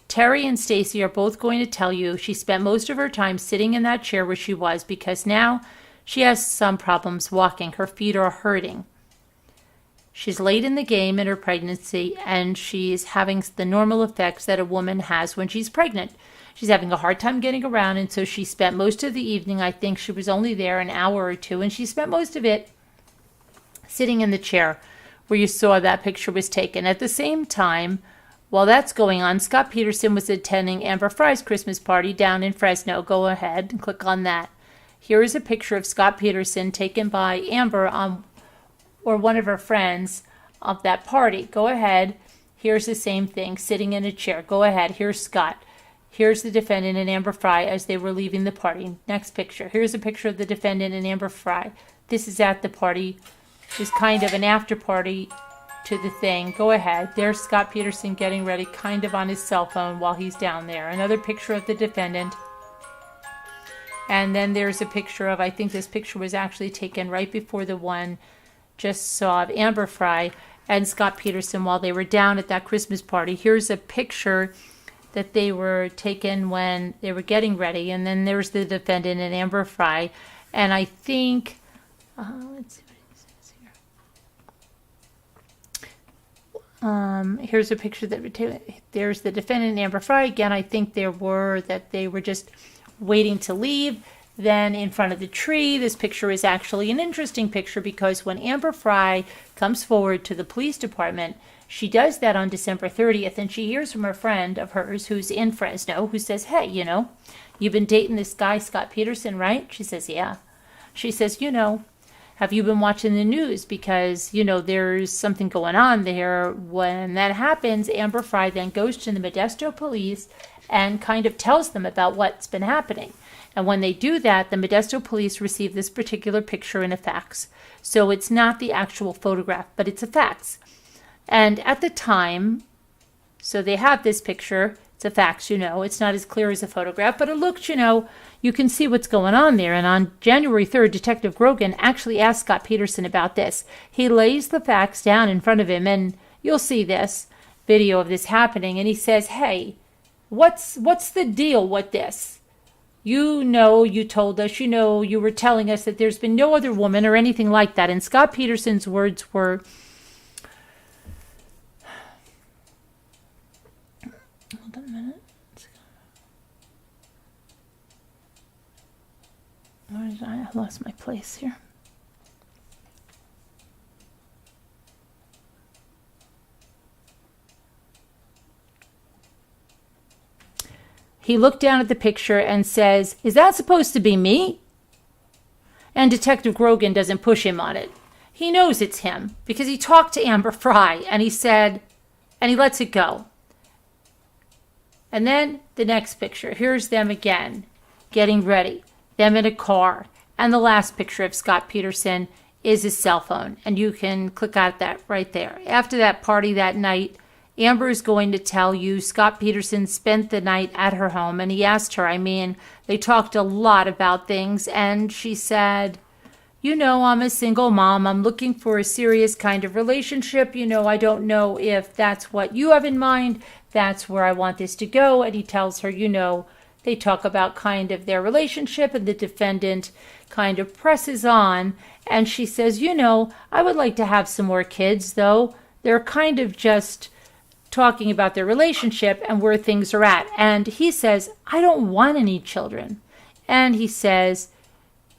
Speaker 1: Terry and Stacy are both going to tell you she spent most of her time sitting in that chair where she was because now she has some problems walking. Her feet are hurting. She's late in the game in her pregnancy, and she's having the normal effects that a woman has when she's pregnant. She's having a hard time getting around, and so she spent most of the evening, I think she was only there an hour or two, and she spent most of it sitting in the chair where you saw that picture was taken. At the same time, while that's going on, Scott Peterson was attending Amber Fry's Christmas party down in Fresno. Go ahead and click on that. Here is a picture of Scott Peterson taken by Amber or one of her friends of that party. Go ahead. Here's the same thing, sitting in a chair. Go ahead. Here's Scott. Here's the defendant and Amber Fry as they were leaving the party. Next picture. Here's a picture of the defendant and Amber Fry. This is at the party. It's kind of an after party to the thing. Go ahead. There's Scott Peterson getting ready, kind of on his cell phone while he's down there. Another picture of the defendant. And then there's a picture of, I think this picture was actually taken right before the one just saw of Amber Fry and Scott Peterson while they were down at that Christmas party. Here's a picture that they were taken when they were getting ready, and then there's the defendant and Amber Fry, and I think let's see what it says here. Here's a picture that there's the defendant and Amber Fry again. I think they were just waiting to leave. Then in front of the tree, this picture is actually an interesting picture because when Amber Fry comes forward to the police department, she does that on December 30th, and she hears from a friend of hers who's in Fresno who says, hey, you've been dating this guy, Scott Peterson, right? She says, yeah. She says, have you been watching the news? Because, there's something going on there. When that happens, Amber Fry then goes to the Modesto police and kind of tells them about what's been happening. And when they do that, the Modesto police receive this particular picture in a fax. So it's not the actual photograph, but it's a fax. And at the time, so they have this picture. It's a fax, it's not as clear as a photograph, but it looks, you can see what's going on there. And on January 3rd, Detective Grogan actually asked Scott Peterson about this. He lays the fax down in front of him, and you'll see this video of this happening. And he says, hey, what's the deal with this? You told us, you were telling us that there's been no other woman or anything like that. And Scott Peterson's words were, hold on a minute. I lost my place here. He looked down at the picture and says, is that supposed to be me? And Detective Grogan doesn't push him on it. He knows it's him because he talked to Amber Fry and he said, and he lets it go. And then the next picture, here's them again, getting ready, them in a car. And the last picture of Scott Peterson is his cell phone. And you can click out that right there. After that party that night, Amber is going to tell you Scott Peterson spent the night at her home, and he asked her, they talked a lot about things, and she said, I'm a single mom. I'm looking for a serious kind of relationship. I don't know if that's what you have in mind. That's where I want this to go. And he tells her, they talk about kind of their relationship, and the defendant kind of presses on, and she says, I would like to have some more kids, though. They're kind of just talking about their relationship and where things are at. And he says, I don't want any children. And he says,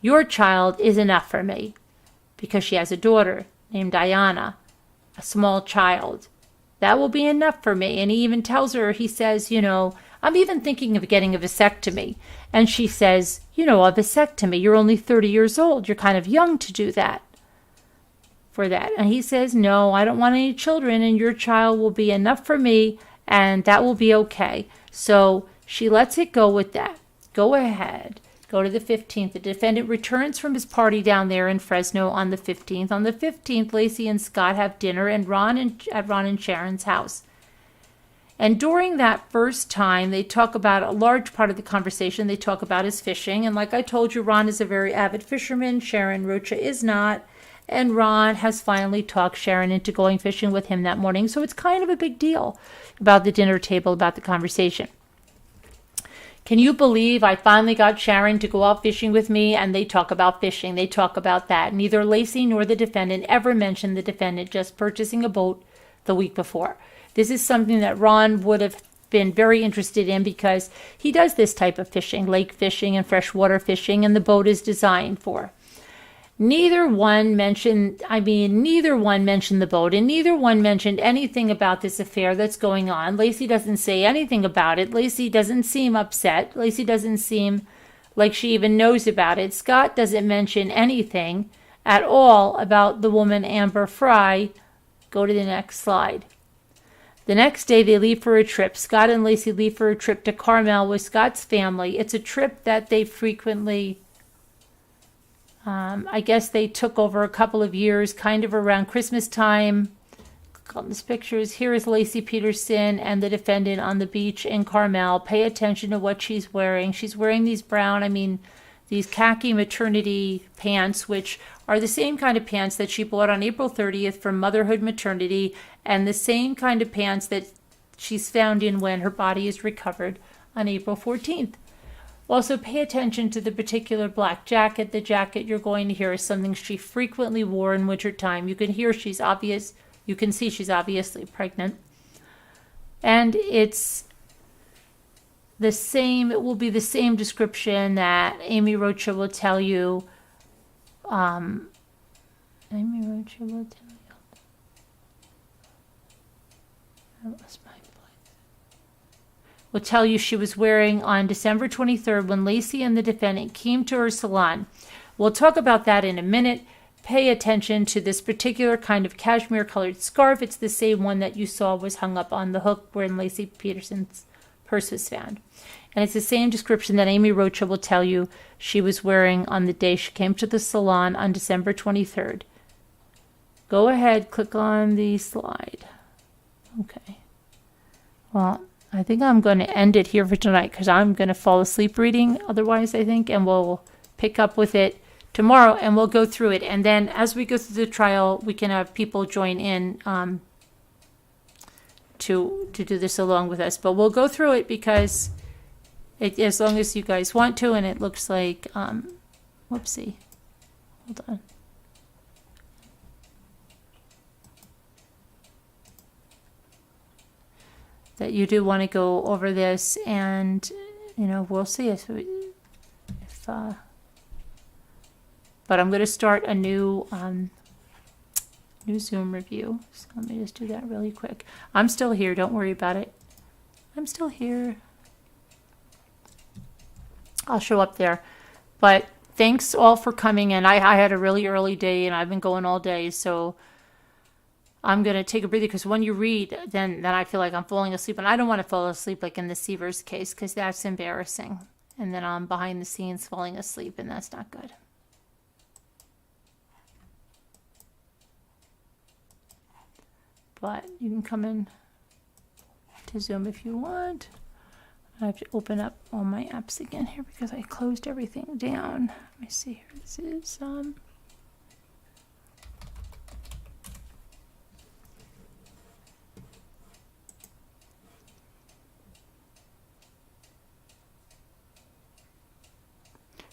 Speaker 1: your child is enough for me, because she has a daughter named Diana, a small child. That will be enough for me. And he even tells her, he says, I'm even thinking of getting a vasectomy. And she says, a vasectomy, you're only 30 years old. You're kind of young to do that. For that. And he says, no, I don't want any children, and your child will be enough for me, and that will be okay. So she lets it go with that. Go ahead. Go to the 15th. The defendant returns from his party down there in Fresno on the 15th. On the 15th, Laci and Scott have dinner at Ron and Sharon's house. And during that first time, they talk about a large part of the conversation. They talk about his fishing. And like I told you, Ron is a very avid fisherman. Sharon Rocha is not. And Ron has finally talked Sharon into going fishing with him that morning. So it's kind of a big deal about the dinner table, about the conversation. Can you believe I finally got Sharon to go out fishing with me? And they talk about fishing. They talk about that. Neither Laci nor the defendant ever mentioned the defendant just purchasing a boat the week before. This is something that Ron would have been very interested in because he does this type of fishing, lake fishing and freshwater fishing, and the boat is designed for. Neither one mentioned the boat, and neither one mentioned anything about this affair that's going on. Laci doesn't say anything about it. Laci doesn't seem upset. Laci doesn't seem like she even knows about it. Scott doesn't mention anything at all about the woman Amber Fry. Go to the next slide. The next day they leave for a trip. Scott and Laci leave for a trip to Carmel with Scott's family. It's a trip that they frequently... I guess they took over a couple of years, kind of around Christmas time. These pictures. Here is Laci Peterson and the defendant on the beach in Carmel. Pay attention to what she's wearing. She's wearing these these khaki maternity pants, which are the same kind of pants that she bought on April 30th from Motherhood Maternity, and the same kind of pants that she's found in when her body is recovered on April 14th. Also, pay attention to the particular black jacket. The jacket you're going to hear is something she frequently wore in wintertime. You can see she's obviously pregnant. And it will be the same description that Amy Rocha will tell you. Will tell you she was wearing on December 23rd when Laci and the defendant came to her salon. We'll talk about that in a minute. pay attention to this particular kind of cashmere colored scarf. It's the same one that you saw was hung up on the hook where Laci Peterson's purse was found. And it's the same description that Amy Rocha will tell you she was wearing on the day she came to the salon on December 23rd. Go ahead, click on the slide. Okay. Well, I think I'm going to end it here for tonight because I'm going to fall asleep reading otherwise, I think, and we'll pick up with it tomorrow and we'll go through it. And then as we go through the trial, we can have people join in to do this along with us. But we'll go through it because as long as you guys want to, and it looks like, whoopsie, hold on. That you do want to go over this, and we'll see if but I'm going to start a new Zoom review. So let me just do that really quick. I'm still here. Don't worry about it. I'm still here. I'll show up there. But thanks all for coming in. I had a really early day, and I've been going all day, so I'm going to take a breather because when you read, then I feel like I'm falling asleep. And I don't want to fall asleep like in the Sievers case because that's embarrassing. And then I'm behind the scenes falling asleep, and that's not good. But you can come in to Zoom if you want. I have to open up all my apps again here because I closed everything down. Let me see here. This is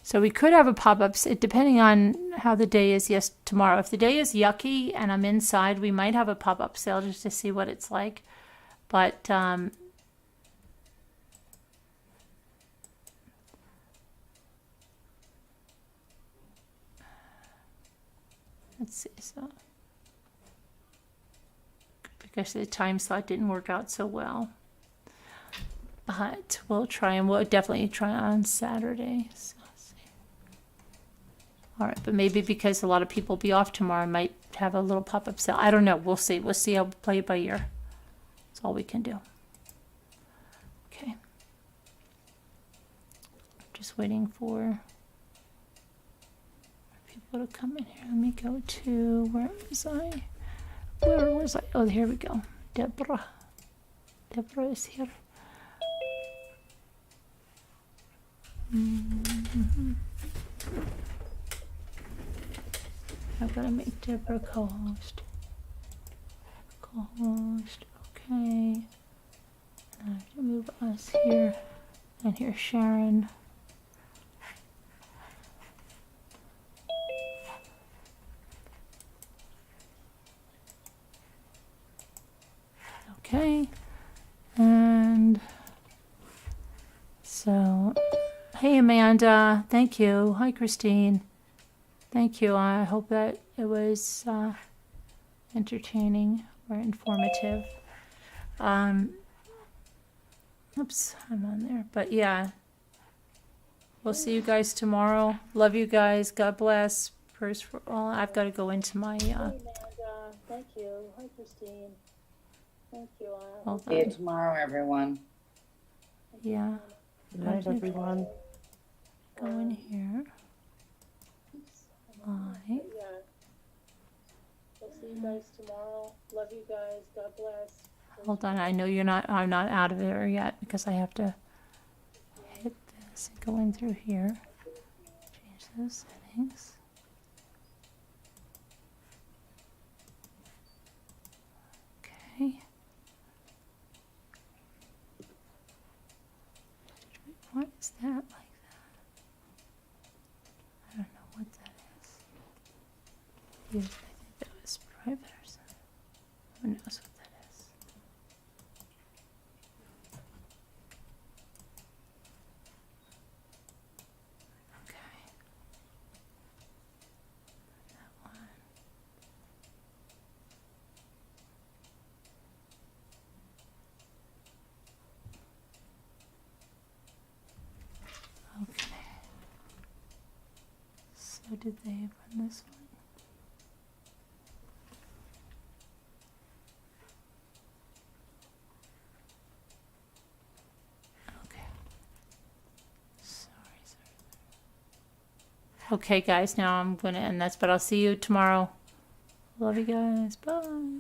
Speaker 1: so we could have a pop-up depending on how the day is tomorrow. If the day is yucky and I'm inside, we might have a pop-up sale just to see what it's like. But let's see, so because the time slot didn't work out so well. But we'll try, and we'll definitely try on Saturday. So. All right, but maybe because a lot of people will be off tomorrow, I might have a little pop-up sale. I don't know. We'll see. We'll see. I'll play it by ear. That's all we can do. Okay. Just waiting for people to come in here. Let me go to, where was I? Where was I? Oh, here we go. Deborah. Deborah is here. Mm-hmm. I've got to make Deborah co-host. Co-host, okay. I have to move us here. And here's Sharon. Okay. And so, hey Amanda, thank you. Hi Christine. Thank you. I hope that it was entertaining or informative. Oops, I'm on there. But yeah, we'll see you guys tomorrow. Love you guys. God bless. Prayers for all. I've got to go into my. Hey Amanda, thank you. Hi Christine. Thank you. Hold on.
Speaker 4: See you tomorrow, everyone.
Speaker 1: Yeah.
Speaker 6: Good night, everyone.
Speaker 1: Go in here. Bye.
Speaker 7: Yeah. We'll see you guys tomorrow. Love you guys. God bless.
Speaker 1: Hold on. I know you're not. I'm not out of there yet because I have to hit this and go in through here. Change those settings. Okay. Why is that like that? I don't know what that is. I think that was private or something. Who knows what that is? Okay. That one. Okay. So did they run this one? Okay, guys, now I'm going to end this, but I'll see you tomorrow. Love you guys. Bye.